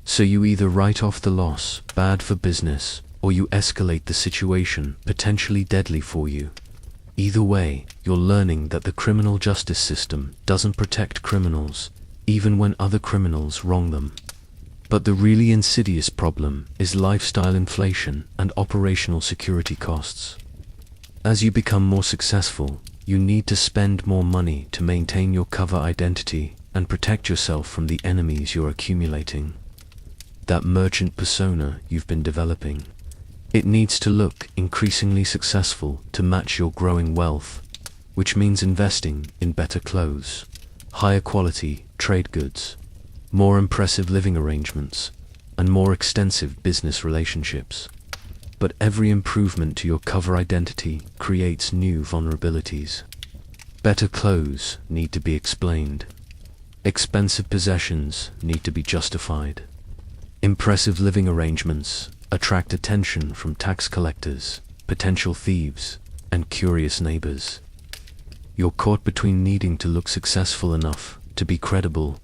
So you either write off the loss, bad for business, or you escalate the situation, potentially deadly for you. Either way, you're learning that the criminal justice system doesn't protect criminals, even when other criminals wrong them. But the really insidious problem is lifestyle inflation and operational security costs. As you become more successful, you need to spend more money to maintain your cover identity and protect yourself from the enemies you're accumulating. That merchant persona you've been developing. It needs to look increasingly successful to match your growing wealth, which means investing in better clothes, higher quality trade goods, more impressive living arrangements, and more extensive business relationships. But every improvement to your cover identity creates new vulnerabilities. Better clothes need to be explained. Expensive possessions need to be justified. Impressive living arrangements attract attention from tax collectors, potential thieves, and curious neighbors. You're caught between needing to look successful enough to be credible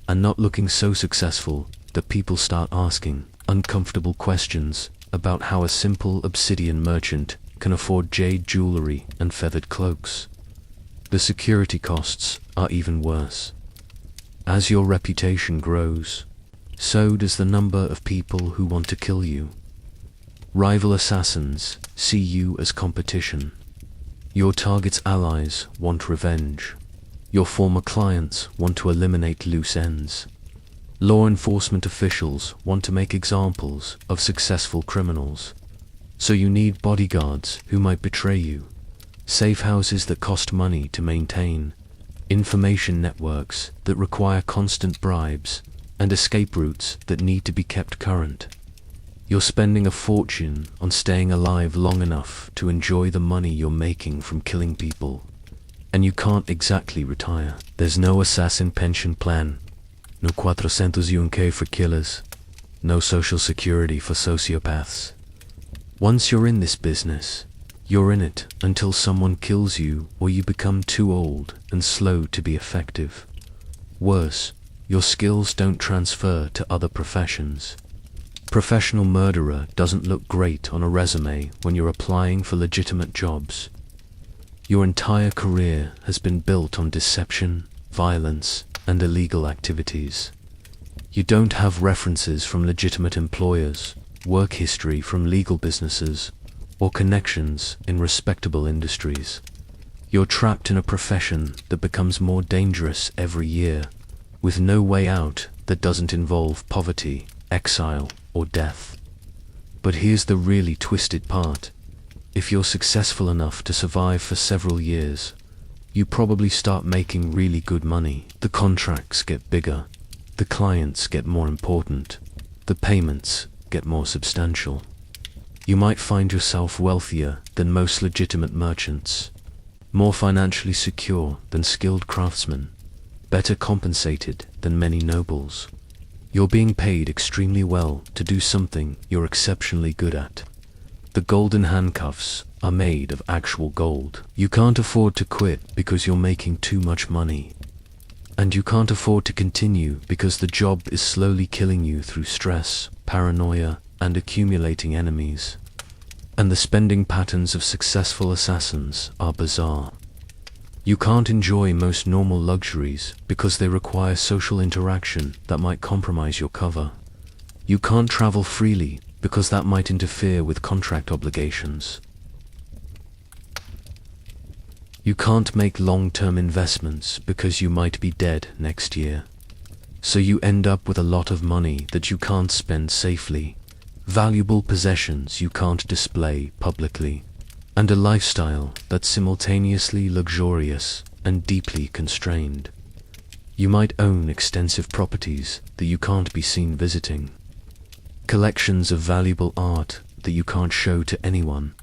and not looking so successful that people start asking uncomfortable questions about how a simple Obsidian merchant can afford jade jewelry and feathered cloaks. The security costs are even worse. As your reputation grows, so does the number of people who want to kill you. Rival assassins see you as competition. Your target's allies want revenge. Your former clients want to eliminate loose ends. Law enforcement officials want to make examples of successful criminals. So you need bodyguards who might betray you, safe houses that cost money to maintain, information networks that require constant bribes, and escape routes that need to be kept current. You're spending a fortune on staying alive long enough to enjoy the money you're making from killing people. And you can't exactly retire. There's no assassin pension plan, no 401k for killers, no social security for sociopaths. Once you're in this business, you're in it until someone kills you or you become too old and slow to be effective. Worse, your skills don't transfer to other professions. Professional murderer doesn't look great on a resume when you're applying for legitimate jobs. Your entire career has been built on deception, violence, and illegal activities. You don't have references from legitimate employers, work history from legal businesses, or connections in respectable industries. You're trapped in a profession that becomes more dangerous every year, with no way out that doesn't involve poverty, exile, or death. But here's the really twisted part. If you're successful enough to survive for several years, you probably start making really good money. The contracts get bigger, the clients get more important, the payments get more substantial. You might find yourself wealthier than most legitimate merchants, more financially secure than skilled craftsmen, better compensated than many nobles. You're being paid extremely well to do something you're exceptionally good at. The golden handcuffs are made of actual gold. You can't afford to quit because you're making too much money. And you can't afford to continue because the job is slowly killing you through stress, paranoia, and accumulating enemies. And the spending patterns of successful assassins are bizarre. You can't enjoy most normal luxuries because they require social interaction that might compromise your cover. You can't travel freely because that might interfere with contract obligations. You can't make long-term investments because you might be dead next year. So you end up with a lot of money that you can't spend safely, valuable possessions you can't display publicly, and a lifestyle that's simultaneously luxurious and deeply constrained. You might own extensive properties that you can't be seen visiting, collections of valuable art that you can't show to anyone,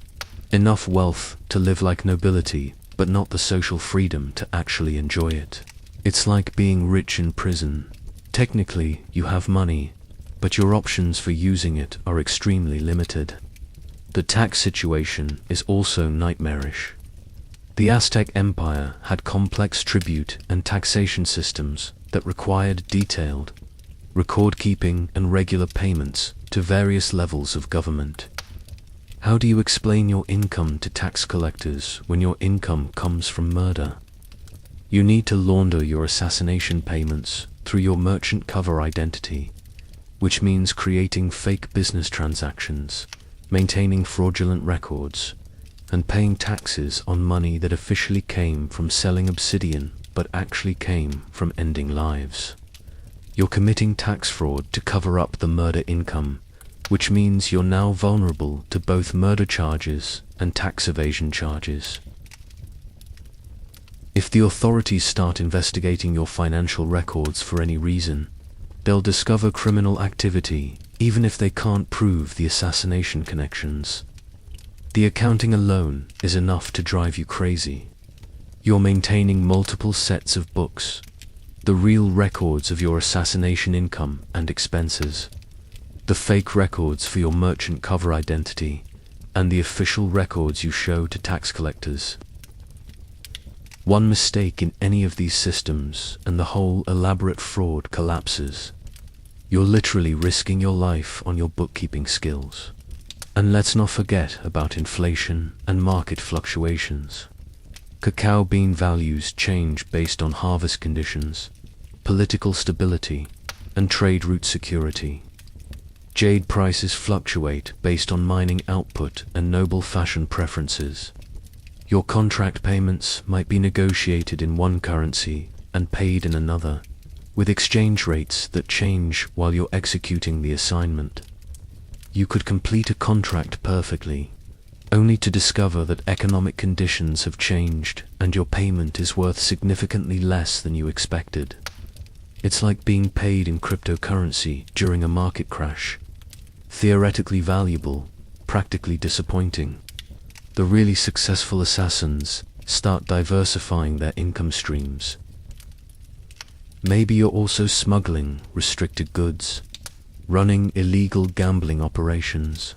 enough wealth to live like nobility, but not the social freedom to actually enjoy it. It's like being rich in prison. Technically, you have money, but your options for using it are extremely limited. The tax situation is also nightmarish. The Aztec Empire had complex tribute and taxation systems that required detailed record-keeping and regular payments to various levels of government. How do you explain your income to tax collectors when your income comes from murder? You need to launder your assassination payments through your merchant cover identity, which means creating fake business transactions, maintaining fraudulent records, and paying taxes on money that officially came from selling Obsidian but actually came from ending lives. You're committing tax fraud to cover up the murder income, which means you're now vulnerable to both murder charges and tax evasion charges. If the authorities start investigating your financial records for any reason, they'll discover criminal activity even if they can't prove the assassination connections. The accounting alone is enough to drive you crazy. You're maintaining multiple sets of books, the real records of your assassination income and expenses, the fake records for your merchant cover identity, and the official records you show to tax collectors. One mistake in any of these systems and the whole elaborate fraud collapses. You're literally risking your life on your bookkeeping skills. And let's not forget about inflation and market fluctuations. Cacao bean values change based on harvest conditions, political stability, and trade route security. Jade prices fluctuate based on mining output and noble fashion preferences. Your contract payments might be negotiated in one currency and paid in another, with exchange rates that change while you're executing the assignment. You could complete a contract perfectly, only to discover that economic conditions have changed and your payment is worth significantly less than you expected. It's like being paid in cryptocurrency during a market crash. Theoretically valuable, practically disappointing. The really successful assassins start diversifying their income streams. Maybe you're also smuggling restricted goods, running illegal gambling operations,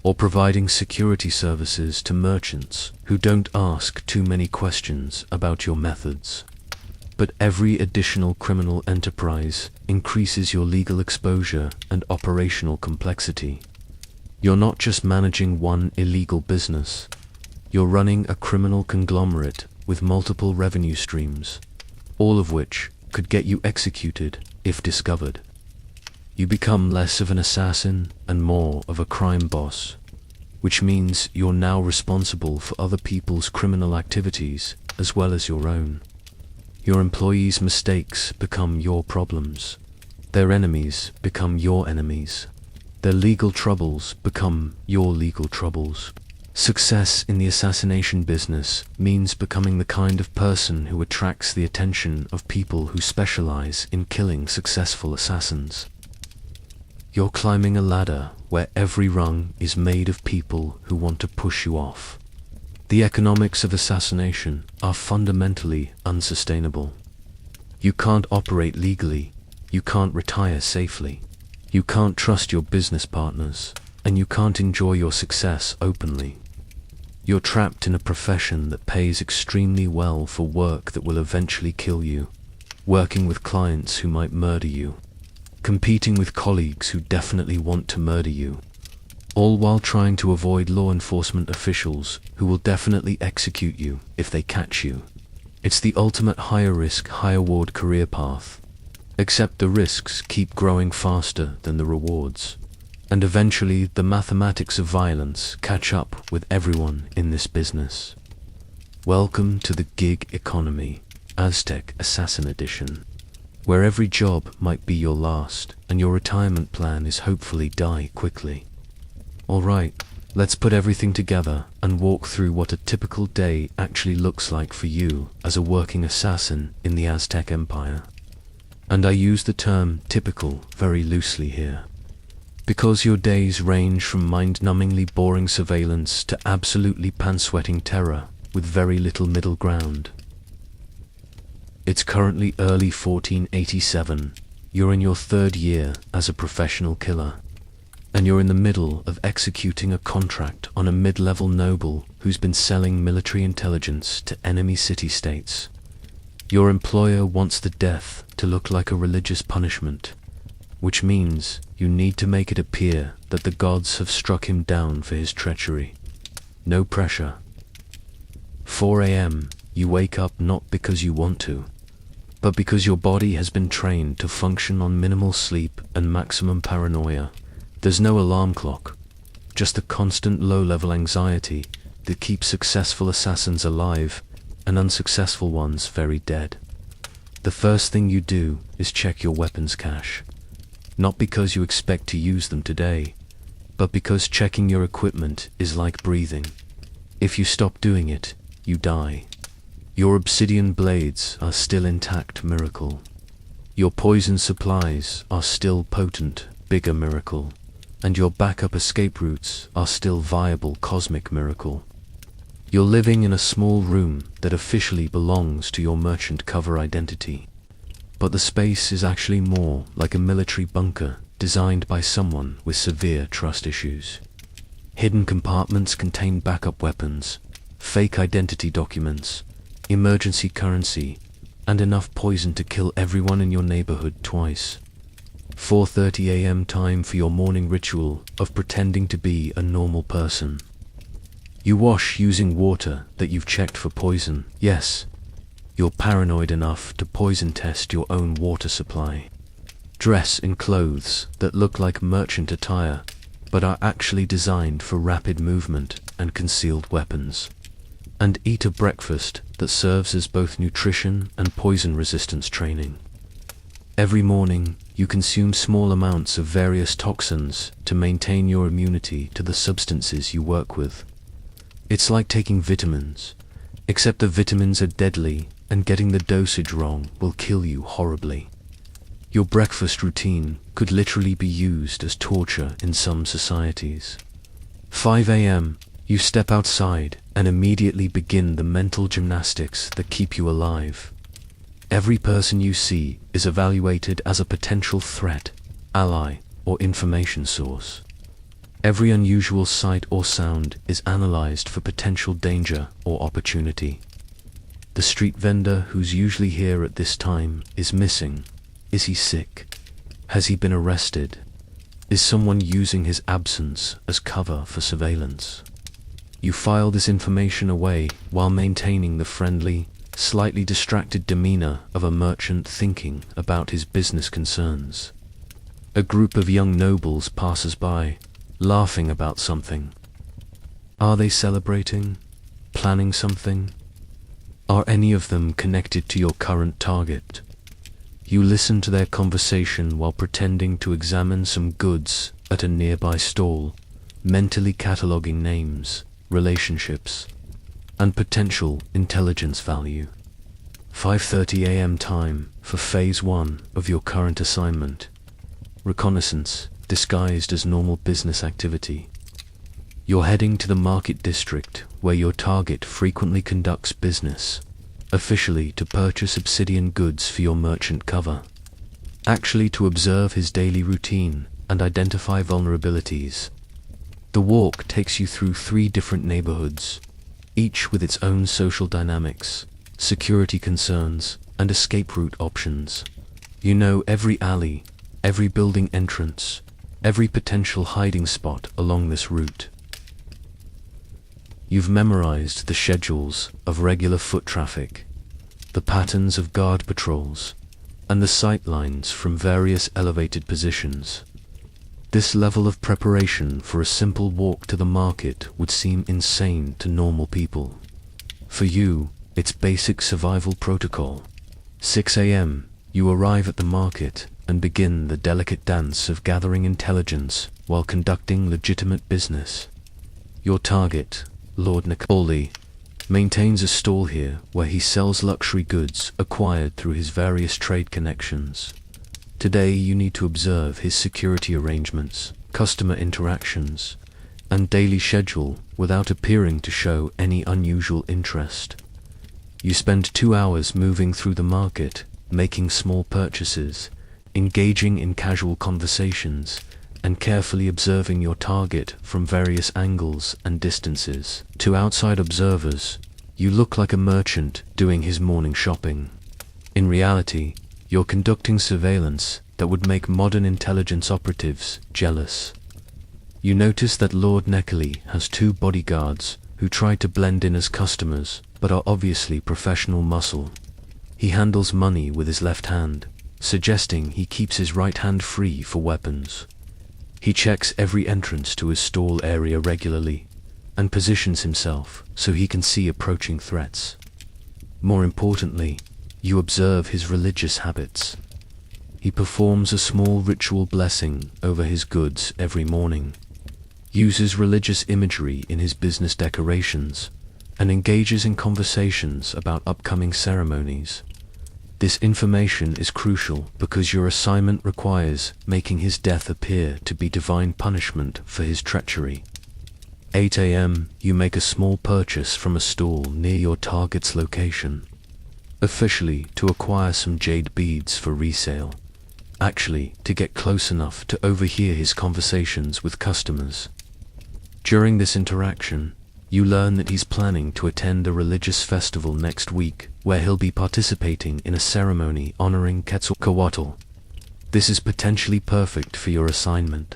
or providing security services to merchants who don't ask too many questions about your methods. But every additional criminal enterprise increases your legal exposure and operational complexity. You're not just managing one illegal business, you're running a criminal conglomerate with multiple revenue streams, all of which could get you executed if discovered. You become less of an assassin and more of a crime boss, which means you're now responsible for other people's criminal activities as well as your own. Your employees' mistakes become your problems. Their enemies become your enemies. Their legal troubles become your legal troubles. Success in the assassination business means becoming the kind of person who attracts the attention of people who specialize in killing successful assassins. You're climbing a ladder where every rung is made of people who want to push you off. The economics of assassination are fundamentally unsustainable. You can't operate legally, you can't retire safely, you can't trust your business partners, and you can't enjoy your success openly. You're trapped in a profession that pays extremely well for work that will eventually kill you, working with clients who might murder you, competing with colleagues who definitely want to murder you, all while trying to avoid law enforcement officials who will definitely execute you if they catch you. It's the ultimate higher risk, higher reward career path, except the risks keep growing faster than the rewards, and eventually the mathematics of violence catch up with everyone in this business. Welcome to the gig economy, Aztec Assassin Edition, where every job might be your last and your retirement plan is hopefully die quickly. Alright, let's put everything together and walk through what a typical day actually looks like for you as a working assassin in the Aztec Empire. And I use the term typical very loosely here, because your days range from mind-numbingly boring surveillance to absolutely pants-sweating terror with very little middle ground. It's currently early 1487, You're in your 3rd year as a professional killer, and you're in the middle of executing a contract on a mid-level noble who's been selling military intelligence to enemy city-states. Your employer wants the death to look like a religious punishment, which means you need to make it appear that the gods have struck him down for his treachery. No pressure. 4 a.m. You wake up not because you want to, but because your body has been trained to function on minimal sleep and maximum paranoia. There's no alarm clock, just the constant low-level anxiety that keeps successful assassins alive and unsuccessful ones very dead. The first thing you do is check your weapons cache, not because you expect to use them today, but because checking your equipment is like breathing. If you stop doing it, you die. Your obsidian blades are still intact, miracle. Your poison supplies are still potent, bigger miracle. And your backup escape routes are still viable, cosmic miracle. You're living in a small room that officially belongs to your merchant cover identity, but the space is actually more like a military bunker designed by someone with severe trust issues. Hidden compartments contain backup weapons, fake identity documents, emergency currency, and enough poison to kill everyone in your neighborhood twice. 4:30 a.m. time for your morning ritual of pretending to be a normal person. You wash using water that you've checked for poison. Yes, you're paranoid enough to poison test your own water supply. Dress in clothes that look like merchant attire, but are actually designed for rapid movement and concealed weapons. And eat a breakfast that serves as both nutrition and poison resistance training. Every morning, you consume small amounts of various toxins to maintain your immunity to the substances you work with. It's like taking vitamins, except the vitamins are deadly and getting the dosage wrong will kill you horribly. Your breakfast routine could literally be used as torture in some societies. 5 a.m., you step outside and immediately begin the mental gymnastics that keep you alive. Every person you see is evaluated as a potential threat, ally, or information source. Every unusual sight or sound is analyzed for potential danger or opportunity. The street vendor who's usually here at this time is missing. Is he sick? Has he been arrested? Is someone using his absence as cover for surveillance? You file this information away while maintaining the friendly, slightly distracted demeanor of a merchant thinking about his business concerns. A group of young nobles passes by, laughing about something. Are they celebrating? Planning something? Are any of them connected to your current target? You listen to their conversation while pretending to examine some goods at a nearby stall, mentally cataloging names, relationships, and potential intelligence value. 5:30 a.m. time for phase 1 of your current assignment. Reconnaissance, disguised as normal business activity. You're heading to the market district where your target frequently conducts business, officially to purchase obsidian goods for your merchant cover, actually to observe his daily routine and identify vulnerabilities. The walk takes you through 3 different neighborhoods, each with its own social dynamics, security concerns, and escape route options. You know every alley, every building entrance, every potential hiding spot along this route. You've memorized the schedules of regular foot traffic, the patterns of guard patrols, and the sight lines from various elevated positions. This level of preparation for a simple walk to the market would seem insane to normal people. For you, it's basic survival protocol. 6 a.m., you arrive at the market and begin the delicate dance of gathering intelligence while conducting legitimate business. Your target, Lord Nicoli, maintains a stall here where he sells luxury goods acquired through his various trade connections. Today you need to observe his security arrangements, customer interactions, and daily schedule without appearing to show any unusual interest. You spend 2 hours moving through the market, making small purchases, engaging in casual conversations, and carefully observing your target from various angles and distances. To outside observers, you look like a merchant doing his morning shopping. In reality, you're conducting surveillance that would make modern intelligence operatives jealous. You notice that Lord Neckley has 2 bodyguards who try to blend in as customers, but are obviously professional muscle. He handles money with his left hand, suggesting he keeps his right hand free for weapons. He checks every entrance to his stall area regularly, and positions himself so he can see approaching threats. More importantly, you observe his religious habits. He performs a small ritual blessing over his goods every morning, uses religious imagery in his business decorations, and engages in conversations about upcoming ceremonies. This information is crucial because your assignment requires making his death appear to be divine punishment for his treachery. 8 a.m. You make a small purchase from a stall near your target's location, officially to acquire some jade beads for resale, actually to get close enough to overhear his conversations with customers. During this interaction, you learn that he's planning to attend a religious festival next week where he'll be participating in a ceremony honoring Quetzalcoatl. This is potentially perfect for your assignment.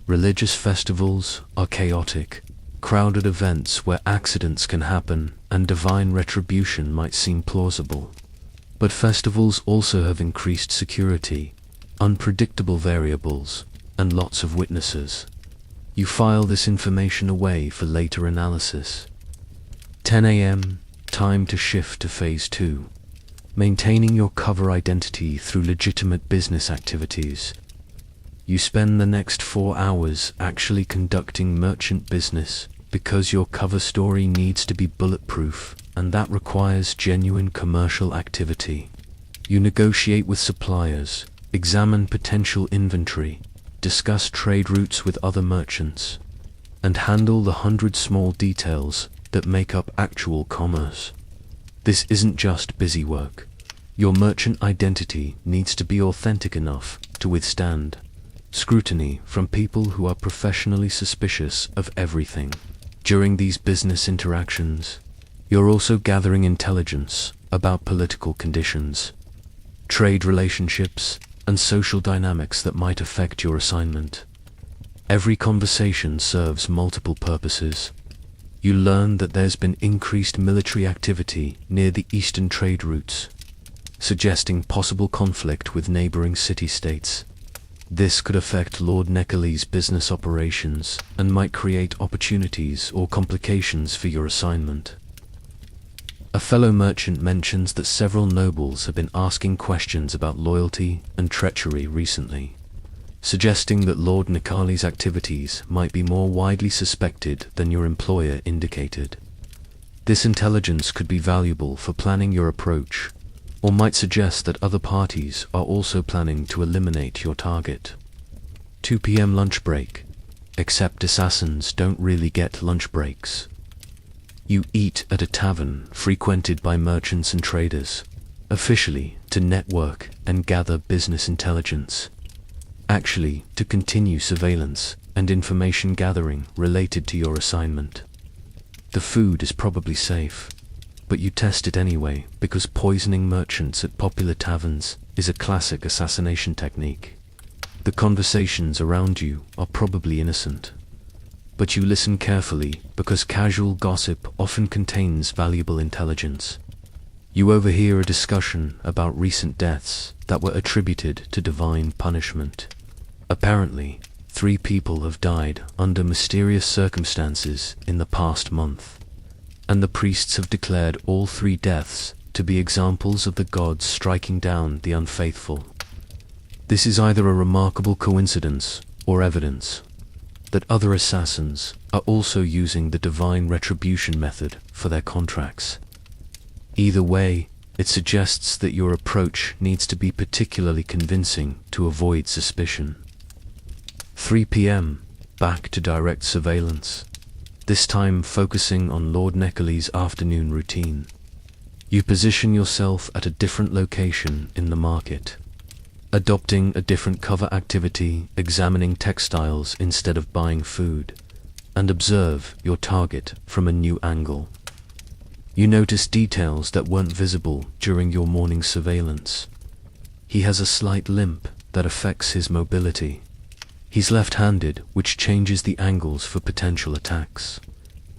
Religious festivals are chaotic, crowded events where accidents can happen and divine retribution might seem plausible. But festivals also have increased security, unpredictable variables, and lots of witnesses. You file this information away for later analysis. 10 a.m. Time to shift to Phase 2. Maintaining your cover identity through legitimate business activities. You spend the next 4 hours actually conducting merchant business because your cover story needs to be bulletproof, and that requires genuine commercial activity. You negotiate with suppliers, examine potential inventory, discuss trade routes with other merchants, and handle the 100 small details that make up actual commerce. This isn't just busy work. Your merchant identity needs to be authentic enough to withstand scrutiny from people who are professionally suspicious of everything. During these business interactions, you're also gathering intelligence about political conditions, trade relationships, and social dynamics that might affect your assignment. Every conversation serves multiple purposes. You learn that there's been increased military activity near the eastern trade routes, suggesting possible conflict with neighboring city-states. This could affect Lord Neckley's business operations and might create opportunities or complications for your assignment. A fellow merchant mentions that several nobles have been asking questions about loyalty and treachery recently, suggesting that Lord Neckley's activities might be more widely suspected than your employer indicated. This intelligence could be valuable for planning your approach, or might suggest that other parties are also planning to eliminate your target. 2 p.m. lunch break, except assassins don't really get lunch breaks. You eat at a tavern frequented by merchants and traders, officially to network and gather business intelligence, actually to continue surveillance and information gathering related to your assignment. The food is probably safe, but you test it anyway because poisoning merchants at popular taverns is a classic assassination technique. The conversations around you are probably innocent, but you listen carefully because casual gossip often contains valuable intelligence. You overhear a discussion about recent deaths that were attributed to divine punishment. Apparently, 3 people have died under mysterious circumstances in the past month, and the priests have declared all 3 deaths to be examples of the gods striking down the unfaithful. This is either a remarkable coincidence or evidence that other assassins are also using the divine retribution method for their contracts. Either way, it suggests that your approach needs to be particularly convincing to avoid suspicion. 3 p.m. Back to direct surveillance, this time focusing on Lord Neckley's afternoon routine. You position yourself at a different location in the market, adopting a different cover activity, examining textiles instead of buying food, and observe your target from a new angle. You notice details that weren't visible during your morning surveillance. He has a slight limp that affects his mobility. He's left-handed, which changes the angles for potential attacks.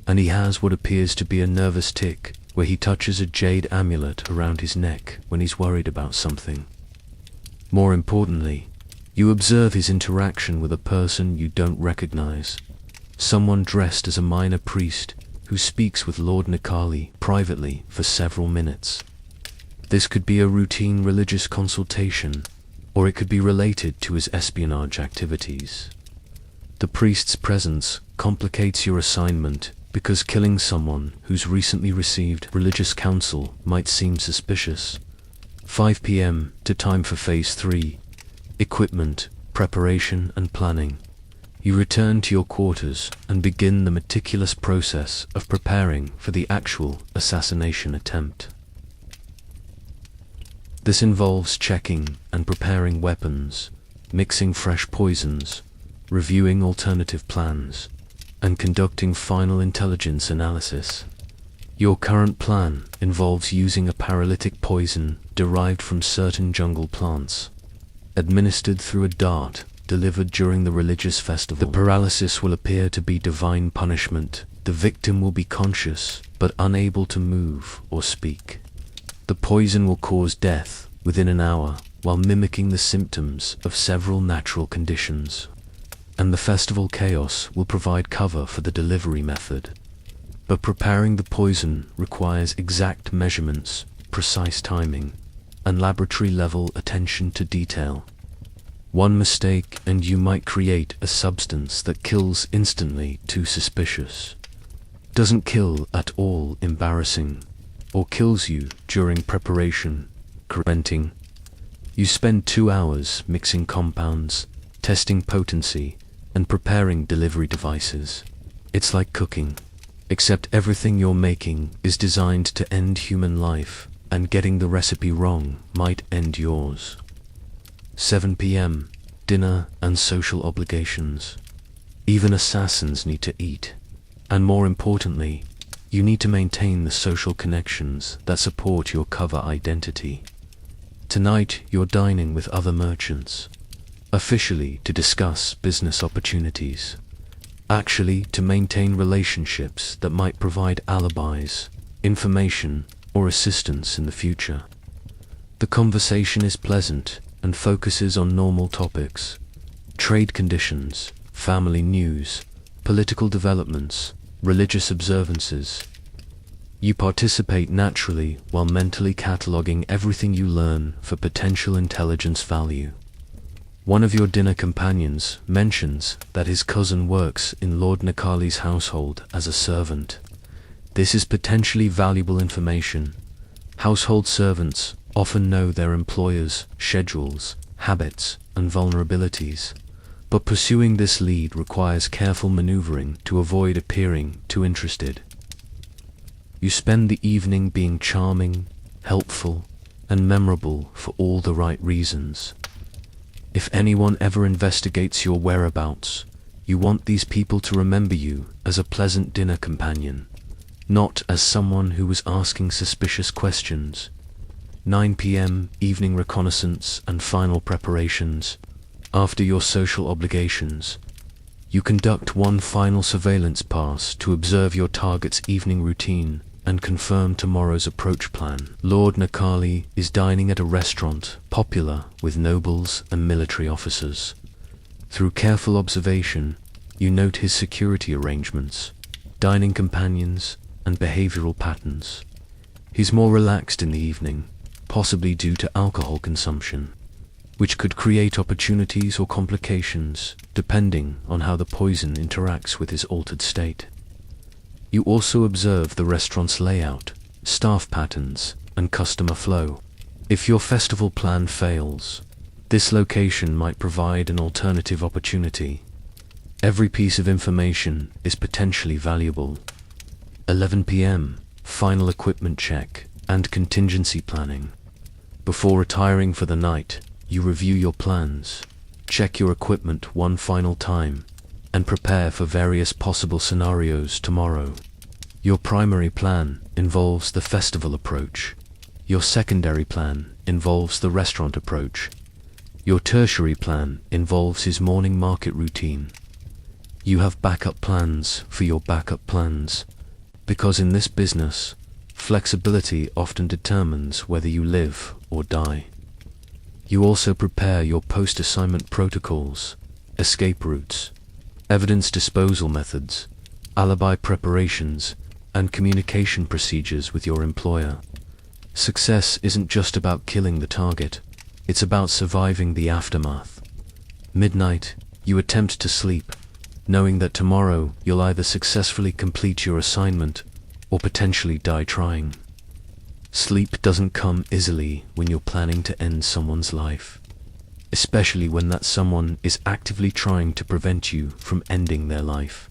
And he has what appears to be a nervous tic, where he touches a jade amulet around his neck when he's worried about something. More importantly, you observe his interaction with a person you don't recognize. Someone dressed as a minor priest who speaks with Lord Nikali privately for several minutes. This could be a routine religious consultation, or it could be related to his espionage activities. The priest's presence complicates your assignment because killing someone who's recently received religious counsel might seem suspicious. 5 p.m. to time for Phase 3. Equipment, preparation and planning. You return to your quarters and begin the meticulous process of preparing for the actual assassination attempt. This involves checking and preparing weapons, mixing fresh poisons, reviewing alternative plans, and conducting final intelligence analysis. Your current plan involves using a paralytic poison derived from certain jungle plants, administered through a dart delivered during the religious festival. The paralysis will appear to be divine punishment. The victim will be conscious, but unable to move or speak. The poison will cause death within an hour, while mimicking the symptoms of several natural conditions. And the festival chaos will provide cover for the delivery method. But preparing the poison requires exact measurements, precise timing, and laboratory-level attention to detail. One mistake and you might create a substance that kills instantly. Too suspicious. Doesn't kill at all. Embarrassing. Or kills you during preparation. Correcting. You spend 2 hours mixing compounds, testing potency, and preparing delivery devices. It's like cooking, except everything you're making is designed to end human life, and getting the recipe wrong might end yours. 7 p.m. Dinner and social obligations. Even assassins need to eat. And more importantly, you need to maintain the social connections that support your cover identity. Tonight you're dining with other merchants. Officially to discuss business opportunities. Actually to maintain relationships that might provide alibis, information, or assistance in the future. The conversation is pleasant and focuses on normal topics, trade conditions, family news, political developments, religious observances. You participate naturally while mentally cataloging everything you learn for potential intelligence value. One of your dinner companions mentions that his cousin works in Lord Nikali's household as a servant. This is potentially valuable information. Household servants often know their employers' schedules, habits, and vulnerabilities, but pursuing this lead requires careful maneuvering to avoid appearing too interested. You spend the evening being charming, helpful, and memorable for all the right reasons. If anyone ever investigates your whereabouts, you want these people to remember you as a pleasant dinner companion, not as someone who was asking suspicious questions. 9 p.m. Evening reconnaissance and final preparations. After your social obligations, you conduct one final surveillance pass to observe your target's evening routine and confirm tomorrow's approach plan. Lord Nikali is dining at a restaurant popular with nobles and military officers. Through careful observation, you note his security arrangements, dining companions, and behavioral patterns. He's more relaxed in the evening, possibly due to alcohol consumption, which could create opportunities or complications depending on how the poison interacts with his altered state. You also observe the restaurant's layout, staff patterns, and customer flow. If your festival plan fails, this location might provide an alternative opportunity. Every piece of information is potentially valuable. 11 p.m. Final equipment check and contingency planning. Before retiring for the night, you review your plans, check your equipment one final time, and prepare for various possible scenarios tomorrow. Your primary plan involves the festival approach. Your secondary plan involves the restaurant approach. Your tertiary plan involves his morning market routine. You have backup plans for your backup plans, because in this business, flexibility often determines whether you live or die. You also prepare your post-assignment protocols, escape routes, evidence disposal methods, alibi preparations, and communication procedures with your employer. Success isn't just about killing the target, it's about surviving the aftermath. Midnight, you attempt to sleep, knowing that tomorrow you'll either successfully complete your assignment or potentially die trying. Sleep doesn't come easily when you're planning to end someone's life, especially when that someone is actively trying to prevent you from ending their life.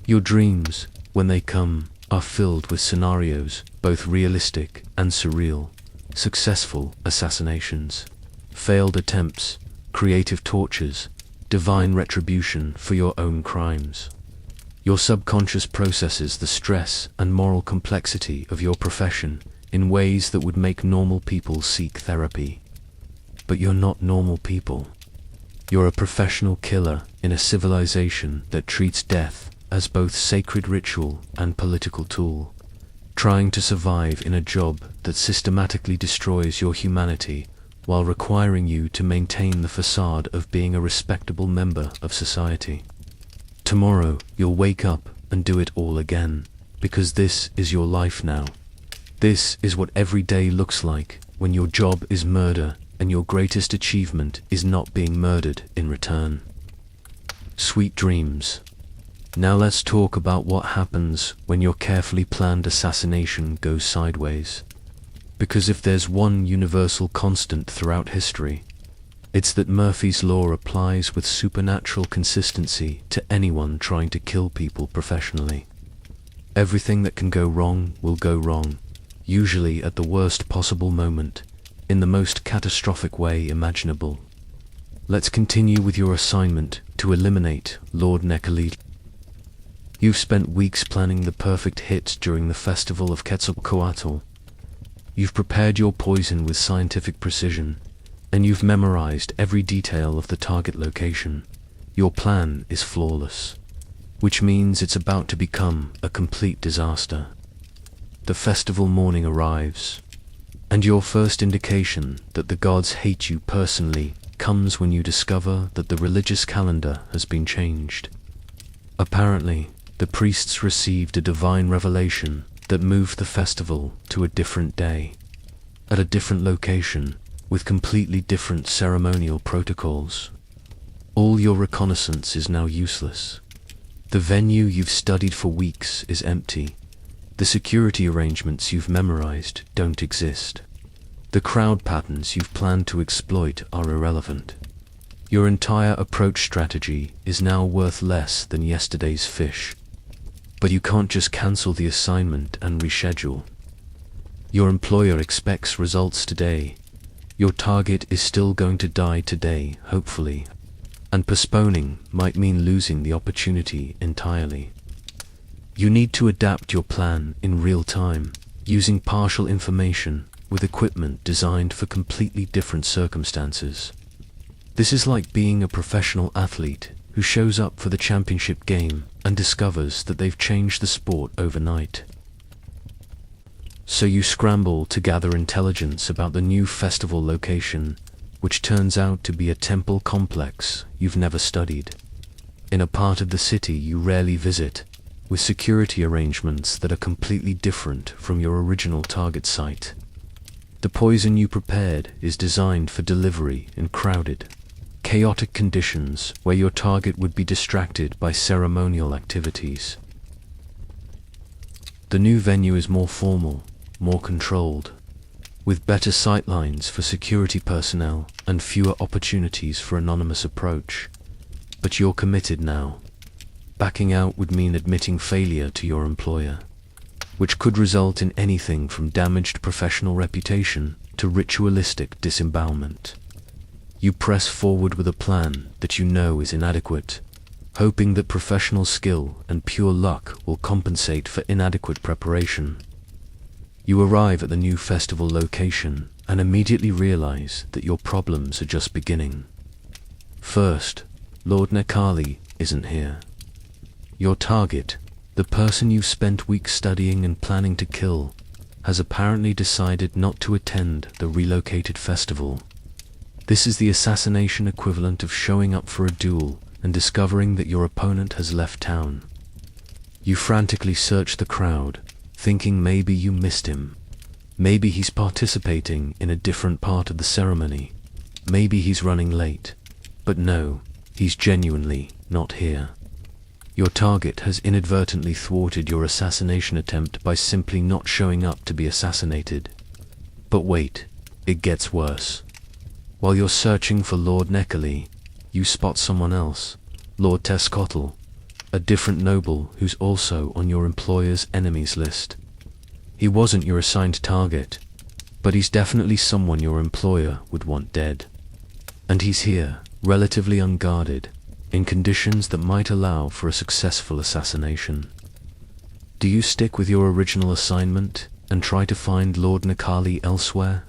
Your dreams, when they come, are filled with scenarios, both realistic and surreal, successful assassinations, failed attempts, creative tortures, divine retribution for your own crimes. Your subconscious processes the stress and moral complexity of your profession in ways that would make normal people seek therapy. But you're not normal people. You're a professional killer in a civilization that treats death as both sacred ritual and political tool, trying to survive in a job that systematically destroys your humanity while requiring you to maintain the facade of being a respectable member of society. Tomorrow, you'll wake up and do it all again, because this is your life now. This is what every day looks like when your job is murder and your greatest achievement is not being murdered in return. Sweet dreams. Now let's talk about what happens when your carefully planned assassination goes sideways. Because if there's one universal constant throughout history, it's that Murphy's Law applies with supernatural consistency to anyone trying to kill people professionally. Everything that can go wrong will go wrong, usually at the worst possible moment, in the most catastrophic way imaginable. Let's continue with your assignment to eliminate Lord Nekali. You've spent weeks planning the perfect hit during the festival of Quetzalcoatl. You've prepared your poison with scientific precision, and you've memorized every detail of the target location. Your plan is flawless, which means it's about to become a complete disaster. The festival morning arrives, and your first indication that the gods hate you personally comes when you discover that the religious calendar has been changed. Apparently, the priests received a divine revelation that moved the festival to a different day, at a different location, with completely different ceremonial protocols. All your reconnaissance is now useless. The venue you've studied for weeks is empty. The security arrangements you've memorized don't exist. The crowd patterns you've planned to exploit are irrelevant. Your entire approach strategy is now worth less than yesterday's fish. But you can't just cancel the assignment and reschedule. Your employer expects results today. Your target is still going to die today, hopefully, and postponing might mean losing the opportunity entirely. You need to adapt your plan in real time, using partial information with equipment designed for completely different circumstances. This is like being a professional athlete who shows up for the championship game and discovers that they've changed the sport overnight. So you scramble to gather intelligence about the new festival location, which turns out to be a temple complex you've never studied, in a part of the city you rarely visit, with security arrangements that are completely different from your original target site. The poison you prepared is designed for delivery in crowded, chaotic conditions where your target would be distracted by ceremonial activities. The new venue is more formal, more controlled, with better sightlines for security personnel and fewer opportunities for anonymous approach. But you're committed now. Backing out would mean admitting failure to your employer, which could result in anything from damaged professional reputation to ritualistic disembowelment. You press forward with a plan that you know is inadequate, hoping that professional skill and pure luck will compensate for inadequate preparation. You arrive at the new festival location and immediately realize that your problems are just beginning. First, Lord Nekali isn't here. Your target, the person you've spent weeks studying and planning to kill, has apparently decided not to attend the relocated festival. This is the assassination equivalent of showing up for a duel and discovering that your opponent has left town. You frantically search the crowd, thinking maybe you missed him. Maybe he's participating in a different part of the ceremony. Maybe he's running late. But no, he's genuinely not here. Your target has inadvertently thwarted your assassination attempt by simply not showing up to be assassinated. But wait, it gets worse. While you're searching for Lord Nekali, you spot someone else, Lord Tescottle, a different noble who's also on your employer's enemies list. He wasn't your assigned target, but he's definitely someone your employer would want dead. And he's here, relatively unguarded, in conditions that might allow for a successful assassination. Do you stick with your original assignment and try to find Lord Nekali elsewhere?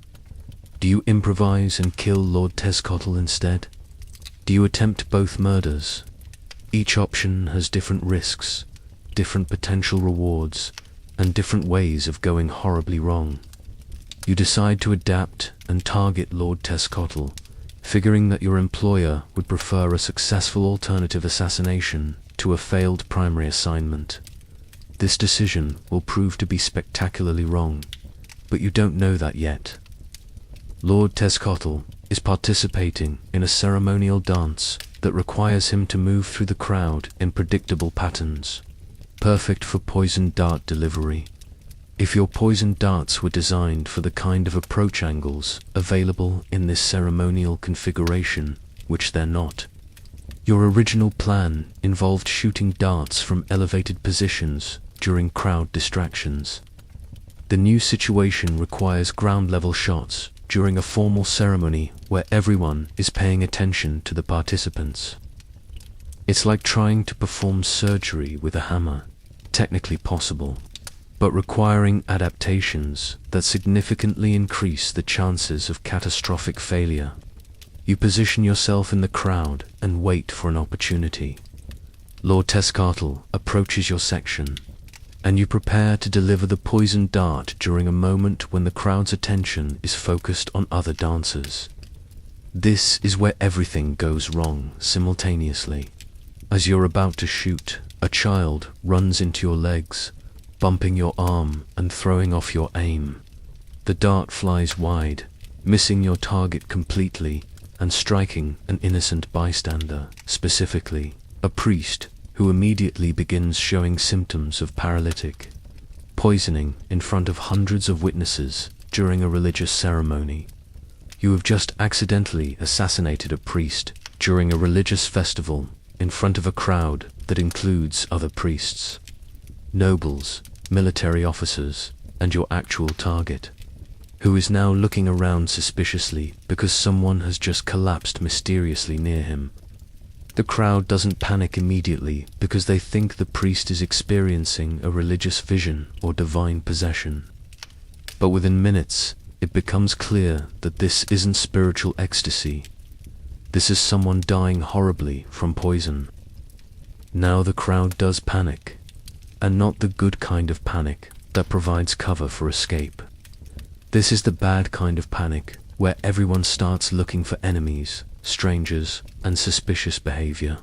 Do you improvise and kill Lord Tescottle instead? Do you attempt both murders? Each option has different risks, different potential rewards, and different ways of going horribly wrong. You decide to adapt and target Lord Tescottle, figuring that your employer would prefer a successful alternative assassination to a failed primary assignment. This decision will prove to be spectacularly wrong, but you don't know that yet. Lord Tescottle is participating in a ceremonial dance that requires him to move through the crowd in predictable patterns, perfect for poisoned dart delivery. If your poisoned darts were designed for the kind of approach angles available in this ceremonial configuration, which they're not. Your original plan involved shooting darts from elevated positions during crowd distractions. The new situation requires ground-level shots during a formal ceremony where everyone is paying attention to the participants. It's like trying to perform surgery with a hammer, technically possible, but requiring adaptations that significantly increase the chances of catastrophic failure. You position yourself in the crowd and wait for an opportunity. Lord Tescottle approaches your section, and you prepare to deliver the poisoned dart during a moment when the crowd's attention is focused on other dancers. This is where everything goes wrong simultaneously. As you're about to shoot, a child runs into your legs, bumping your arm and throwing off your aim. The dart flies wide, missing your target completely and striking an innocent bystander, specifically a priest, who immediately begins showing symptoms of paralytic poisoning in front of hundreds of witnesses during a religious ceremony. You have just accidentally assassinated a priest during a religious festival in front of a crowd that includes other priests, nobles, military officers, and your actual target, who is now looking around suspiciously because someone has just collapsed mysteriously near him. The crowd doesn't panic immediately because they think the priest is experiencing a religious vision or divine possession. But within minutes, it becomes clear that this isn't spiritual ecstasy. This is someone dying horribly from poison. Now the crowd does panic, and not the good kind of panic that provides cover for escape. This is the bad kind of panic where everyone starts looking for enemies, strangers, and suspicious behavior.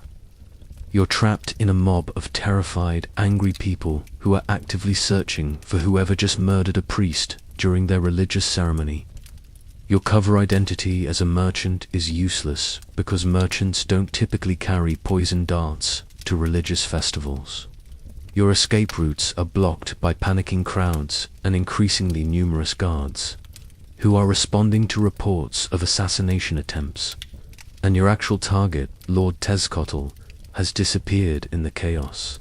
You're trapped in a mob of terrified, angry people who are actively searching for whoever just murdered a priest during their religious ceremony. Your cover identity as a merchant is useless because merchants don't typically carry poison darts to religious festivals. Your escape routes are blocked by panicking crowds and increasingly numerous guards, who are responding to reports of assassination attempts. And your actual target, Lord Tescottle, has disappeared in the chaos,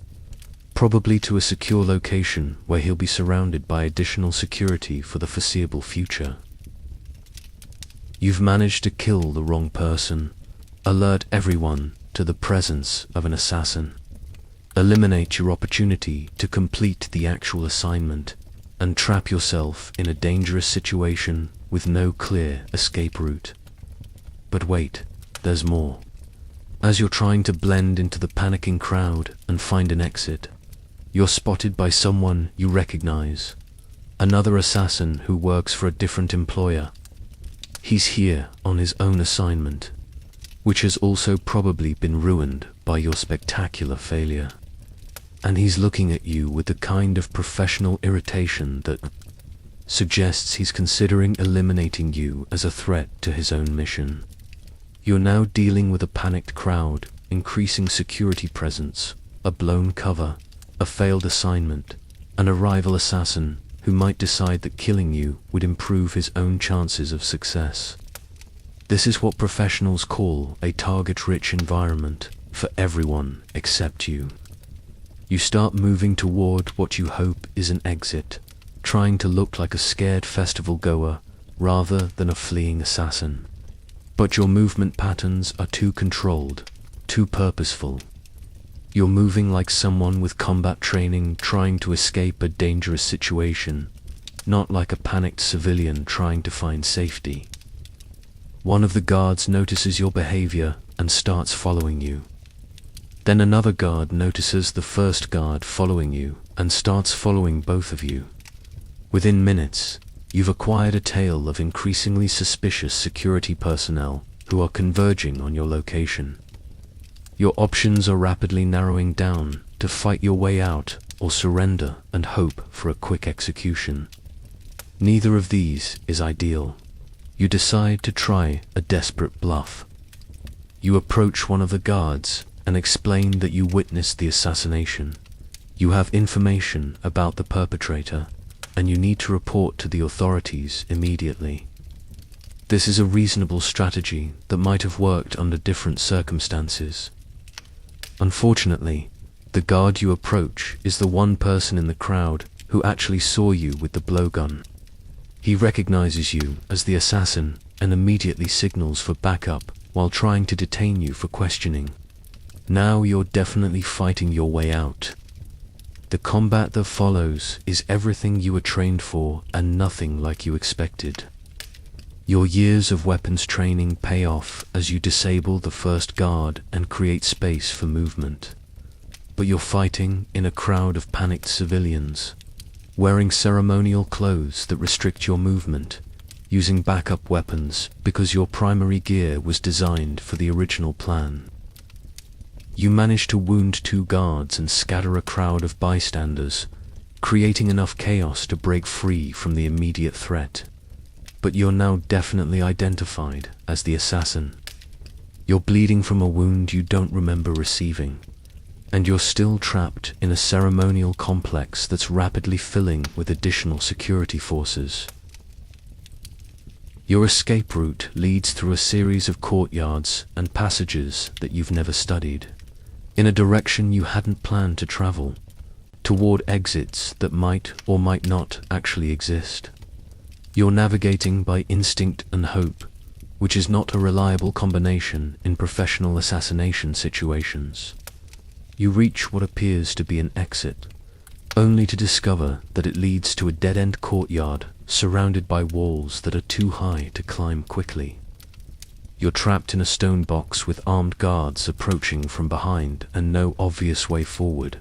probably to a secure location where he'll be surrounded by additional security for the foreseeable future. You've managed to kill the wrong person, alert everyone to the presence of an assassin, eliminate your opportunity to complete the actual assignment, and trap yourself in a dangerous situation with no clear escape route. But wait, there's more. As you're trying to blend into the panicking crowd and find an exit, you're spotted by someone you recognize, another assassin who works for a different employer. He's here on his own assignment, which has also probably been ruined by your spectacular failure. And he's looking at you with the kind of professional irritation that suggests he's considering eliminating you as a threat to his own mission. You're now dealing with a panicked crowd, increasing security presence, a blown cover, a failed assignment, and a rival assassin who might decide that killing you would improve his own chances of success. This is what professionals call a target-rich environment for everyone except you. You start moving toward what you hope is an exit, trying to look like a scared festival goer rather than a fleeing assassin. But your movement patterns are too controlled, too purposeful. You're moving like someone with combat training trying to escape a dangerous situation, not like a panicked civilian trying to find safety. One of the guards notices your behavior and starts following you. Then another guard notices the first guard following you and starts following both of you. Within minutes, you've acquired a tail of increasingly suspicious security personnel who are converging on your location. Your options are rapidly narrowing down to fight your way out or surrender and hope for a quick execution. Neither of these is ideal. You decide to try a desperate bluff. You approach one of the guards and explain that you witnessed the assassination. You have information about the perpetrator, and you need to report to the authorities immediately. This is a reasonable strategy that might have worked under different circumstances. Unfortunately, the guard you approach is the one person in the crowd who actually saw you with the blowgun. He recognizes you as the assassin and immediately signals for backup while trying to detain you for questioning. Now you're definitely fighting your way out. The combat that follows is everything you were trained for and nothing like you expected. Your years of weapons training pay off as you disable the first guard and create space for movement. But you're fighting in a crowd of panicked civilians, wearing ceremonial clothes that restrict your movement, using backup weapons because your primary gear was designed for the original plan. You manage to wound 2 guards and scatter a crowd of bystanders, creating enough chaos to break free from the immediate threat. But you're now definitely identified as the assassin. You're bleeding from a wound you don't remember receiving, and you're still trapped in a ceremonial complex that's rapidly filling with additional security forces. Your escape route leads through a series of courtyards and passages that you've never studied, in a direction you hadn't planned to travel, toward exits that might or might not actually exist. You're navigating by instinct and hope, which is not a reliable combination in professional assassination situations. You reach what appears to be an exit, only to discover that it leads to a dead-end courtyard surrounded by walls that are too high to climb quickly. You're trapped in a stone box with armed guards approaching from behind and no obvious way forward.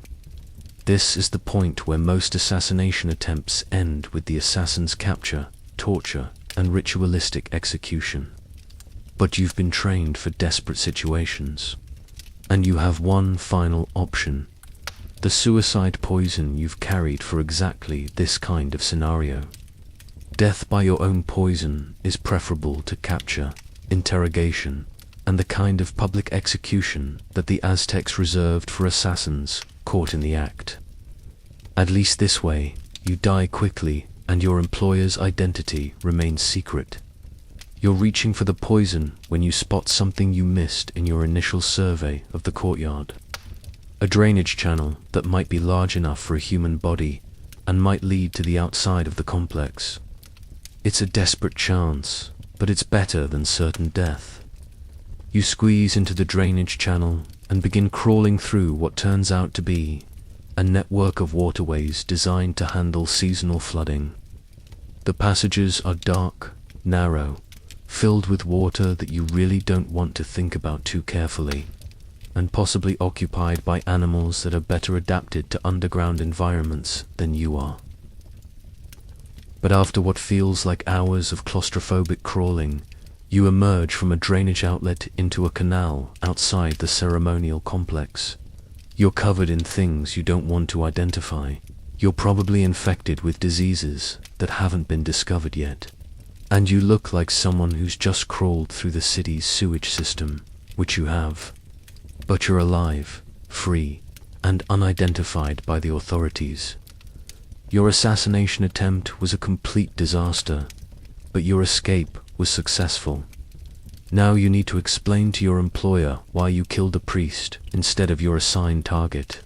This is the point where most assassination attempts end with the assassin's capture, torture, and ritualistic execution. But you've been trained for desperate situations, and you have one final option: the suicide poison you've carried for exactly this kind of scenario. Death by your own poison is preferable to capture, interrogation, and the kind of public execution that the Aztecs reserved for assassins caught in the act. At least this way, you die quickly and your employer's identity remains secret. You're reaching for the poison when you spot something you missed in your initial survey of the courtyard. A drainage channel that might be large enough for a human body and might lead to the outside of the complex. It's a desperate chance, but it's better than certain death. You squeeze into the drainage channel and begin crawling through what turns out to be a network of waterways designed to handle seasonal flooding. The passages are dark, narrow, filled with water that you really don't want to think about too carefully, and possibly occupied by animals that are better adapted to underground environments than you are. But after what feels like hours of claustrophobic crawling, you emerge from a drainage outlet into a canal outside the ceremonial complex. You're covered in things you don't want to identify. You're probably infected with diseases that haven't been discovered yet. And you look like someone who's just crawled through the city's sewage system, which you have. But you're alive, free, and unidentified by the authorities. Your assassination attempt was a complete disaster, but your escape was successful. Now you need to explain to your employer why you killed a priest instead of your assigned target.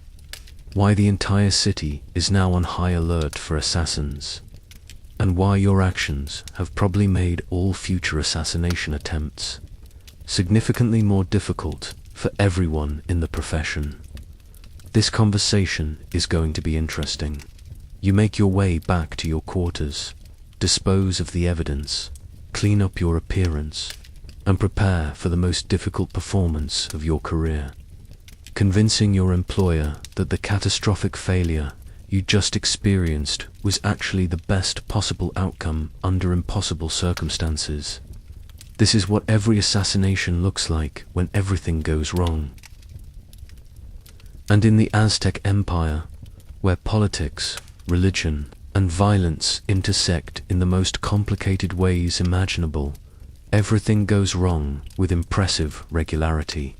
Why the entire city is now on high alert for assassins. And why your actions have probably made all future assassination attempts significantly more difficult for everyone in the profession. This conversation is going to be interesting. You make your way back to your quarters, dispose of the evidence, clean up your appearance, and prepare for the most difficult performance of your career, convincing your employer that the catastrophic failure you just experienced was actually the best possible outcome under impossible circumstances. This is what every assassination looks like when everything goes wrong. And in the Aztec Empire, where politics, religion, and violence intersect in the most complicated ways imaginable, everything goes wrong with impressive regularity.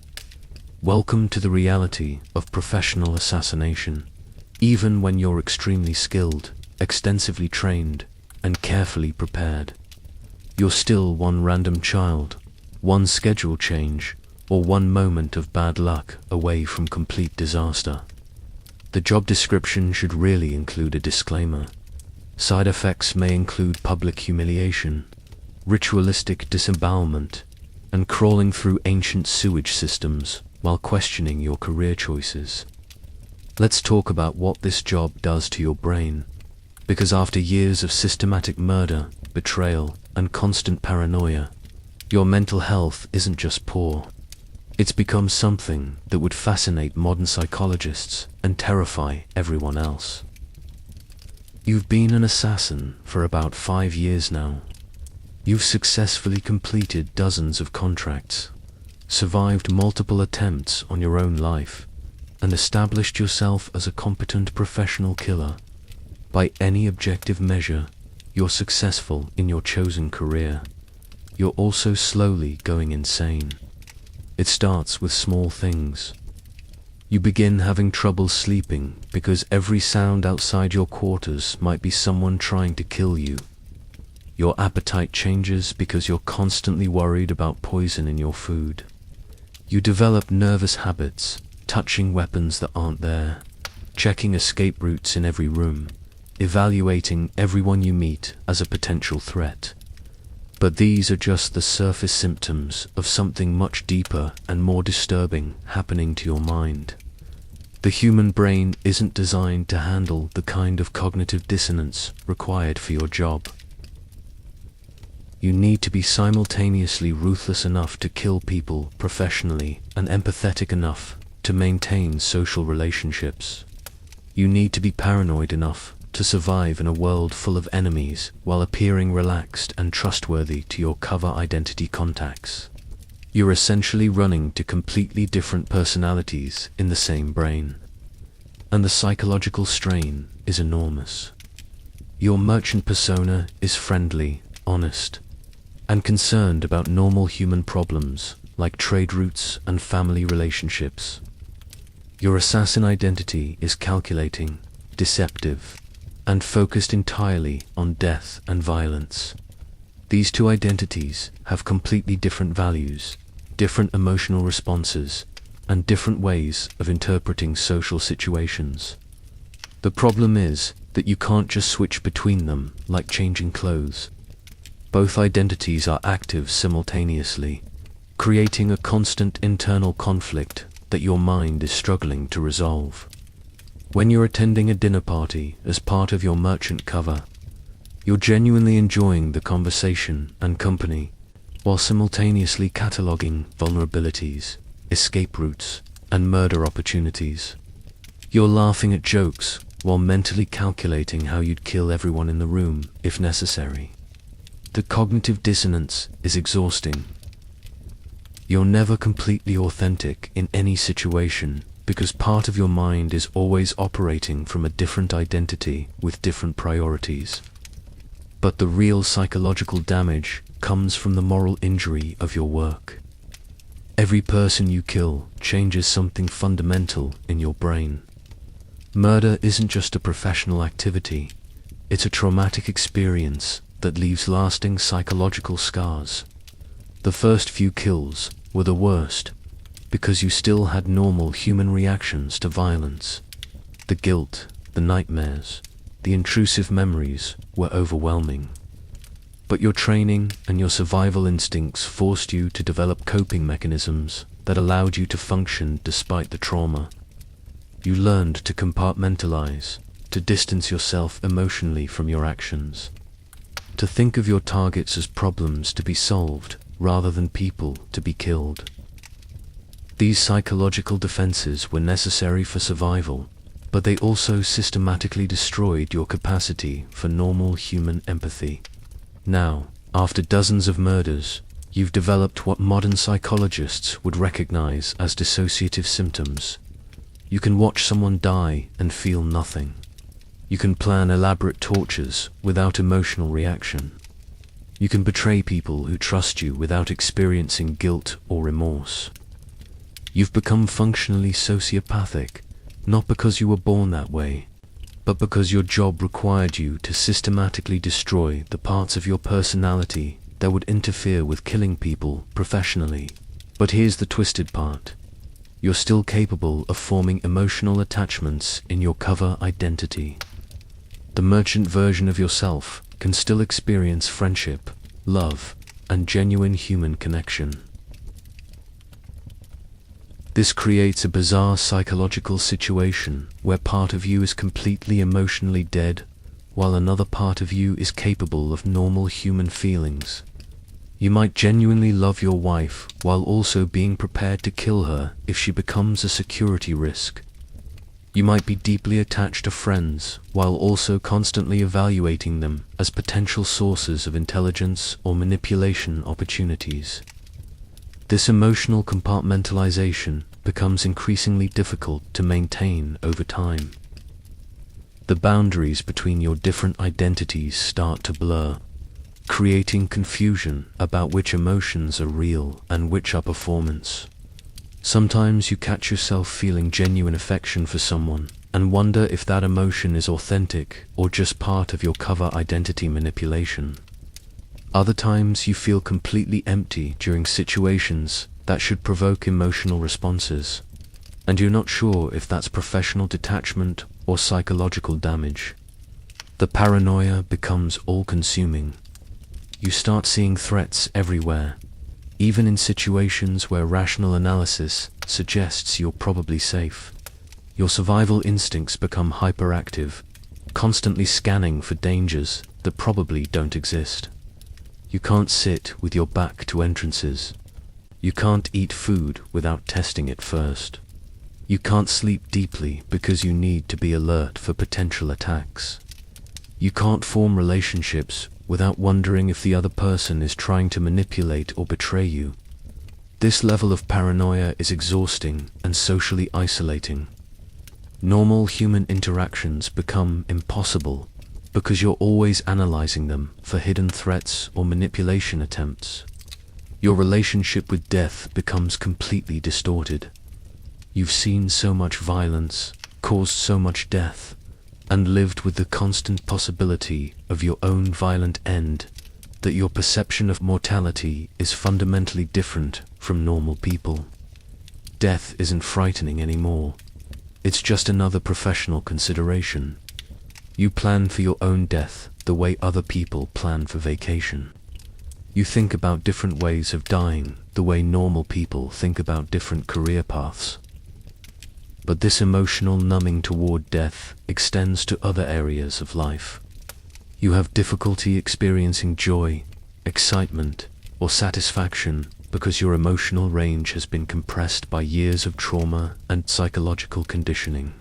Welcome to the reality of professional assassination. Even when you're extremely skilled, extensively trained, and carefully prepared, you're still one random child, one schedule change, or one moment of bad luck away from complete disaster. The job description should really include a disclaimer. Side effects may include public humiliation, ritualistic disembowelment, and crawling through ancient sewage systems while questioning your career choices. Let's talk about what this job does to your brain, because after years of systematic murder, betrayal, and constant paranoia, your mental health isn't just poor. It's become something that would fascinate modern psychologists and terrify everyone else. You've been an assassin for about 5 years now. You've successfully completed dozens of contracts, survived multiple attempts on your own life, and established yourself as a competent professional killer. By any objective measure, you're successful in your chosen career. You're also slowly going insane. It starts with small things. You begin having trouble sleeping because every sound outside your quarters might be someone trying to kill you. Your appetite changes because you're constantly worried about poison in your food. You develop nervous habits, touching weapons that aren't there, checking escape routes in every room, evaluating everyone you meet as a potential threat. But these are just the surface symptoms of something much deeper and more disturbing happening to your mind. The human brain isn't designed to handle the kind of cognitive dissonance required for your job. You need to be simultaneously ruthless enough to kill people professionally and empathetic enough to maintain social relationships. You need to be paranoid enough to survive in a world full of enemies while appearing relaxed and trustworthy to your cover identity contacts. You're essentially running to completely different personalities in the same brain. And the psychological strain is enormous. Your merchant persona is friendly, honest, and concerned about normal human problems like trade routes and family relationships. Your assassin identity is calculating, deceptive, and focused entirely on death and violence. These two identities have completely different values, different emotional responses, and different ways of interpreting social situations. The problem is that you can't just switch between them like changing clothes. Both identities are active simultaneously, creating a constant internal conflict that your mind is struggling to resolve. When you're attending a dinner party as part of your merchant cover, you're genuinely enjoying the conversation and company, while simultaneously cataloging vulnerabilities, escape routes, and murder opportunities. You're laughing at jokes while mentally calculating how you'd kill everyone in the room if necessary. The cognitive dissonance is exhausting. You're never completely authentic in any situation because part of your mind is always operating from a different identity with different priorities. But the real psychological damage comes from the moral injury of your work. Every person you kill changes something fundamental in your brain. Murder isn't just a professional activity, it's a traumatic experience that leaves lasting psychological scars. The first few kills were the worst because you still had normal human reactions to violence. The guilt, the nightmares, the intrusive memories were overwhelming. But your training and your survival instincts forced you to develop coping mechanisms that allowed you to function despite the trauma. You learned to compartmentalize, to distance yourself emotionally from your actions, to think of your targets as problems to be solved rather than people to be killed. These psychological defenses were necessary for survival, but they also systematically destroyed your capacity for normal human empathy. Now, after dozens of murders, you've developed what modern psychologists would recognize as dissociative symptoms. You can watch someone die and feel nothing. You can plan elaborate tortures without emotional reaction. You can betray people who trust you without experiencing guilt or remorse. You've become functionally sociopathic, not because you were born that way, but because your job required you to systematically destroy the parts of your personality that would interfere with killing people professionally. But here's the twisted part. You're still capable of forming emotional attachments in your cover identity. The merchant version of yourself can still experience friendship, love, and genuine human connection. This creates a bizarre psychological situation where part of you is completely emotionally dead, while another part of you is capable of normal human feelings. You might genuinely love your wife while also being prepared to kill her if she becomes a security risk. You might be deeply attached to friends while also constantly evaluating them as potential sources of intelligence or manipulation opportunities. This emotional compartmentalization becomes increasingly difficult to maintain over time. The boundaries between your different identities start to blur, creating confusion about which emotions are real and which are performance. Sometimes you catch yourself feeling genuine affection for someone and wonder if that emotion is authentic or just part of your cover identity manipulation. Other times you feel completely empty during situations that should provoke emotional responses, and you're not sure if that's professional detachment or psychological damage. The paranoia becomes all-consuming. You start seeing threats everywhere, even in situations where rational analysis suggests you're probably safe. Your survival instincts become hyperactive, constantly scanning for dangers that probably don't exist. You can't sit with your back to entrances. You can't eat food without testing it first. You can't sleep deeply because you need to be alert for potential attacks. You can't form relationships without wondering if the other person is trying to manipulate or betray you. This level of paranoia is exhausting and socially isolating. Normal human interactions become impossible because you're always analyzing them for hidden threats or manipulation attempts. Your relationship with death becomes completely distorted. You've seen so much violence, caused so much death, and lived with the constant possibility of your own violent end that your perception of mortality is fundamentally different from normal people. Death isn't frightening anymore. It's just another professional consideration. You plan for your own death the way other people plan for vacation. You think about different ways of dying, the way normal people think about different career paths. But this emotional numbing toward death extends to other areas of life. You have difficulty experiencing joy, excitement, or satisfaction because your emotional range has been compressed by years of trauma and psychological conditioning.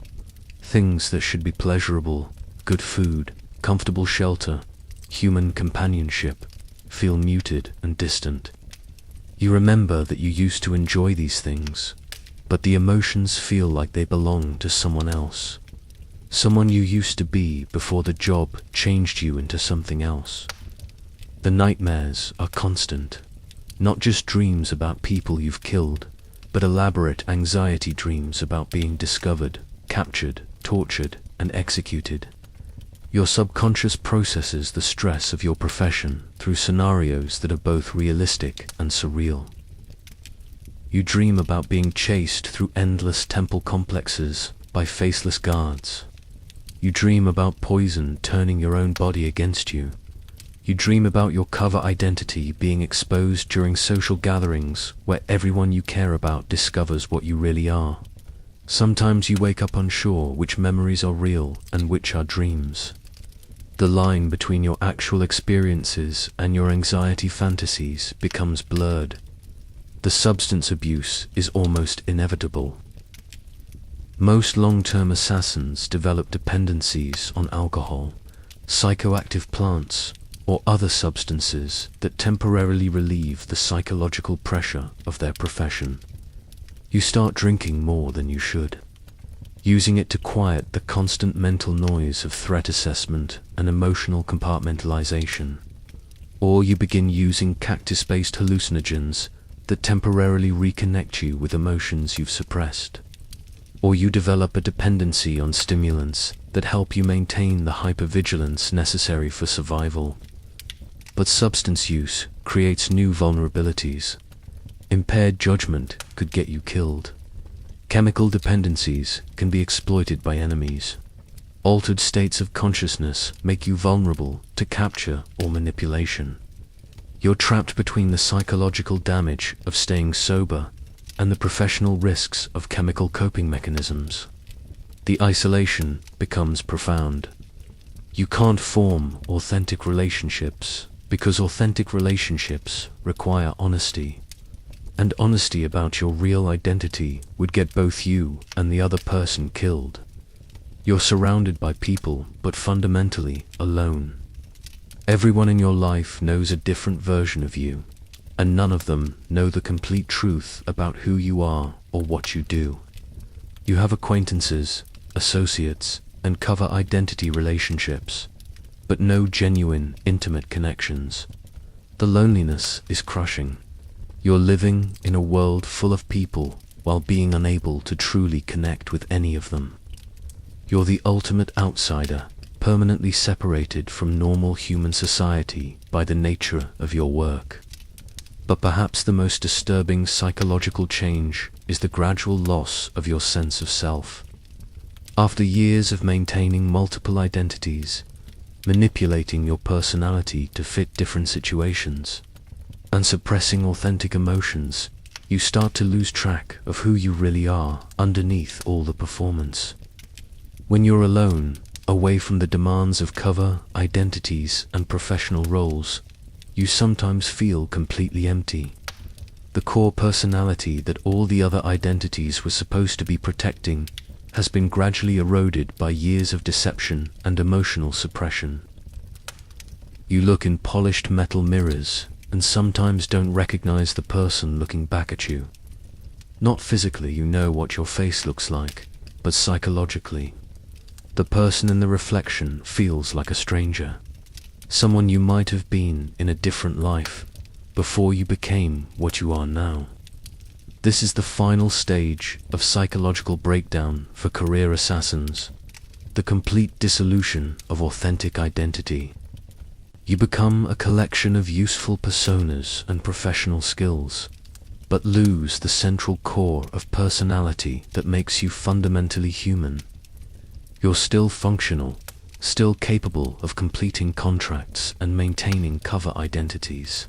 Things that should be pleasurable, good food, comfortable shelter, human companionship, feel muted and distant. You remember that you used to enjoy these things, but the emotions feel like they belong to someone else. Someone you used to be before the job changed you into something else. The nightmares are constant, not just dreams about people you've killed, but elaborate anxiety dreams about being discovered, captured, tortured, and executed. Your subconscious processes the stress of your profession through scenarios that are both realistic and surreal. You dream about being chased through endless temple complexes by faceless guards. You dream about poison turning your own body against you. You dream about your cover identity being exposed during social gatherings where everyone you care about discovers what you really are. Sometimes you wake up unsure which memories are real and which are dreams. The line between your actual experiences and your anxiety fantasies becomes blurred. The substance abuse is almost inevitable. Most long-term assassins develop dependencies on alcohol, psychoactive plants, or other substances that temporarily relieve the psychological pressure of their profession. You start drinking more than you should, using it to quiet the constant mental noise of threat assessment and emotional compartmentalization. Or you begin using cactus-based hallucinogens that temporarily reconnect you with emotions you've suppressed. Or you develop a dependency on stimulants that help you maintain the hypervigilance necessary for survival. But substance use creates new vulnerabilities. Impaired judgment could get you killed. Chemical dependencies can be exploited by enemies. Altered states of consciousness make you vulnerable to capture or manipulation. You're trapped between the psychological damage of staying sober and the professional risks of chemical coping mechanisms. The isolation becomes profound. You can't form authentic relationships because authentic relationships require honesty. And honesty about your real identity would get both you and the other person killed. You're surrounded by people, but fundamentally alone. Everyone in your life knows a different version of you, and none of them know the complete truth about who you are or what you do. You have acquaintances, associates, and cover identity relationships, but no genuine, intimate connections. The loneliness is crushing. You're living in a world full of people while being unable to truly connect with any of them. You're the ultimate outsider, permanently separated from normal human society by the nature of your work. But perhaps the most disturbing psychological change is the gradual loss of your sense of self. After years of maintaining multiple identities, manipulating your personality to fit different situations, and suppressing authentic emotions, you start to lose track of who you really are underneath all the performance. When you're alone, away from the demands of cover, identities, and professional roles, you sometimes feel completely empty. The core personality that all the other identities were supposed to be protecting has been gradually eroded by years of deception and emotional suppression. You look in polished metal mirrors and sometimes don't recognize the person looking back at you. Not physically, you know what your face looks like, but psychologically. The person in the reflection feels like a stranger, someone you might have been in a different life, before you became what you are now. This is the final stage of psychological breakdown for career assassins, the complete dissolution of authentic identity. You become a collection of useful personas and professional skills, but lose the central core of personality that makes you fundamentally human. You're still functional, still capable of completing contracts and maintaining cover identities,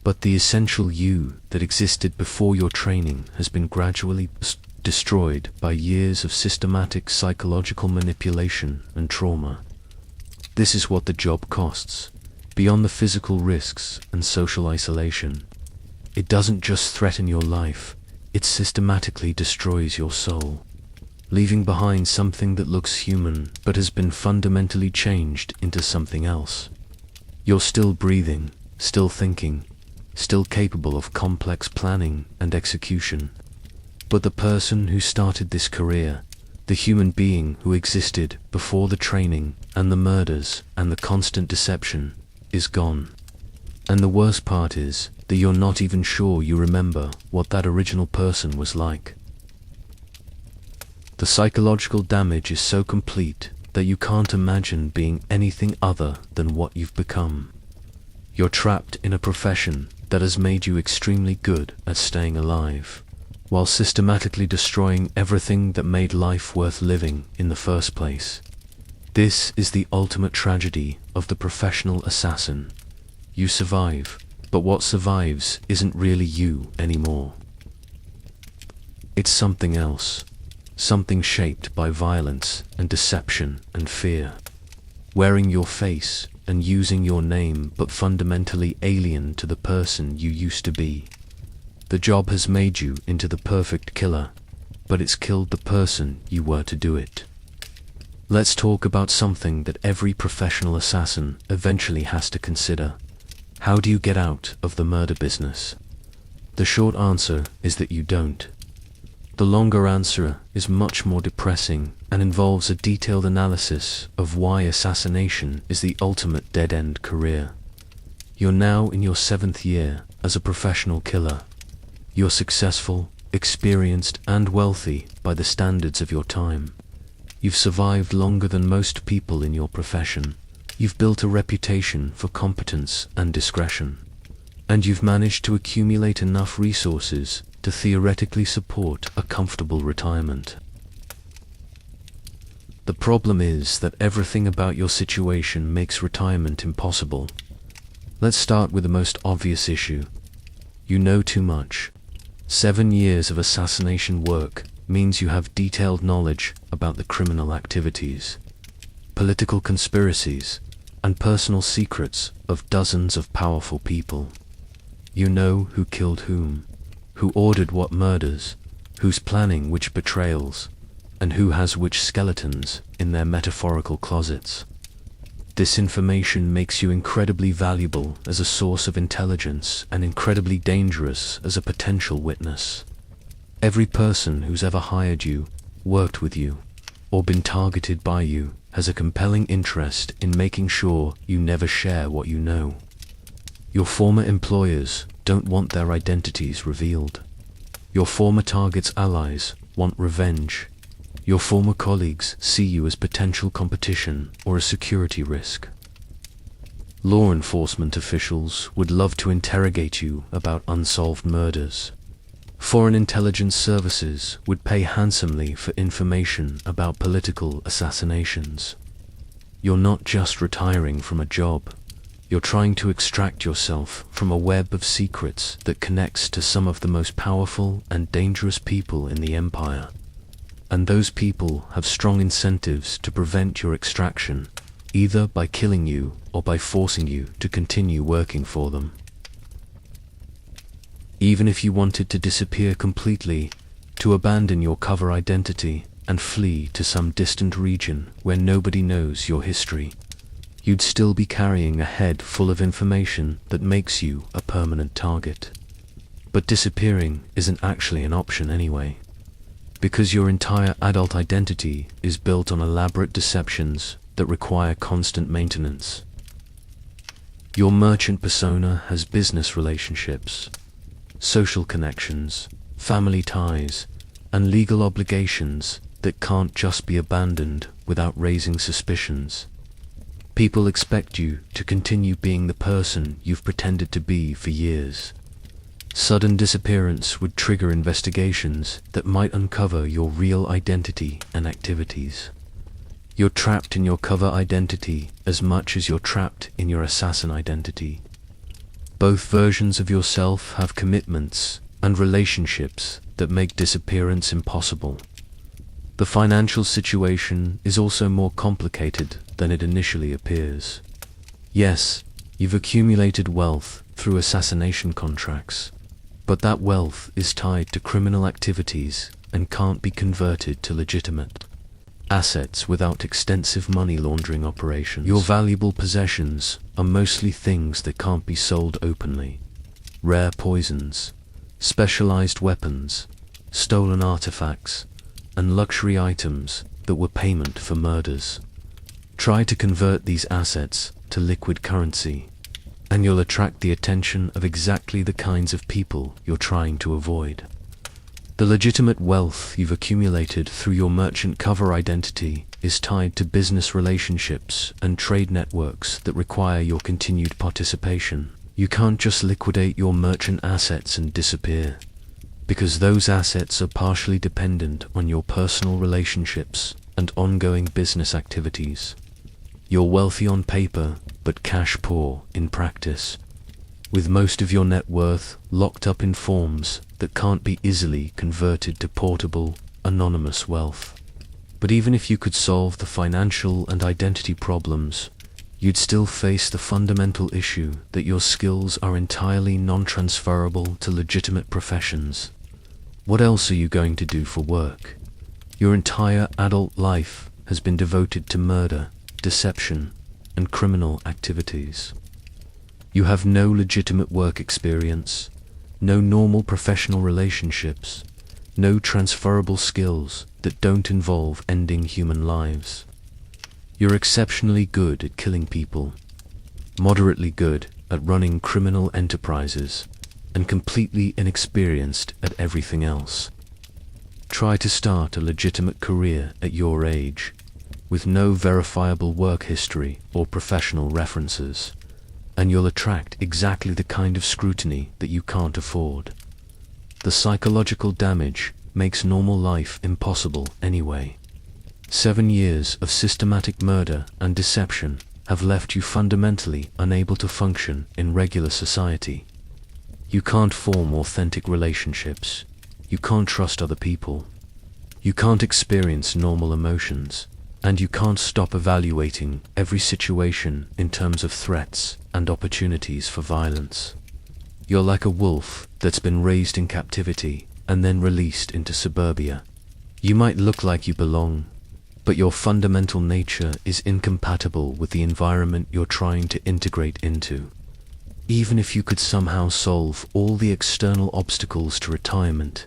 But the essential you that existed before your training has been gradually destroyed by years of systematic psychological manipulation and trauma. This is what the job costs, beyond the physical risks and social isolation. It doesn't just threaten your life, it systematically destroys your soul, leaving behind something that looks human but has been fundamentally changed into something else. You're still breathing, still thinking, still capable of complex planning and execution. But the person who started this career, the human being who existed before the training and the murders and the constant deception, is gone. And the worst part is that you're not even sure you remember what that original person was like. The psychological damage is so complete that you can't imagine being anything other than what you've become. You're trapped in a profession that has made you extremely good at staying alive, while systematically destroying everything that made life worth living in the first place. This is the ultimate tragedy of the professional assassin. You survive, but what survives isn't really you anymore. It's something else, something shaped by violence and deception and fear, wearing your face and using your name but fundamentally alien to the person you used to be. The job has made you into the perfect killer, but it's killed the person you were to do it. Let's talk about something that every professional assassin eventually has to consider. How do you get out of the murder business? The short answer is that you don't. The longer answer is much more depressing and involves a detailed analysis of why assassination is the ultimate dead-end career. You're now in your 7th year as a professional killer. You're successful, experienced, and wealthy by the standards of your time. You've survived longer than most people in your profession. You've built a reputation for competence and discretion. And you've managed to accumulate enough resources to theoretically support a comfortable retirement. The problem is that everything about your situation makes retirement impossible. Let's start with the most obvious issue. You know too much. 7 years of assassination work means you have detailed knowledge about the criminal activities, political conspiracies, and personal secrets of dozens of powerful people. You know who killed whom, who ordered what murders, who's planning which betrayals, and who has which skeletons in their metaphorical closets. This information makes you incredibly valuable as a source of intelligence and incredibly dangerous as a potential witness. Every person who's ever hired you, worked with you, or been targeted by you has a compelling interest in making sure you never share what you know. Your former employers don't want their identities revealed. Your former target's allies want revenge. Your former colleagues see you as potential competition or a security risk. Law enforcement officials would love to interrogate you about unsolved murders. Foreign intelligence services would pay handsomely for information about political assassinations. You're not just retiring from a job. You're trying to extract yourself from a web of secrets that connects to some of the most powerful and dangerous people in the empire. And those people have strong incentives to prevent your extraction, either by killing you or by forcing you to continue working for them. Even if you wanted to disappear completely, to abandon your cover identity and flee to some distant region where nobody knows your history, you'd still be carrying a head full of information that makes you a permanent target. But disappearing isn't actually an option anyway, because your entire adult identity is built on elaborate deceptions that require constant maintenance. Your merchant persona has business relationships, social connections, family ties, and legal obligations that can't just be abandoned without raising suspicions. People expect you to continue being the person you've pretended to be for years. Sudden disappearance would trigger investigations that might uncover your real identity and activities. You're trapped in your cover identity as much as you're trapped in your assassin identity. Both versions of yourself have commitments and relationships that make disappearance impossible. The financial situation is also more complicated than it initially appears. Yes, you've accumulated wealth through assassination contracts, but that wealth is tied to criminal activities and can't be converted to legitimate assets without extensive money laundering operations. Your valuable possessions are mostly things that can't be sold openly. Rare poisons, specialized weapons, stolen artifacts, and luxury items that were payment for murders. Try to convert these assets to liquid currency, and you'll attract the attention of exactly the kinds of people you're trying to avoid. The legitimate wealth you've accumulated through your merchant cover identity is tied to business relationships and trade networks that require your continued participation. You can't just liquidate your merchant assets and disappear, because those assets are partially dependent on your personal relationships and ongoing business activities. You're wealthy on paper, but cash poor in practice, with most of your net worth locked up in forms that can't be easily converted to portable, anonymous wealth. But even if you could solve the financial and identity problems, you'd still face the fundamental issue that your skills are entirely non-transferable to legitimate professions. What else are you going to do for work? Your entire adult life has been devoted to murder, deception, and criminal activities. You have no legitimate work experience, no normal professional relationships, no transferable skills that don't involve ending human lives. You're exceptionally good at killing people, moderately good at running criminal enterprises, and completely inexperienced at everything else. Try to start a legitimate career at your age, with no verifiable work history or professional references, and you'll attract exactly the kind of scrutiny that you can't afford. The psychological damage makes normal life impossible anyway. 7 years of systematic murder and deception have left you fundamentally unable to function in regular society. You can't form authentic relationships. You can't trust other people. You can't experience normal emotions. And you can't stop evaluating every situation in terms of threats and opportunities for violence. You're like a wolf that's been raised in captivity and then released into suburbia. You might look like you belong, but your fundamental nature is incompatible with the environment you're trying to integrate into. Even if you could somehow solve all the external obstacles to retirement,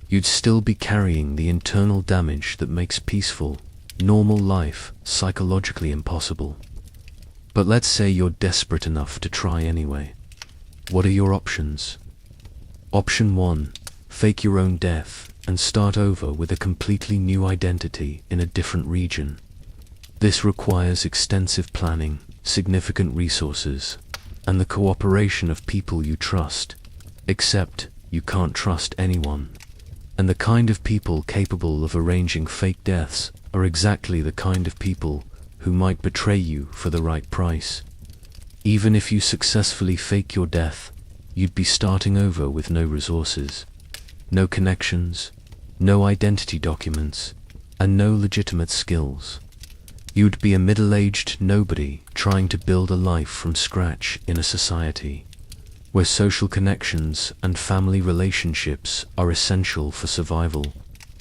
you'd still be carrying the internal damage that makes peaceful, normal life psychologically impossible. But let's say you're desperate enough to try anyway. What are your options? Option 1. Fake your own death and start over with a completely new identity in a different region. This requires extensive planning, significant resources, and the cooperation of people you trust, except you can't trust anyone. And the kind of people capable of arranging fake deaths are exactly the kind of people who might betray you for the right price. Even if you successfully fake your death, you'd be starting over with no resources, no connections, no identity documents, and no legitimate skills. You'd be a middle-aged nobody trying to build a life from scratch in a society where social connections and family relationships are essential for survival.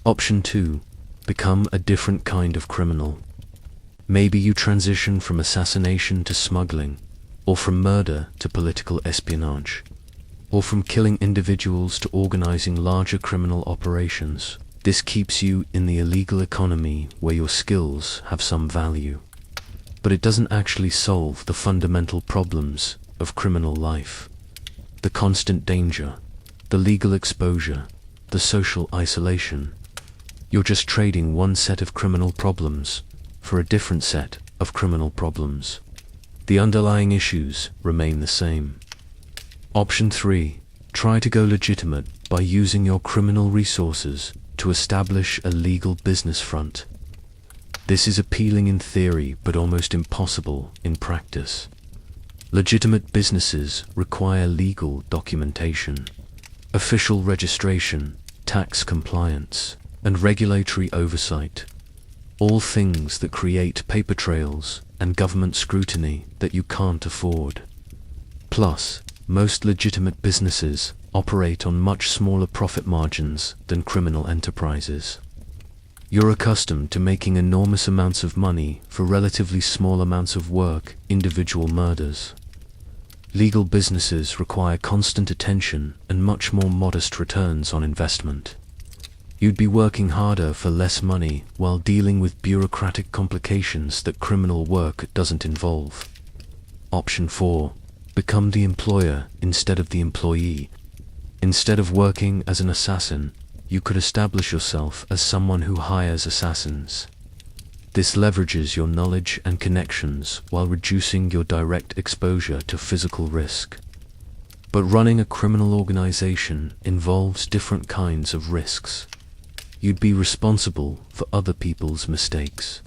Option 2. Become a different kind of criminal. Maybe you transition from assassination to smuggling, or from murder to political espionage, or from killing individuals to organizing larger criminal operations. This keeps you in the illegal economy where your skills have some value. But it doesn't actually solve the fundamental problems of criminal life. The constant danger, the legal exposure, the social isolation. You're just trading one set of criminal problems for a different set of criminal problems. The underlying issues remain the same. Option 3. Try to go legitimate by using your criminal resources to establish a legal business front. This is appealing in theory but almost impossible in practice. Legitimate businesses require legal documentation, official registration, tax compliance, and regulatory oversight. All things that create paper trails and government scrutiny that you can't afford. Plus, most legitimate businesses operate on much smaller profit margins than criminal enterprises. You're accustomed to making enormous amounts of money for relatively small amounts of work, individual murders. Legal businesses require constant attention and much more modest returns on investment. You'd be working harder for less money while dealing with bureaucratic complications that criminal work doesn't involve. Option 4. Become the employer instead of the employee. Instead of working as an assassin, you could establish yourself as someone who hires assassins. This leverages your knowledge and connections while reducing your direct exposure to physical risk. But running a criminal organization involves different kinds of risks. You'd be responsible for other people's mistakes.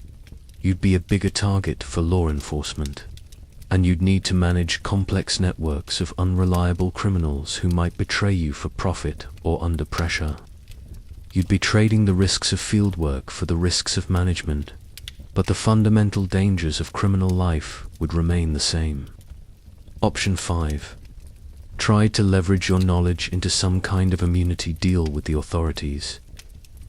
You'd be a bigger target for law enforcement. And you'd need to manage complex networks of unreliable criminals who might betray you for profit or under pressure. You'd be trading the risks of fieldwork for the risks of management, but the fundamental dangers of criminal life would remain the same. Option 5. Try to leverage your knowledge into some kind of immunity deal with the authorities.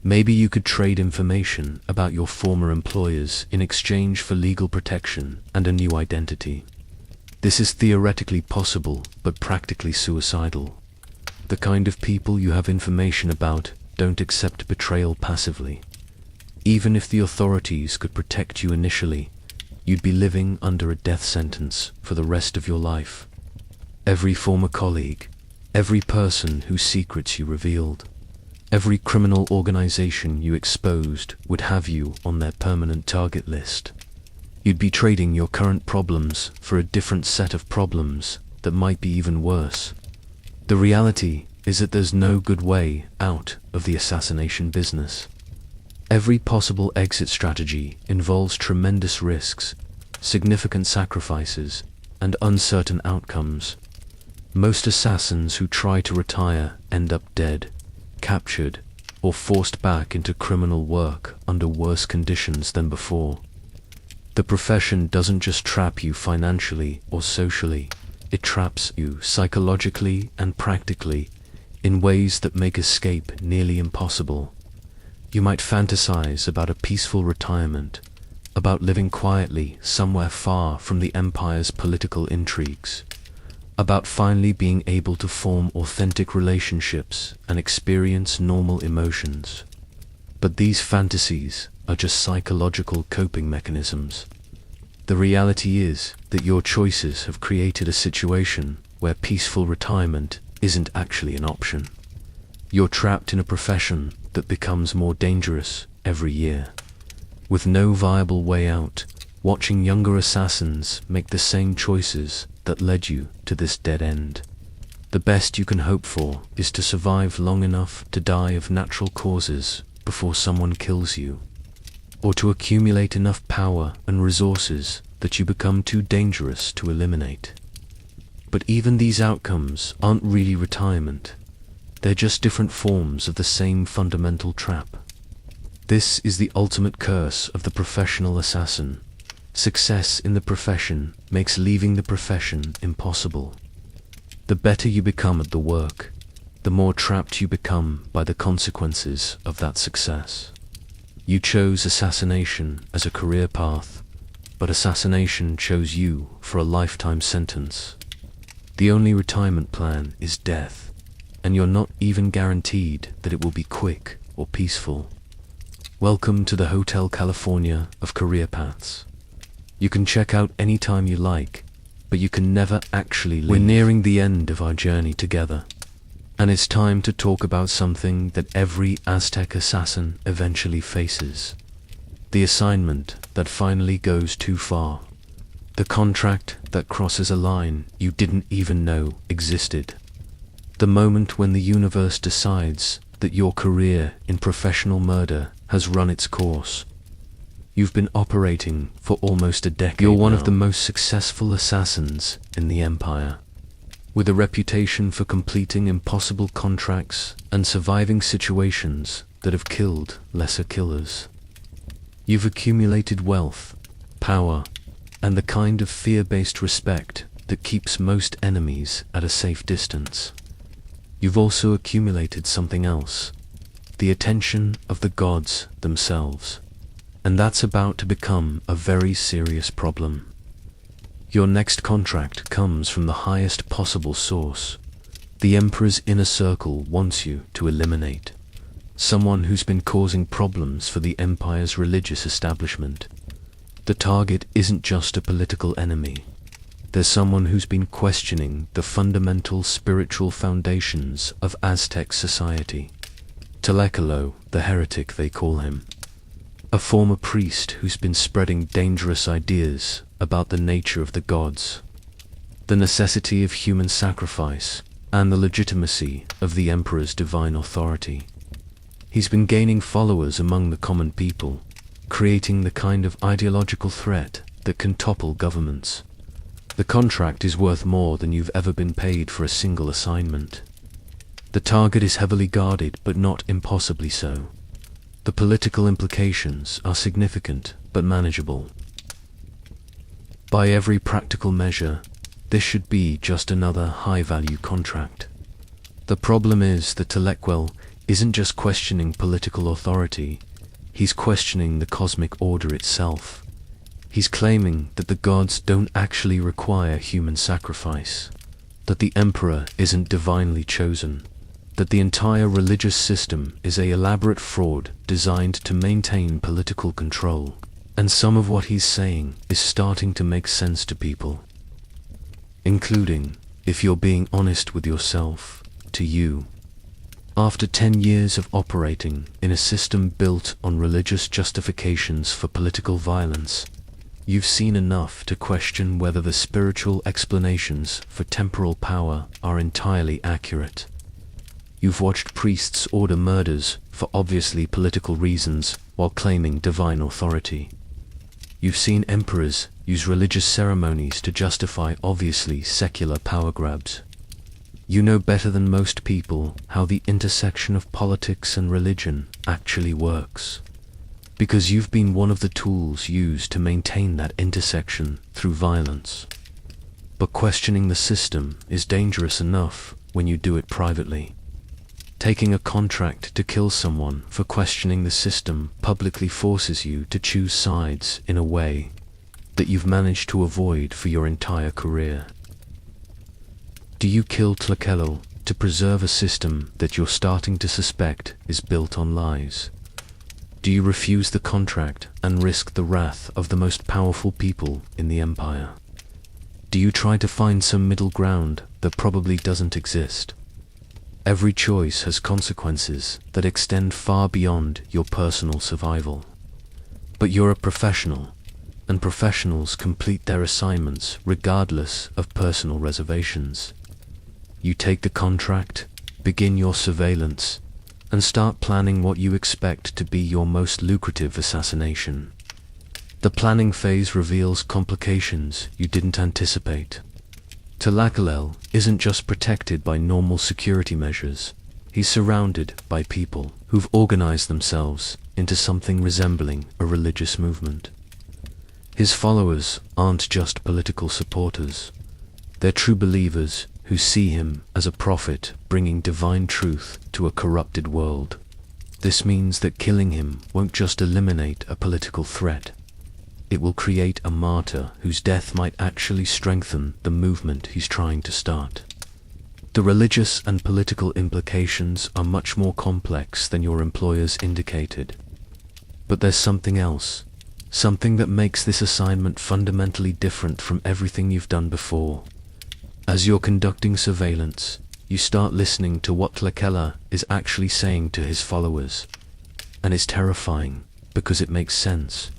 Maybe you could trade information about your former employers in exchange for legal protection and a new identity. This is theoretically possible, but practically suicidal. The kind of people you have information about don't accept betrayal passively. Even if the authorities could protect you initially, you'd be living under a death sentence for the rest of your life. Every former colleague, every person whose secrets you revealed, every criminal organization you exposed would have you on their permanent target list. You'd be trading your current problems for a different set of problems that might be even worse. The reality is that there's no good way out of the assassination business. Every possible exit strategy involves tremendous risks, significant sacrifices, and uncertain outcomes. Most assassins who try to retire end up dead, captured, or forced back into criminal work under worse conditions than before. The profession doesn't just trap you financially or socially, it traps you psychologically and practically in ways that make escape nearly impossible. You might fantasize about a peaceful retirement, about living quietly somewhere far from the empire's political intrigues, about finally being able to form authentic relationships and experience normal emotions. But these fantasies are just psychological coping mechanisms. The reality is that your choices have created a situation where peaceful retirement isn't actually an option. You're trapped in a profession that becomes more dangerous every year. With no viable way out, watching younger assassins make the same choices that led you to this dead end. The best you can hope for is to survive long enough to die of natural causes before someone kills you, or to accumulate enough power and resources that you become too dangerous to eliminate. But even these outcomes aren't really retirement. They're just different forms of the same fundamental trap. This is the ultimate curse of the professional assassin. Success in the profession makes leaving the profession impossible. The better you become at the work, the more trapped you become by the consequences of that success. You chose assassination as a career path, but assassination chose you for a lifetime sentence. The only retirement plan is death, and you're not even guaranteed that it will be quick or peaceful. Welcome to the Hotel California of career paths. You can check out any time you like, but you can never actually leave. We're nearing the end of our journey together, and it's time to talk about something that every Aztec assassin eventually faces. The assignment that finally goes too far. The contract that crosses a line you didn't even know existed. The moment when the universe decides that your career in professional murder has run its course. You've been operating for almost a decade. You're one of the most successful assassins in the Empire, with a reputation for completing impossible contracts and surviving situations that have killed lesser killers. You've accumulated wealth, power, and the kind of fear-based respect that keeps most enemies at a safe distance. You've also accumulated something else, the attention of the gods themselves. And that's about to become a very serious problem. Your next contract comes from the highest possible source. The Emperor's inner circle wants you to eliminate someone who's been causing problems for the Empire's religious establishment. The target isn't just a political enemy. There's someone who's been questioning the fundamental spiritual foundations of Aztec society. Tlecalo, the heretic they call him. A former priest who's been spreading dangerous ideas about the nature of the gods, the necessity of human sacrifice, and the legitimacy of the Emperor's divine authority. He's been gaining followers among the common people, creating the kind of ideological threat that can topple governments. The contract is worth more than you've ever been paid for a single assignment. The target is heavily guarded, but not impossibly so. The political implications are significant, but manageable. By every practical measure, this should be just another high-value contract. The problem is that Tlecalo isn't just questioning political authority, he's questioning the cosmic order itself. He's claiming that the gods don't actually require human sacrifice, that the Emperor isn't divinely chosen, that the entire religious system is an elaborate fraud designed to maintain political control. And some of what he's saying is starting to make sense to people, including, if you're being honest with yourself, to you. After 10 years of operating in a system built on religious justifications for political violence, you've seen enough to question whether the spiritual explanations for temporal power are entirely accurate. You've watched priests order murders for obviously political reasons while claiming divine authority. You've seen emperors use religious ceremonies to justify obviously secular power grabs. You know better than most people how the intersection of politics and religion actually works, because you've been one of the tools used to maintain that intersection through violence. But questioning the system is dangerous enough when you do it privately. Taking a contract to kill someone for questioning the system publicly forces you to choose sides in a way that you've managed to avoid for your entire career. Do you kill Tlecalo to preserve a system that you're starting to suspect is built on lies? Do you refuse the contract and risk the wrath of the most powerful people in the Empire? Do you try to find some middle ground that probably doesn't exist? Every choice has consequences that extend far beyond your personal survival. But you're a professional, and professionals complete their assignments regardless of personal reservations. You take the contract, begin your surveillance, and start planning what you expect to be your most lucrative assassination. The planning phase reveals complications you didn't anticipate. Tlecalo isn't just protected by normal security measures, he's surrounded by people who've organized themselves into something resembling a religious movement. His followers aren't just political supporters, they're true believers who see him as a prophet bringing divine truth to a corrupted world. This means that killing him won't just eliminate a political threat, it will create a martyr whose death might actually strengthen the movement he's trying to start. The religious and political implications are much more complex than your employers indicated. But there's something else, something that makes this assignment fundamentally different from everything you've done before. As you're conducting surveillance, you start listening to what Tlecalo is actually saying to his followers. And it's terrifying, because it makes sense.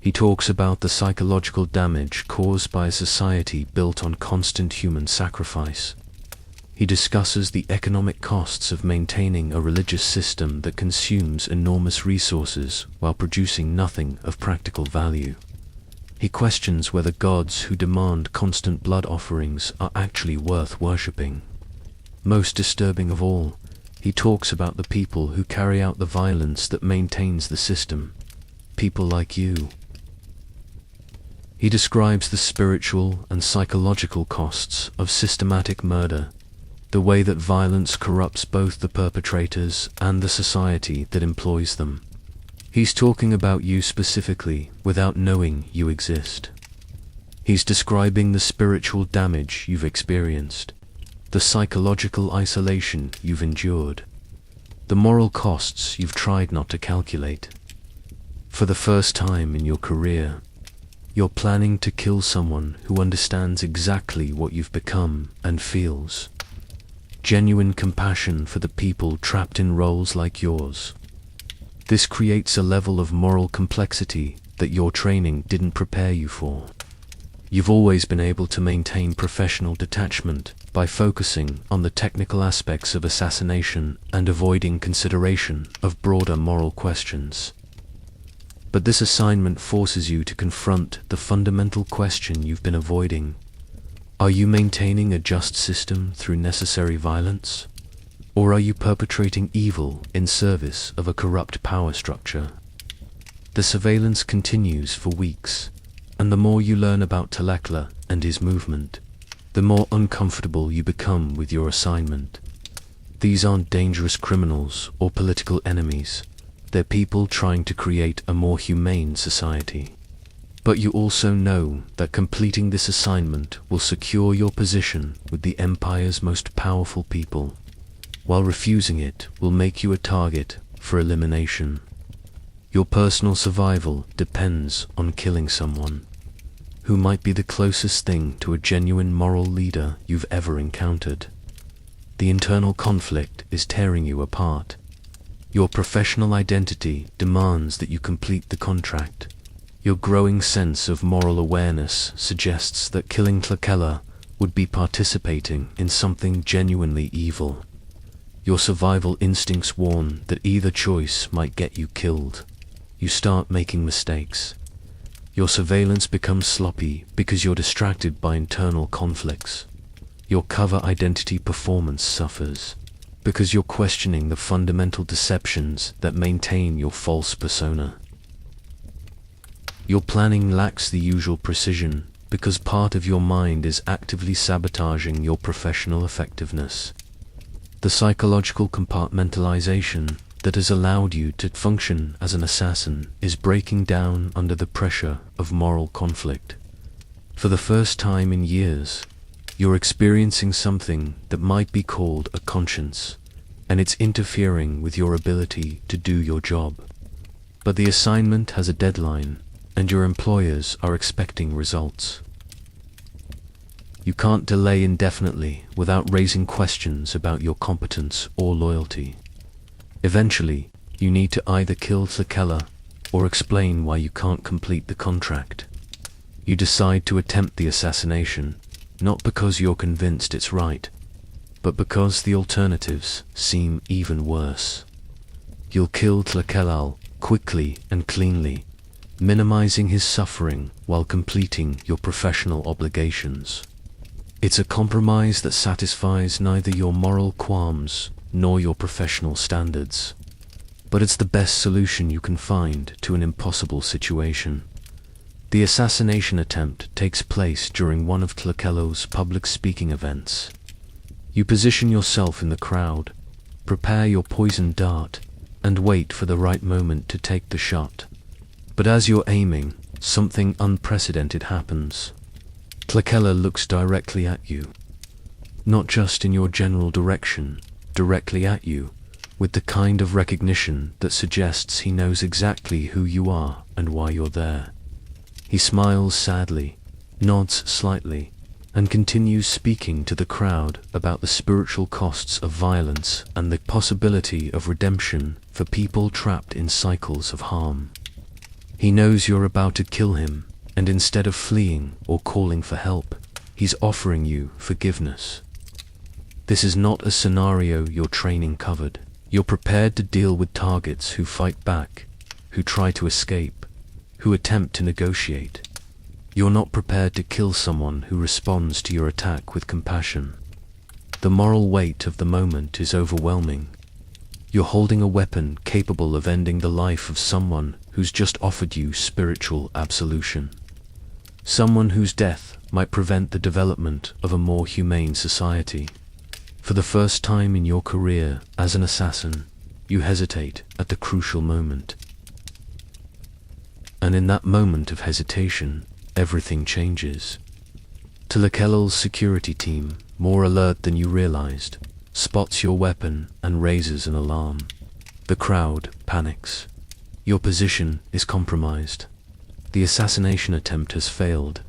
He talks about the psychological damage caused by a society built on constant human sacrifice. He discusses the economic costs of maintaining a religious system that consumes enormous resources while producing nothing of practical value. He questions whether gods who demand constant blood offerings are actually worth worshipping. Most disturbing of all, he talks about the people who carry out the violence that maintains the system. People like you. He describes the spiritual and psychological costs of systematic murder, the way that violence corrupts both the perpetrators and the society that employs them. He's talking about you specifically without knowing you exist. He's describing the spiritual damage you've experienced, the psychological isolation you've endured, the moral costs you've tried not to calculate. For the first time in your career, you're planning to kill someone who understands exactly what you've become and feels. Genuine compassion for the people trapped in roles like yours. This creates a level of moral complexity that your training didn't prepare you for. You've always been able to maintain professional detachment by focusing on the technical aspects of assassination and avoiding consideration of broader moral questions. But this assignment forces you to confront the fundamental question you've been avoiding. Are you maintaining a just system through necessary violence? Or are you perpetrating evil in service of a corrupt power structure? The surveillance continues for weeks, and the more you learn about Tlekla and his movement, the more uncomfortable you become with your assignment. These aren't dangerous criminals or political enemies. They're people trying to create a more humane society. But you also know that completing this assignment will secure your position with the Empire's most powerful people, while refusing it will make you a target for elimination. Your personal survival depends on killing someone who might be the closest thing to a genuine moral leader you've ever encountered. The internal conflict is tearing you apart. Your professional identity demands that you complete the contract. Your growing sense of moral awareness suggests that killing Tlekla would be participating in something genuinely evil. Your survival instincts warn that either choice might get you killed. You start making mistakes. Your surveillance becomes sloppy because you're distracted by internal conflicts. Your cover identity performance suffers because you're questioning the fundamental deceptions that maintain your false persona. Your planning lacks the usual precision because part of your mind is actively sabotaging your professional effectiveness. The psychological compartmentalization that has allowed you to function as an assassin is breaking down under the pressure of moral conflict. For the first time in years, you're experiencing something that might be called a conscience, and it's interfering with your ability to do your job. But the assignment has a deadline, and your employers are expecting results. You can't delay indefinitely without raising questions about your competence or loyalty. Eventually, you need to either kill Tlekla or explain why you can't complete the contract. You decide to attempt the assassination, not because you're convinced it's right, but because the alternatives seem even worse. You'll kill Tlekla quickly and cleanly, minimizing his suffering while completing your professional obligations. It's a compromise that satisfies neither your moral qualms nor your professional standards. But it's the best solution you can find to an impossible situation. The assassination attempt takes place during one of Tlekla's public speaking events. You position yourself in the crowd, prepare your poison dart, and wait for the right moment to take the shot. But as you're aiming, something unprecedented happens. Tlekla looks directly at you. Not just in your general direction, directly at you, with the kind of recognition that suggests he knows exactly who you are and why you're there. He smiles sadly, nods slightly, and continues speaking to the crowd about the spiritual costs of violence and the possibility of redemption for people trapped in cycles of harm. He knows you're about to kill him, and instead of fleeing or calling for help, he's offering you forgiveness. This is not a scenario your training covered. You're prepared to deal with targets who fight back, who try to escape, who attempt to negotiate. You're not prepared to kill someone who responds to your attack with compassion. The moral weight of the moment is overwhelming. You're holding a weapon capable of ending the life of someone who's just offered you spiritual absolution. Someone whose death might prevent the development of a more humane society. For the first time in your career as an assassin, you hesitate at the crucial moment. And in that moment of hesitation, everything changes. Tlakelel's security team, more alert than you realized, spots your weapon and raises an alarm. The crowd panics. Your position is compromised. The assassination attempt has failed,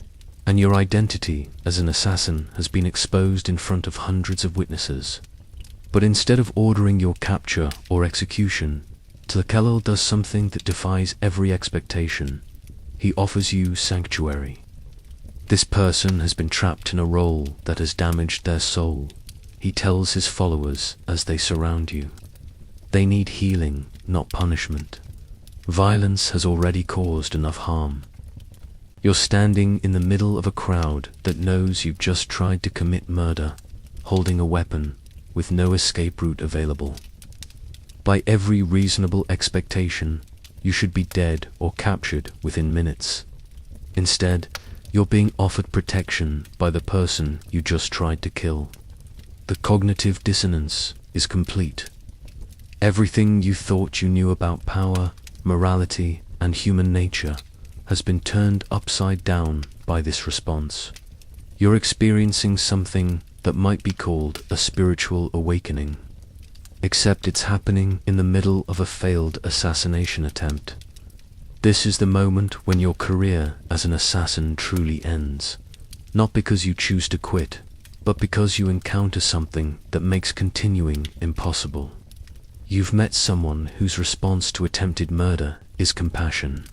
and your identity as an assassin has been exposed in front of hundreds of witnesses. But instead of ordering your capture or execution, Tlakelel does something that defies every expectation. He offers you sanctuary. This person has been trapped in a role that has damaged their soul. He tells his followers as they surround you. They need healing, not punishment. Violence has already caused enough harm. You're standing in the middle of a crowd that knows you've just tried to commit murder, holding a weapon, with no escape route available. By every reasonable expectation, you should be dead or captured within minutes. Instead, you're being offered protection by the person you just tried to kill. The cognitive dissonance is complete. Everything you thought you knew about power, morality, and human nature has been turned upside down by this response. You're experiencing something that might be called a spiritual awakening, except it's happening in the middle of a failed assassination attempt. This is the moment when your career as an assassin truly ends, not because you choose to quit, but because you encounter something that makes continuing impossible. You've met someone whose response to attempted murder is compassion,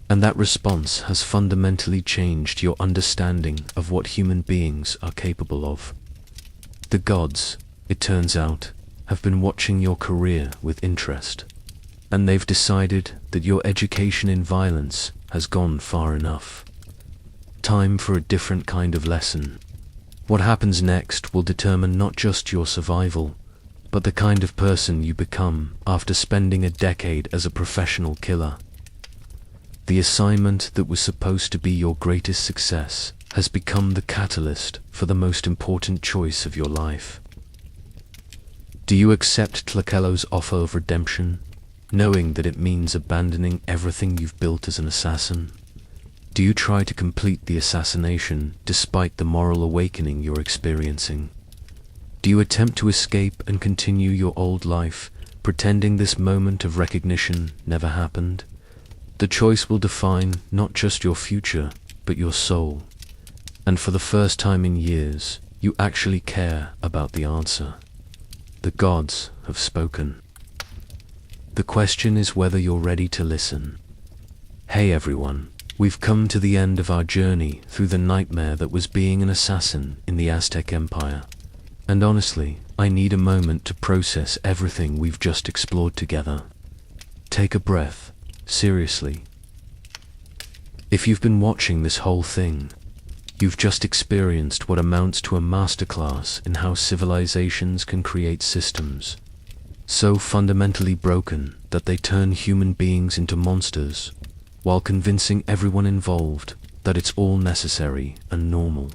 and that response has fundamentally changed your understanding of what human beings are capable of. The gods, it turns out, have been watching your career with interest, and they've decided that your education in violence has gone far enough. Time for a different kind of lesson. What happens next will determine not just your survival, but the kind of person you become after spending a decade as a professional killer. The assignment that was supposed to be your greatest success has become the catalyst for the most important choice of your life. Do you accept Tlakelel's offer of redemption, knowing that it means abandoning everything you've built as an assassin? Do you try to complete the assassination despite the moral awakening you're experiencing? Do you attempt to escape and continue your old life, pretending this moment of recognition never happened? The choice will define not just your future, but your soul. And for the first time in years, you actually care about the answer. The gods have spoken. The question is whether you're ready to listen. Hey everyone, we've come to the end of our journey through the nightmare that was being an assassin in the Aztec Empire. And honestly, I need a moment to process everything we've just explored together. Take a breath, seriously. If you've been watching this whole thing, you've just experienced what amounts to a masterclass in how civilizations can create systems so fundamentally broken that they turn human beings into monsters, while convincing everyone involved that it's all necessary and normal.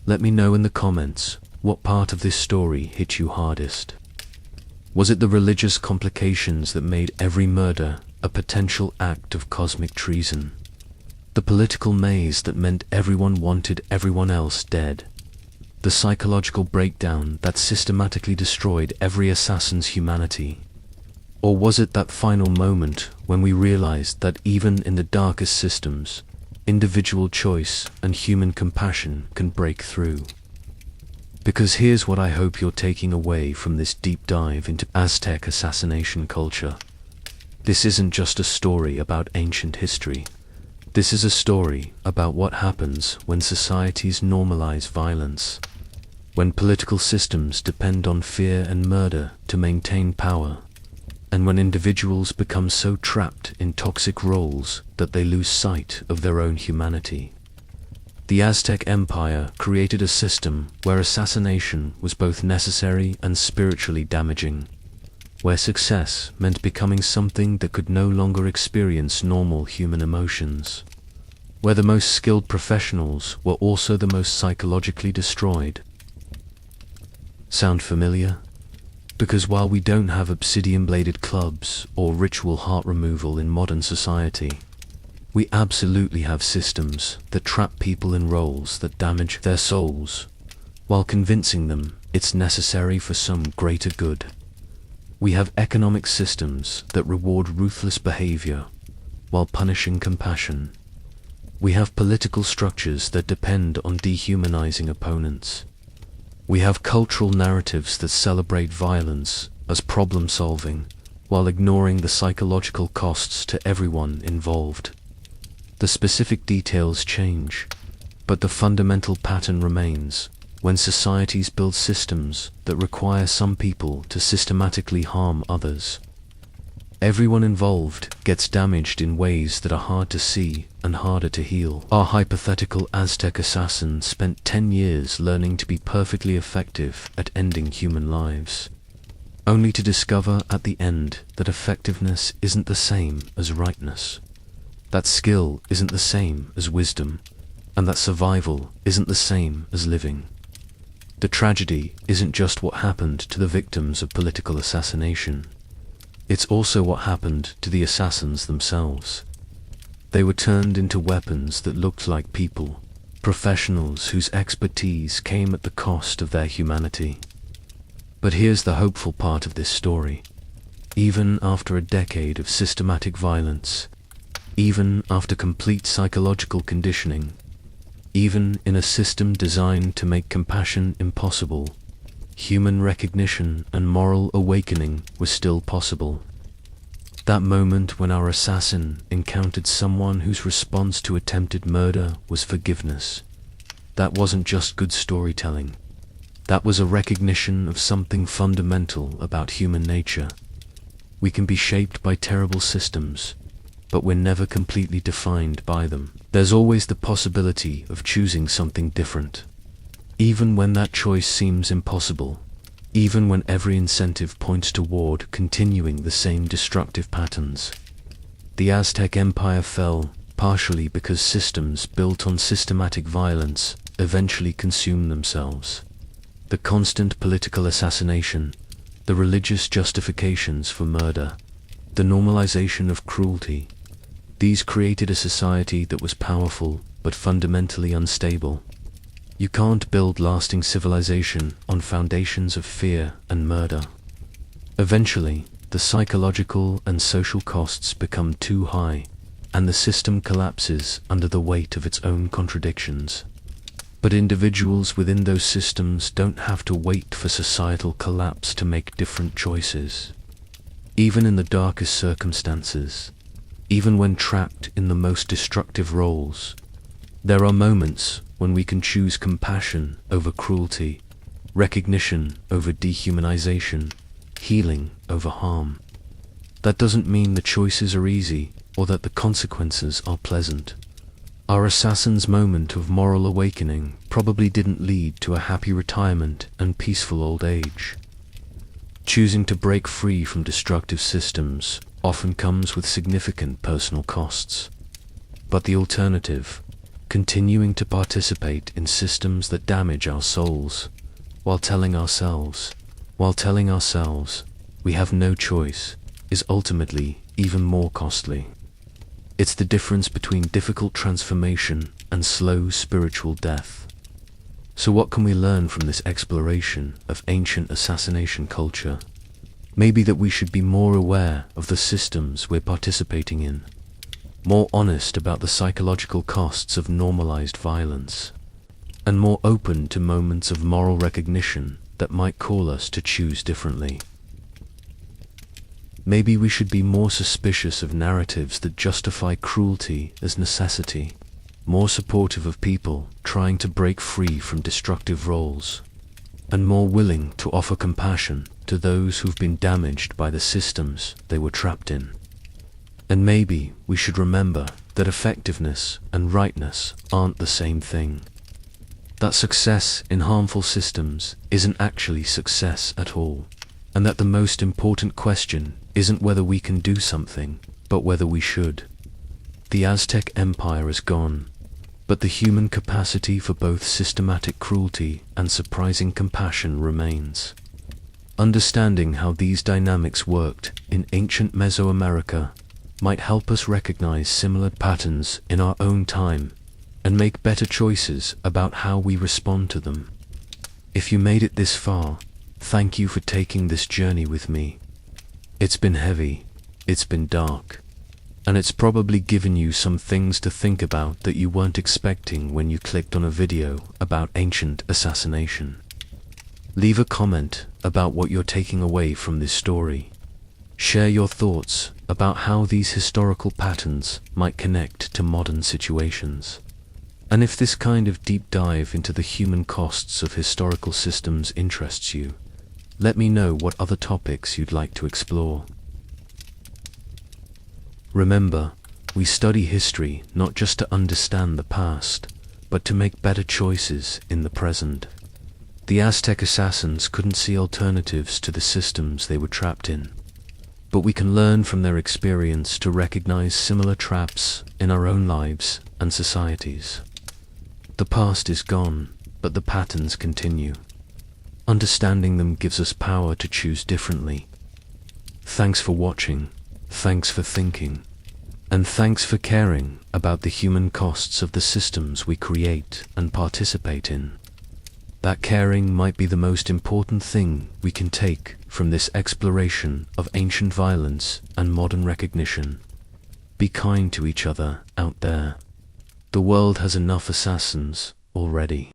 Let me know in the comments what part of this story hit you hardest. Was it the religious complications that made every murder a potential act of cosmic treason? The political maze that meant everyone wanted everyone else dead? The psychological breakdown that systematically destroyed every assassin's humanity? Or was it that final moment when we realized that even in the darkest systems, individual choice and human compassion can break through? Because here's what I hope you're taking away from this deep dive into Aztec assassination culture. This isn't just a story about ancient history. This is a story about what happens when societies normalize violence. when political systems depend on fear and murder to maintain power, and when individuals become so trapped in toxic roles that they lose sight of their own humanity. The Aztec Empire created a system where assassination was both necessary and spiritually damaging, where success meant becoming something that could no longer experience normal human emotions, where the most skilled professionals were also the most psychologically destroyed. Sound familiar? Because while we don't have obsidian-bladed clubs or ritual heart removal in modern society, we absolutely have systems that trap people in roles that damage their souls, while convincing them it's necessary for some greater good. We have economic systems that reward ruthless behavior while punishing compassion. We have political structures that depend on dehumanizing opponents. We have cultural narratives that celebrate violence as problem-solving while ignoring the psychological costs to everyone involved. The specific details change, but the fundamental pattern remains when societies build systems that require some people to systematically harm others. Everyone involved gets damaged in ways that are hard to see and harder to heal. Our hypothetical Aztec assassin spent 10 years learning to be perfectly effective at ending human lives, only to discover at the end that effectiveness isn't the same as rightness, that skill isn't the same as wisdom, and that survival isn't the same as living. The tragedy isn't just what happened to the victims of political assassination. It's also what happened to the assassins themselves. They were turned into weapons that looked like people, professionals whose expertise came at the cost of their humanity. But here's the hopeful part of this story. Even after a decade of systematic violence, even after complete psychological conditioning, even in a system designed to make compassion impossible, human recognition and moral awakening was still possible. That moment when our assassin encountered someone whose response to attempted murder was forgiveness. That wasn't just good storytelling. That was a recognition of something fundamental about human nature. We can be shaped by terrible systems, but we're never completely defined by them. There's always the possibility of choosing something different, even when that choice seems impossible, even when every incentive points toward continuing the same destructive patterns. The Aztec Empire fell partially because systems built on systematic violence eventually consumed themselves. The constant political assassination, the religious justifications for murder, the normalization of cruelty, these created a society that was powerful but fundamentally unstable. You can't build lasting civilization on foundations of fear and murder. Eventually, the psychological and social costs become too high, and the system collapses under the weight of its own contradictions. But individuals within those systems don't have to wait for societal collapse to make different choices. Even in the darkest circumstances, even when trapped in the most destructive roles, there are moments when we can choose compassion over cruelty, recognition over dehumanization, healing over harm. That doesn't mean the choices are easy or that the consequences are pleasant. Our assassin's moment of moral awakening probably didn't lead to a happy retirement and peaceful old age. Choosing to break free from destructive systems often comes with significant personal costs. But the alternative, continuing to participate in systems that damage our souls, while telling ourselves we have no choice, is ultimately even more costly. It's the difference between difficult transformation and slow spiritual death. So what can we learn from this exploration of ancient assassination culture? Maybe that we should be more aware of the systems we're participating in, more honest about the psychological costs of normalized violence, and more open to moments of moral recognition that might call us to choose differently. Maybe we should be more suspicious of narratives that justify cruelty as necessity, more supportive of people trying to break free from destructive roles, and more willing to offer compassion to those who've been damaged by the systems they were trapped in. And maybe we should remember that effectiveness and rightness aren't the same thing. That success in harmful systems isn't actually success at all, and that the most important question isn't whether we can do something, but whether we should. The Aztec Empire is gone, but the human capacity for both systematic cruelty and surprising compassion remains. Understanding how these dynamics worked in ancient Mesoamerica might help us recognize similar patterns in our own time and make better choices about how we respond to them. If you made it this far, thank you for taking this journey with me. It's been heavy, it's been dark, and it's probably given you some things to think about that you weren't expecting when you clicked on a video about ancient assassination. Leave a comment about what you're taking away from this story. Share your thoughts about how these historical patterns might connect to modern situations. And if this kind of deep dive into the human costs of historical systems interests you, let me know what other topics you'd like to explore. Remember, we study history not just to understand the past, but to make better choices in the present. The Aztec assassins couldn't see alternatives to the systems they were trapped in, but we can learn from their experience to recognize similar traps in our own lives and societies. The past is gone, but the patterns continue. Understanding them gives us power to choose differently. Thanks for watching, thanks for thinking, and thanks for caring about the human costs of the systems we create and participate in. That caring might be the most important thing we can take from this exploration of ancient violence and modern recognition. Be kind to each other out there. The world has enough assassins already.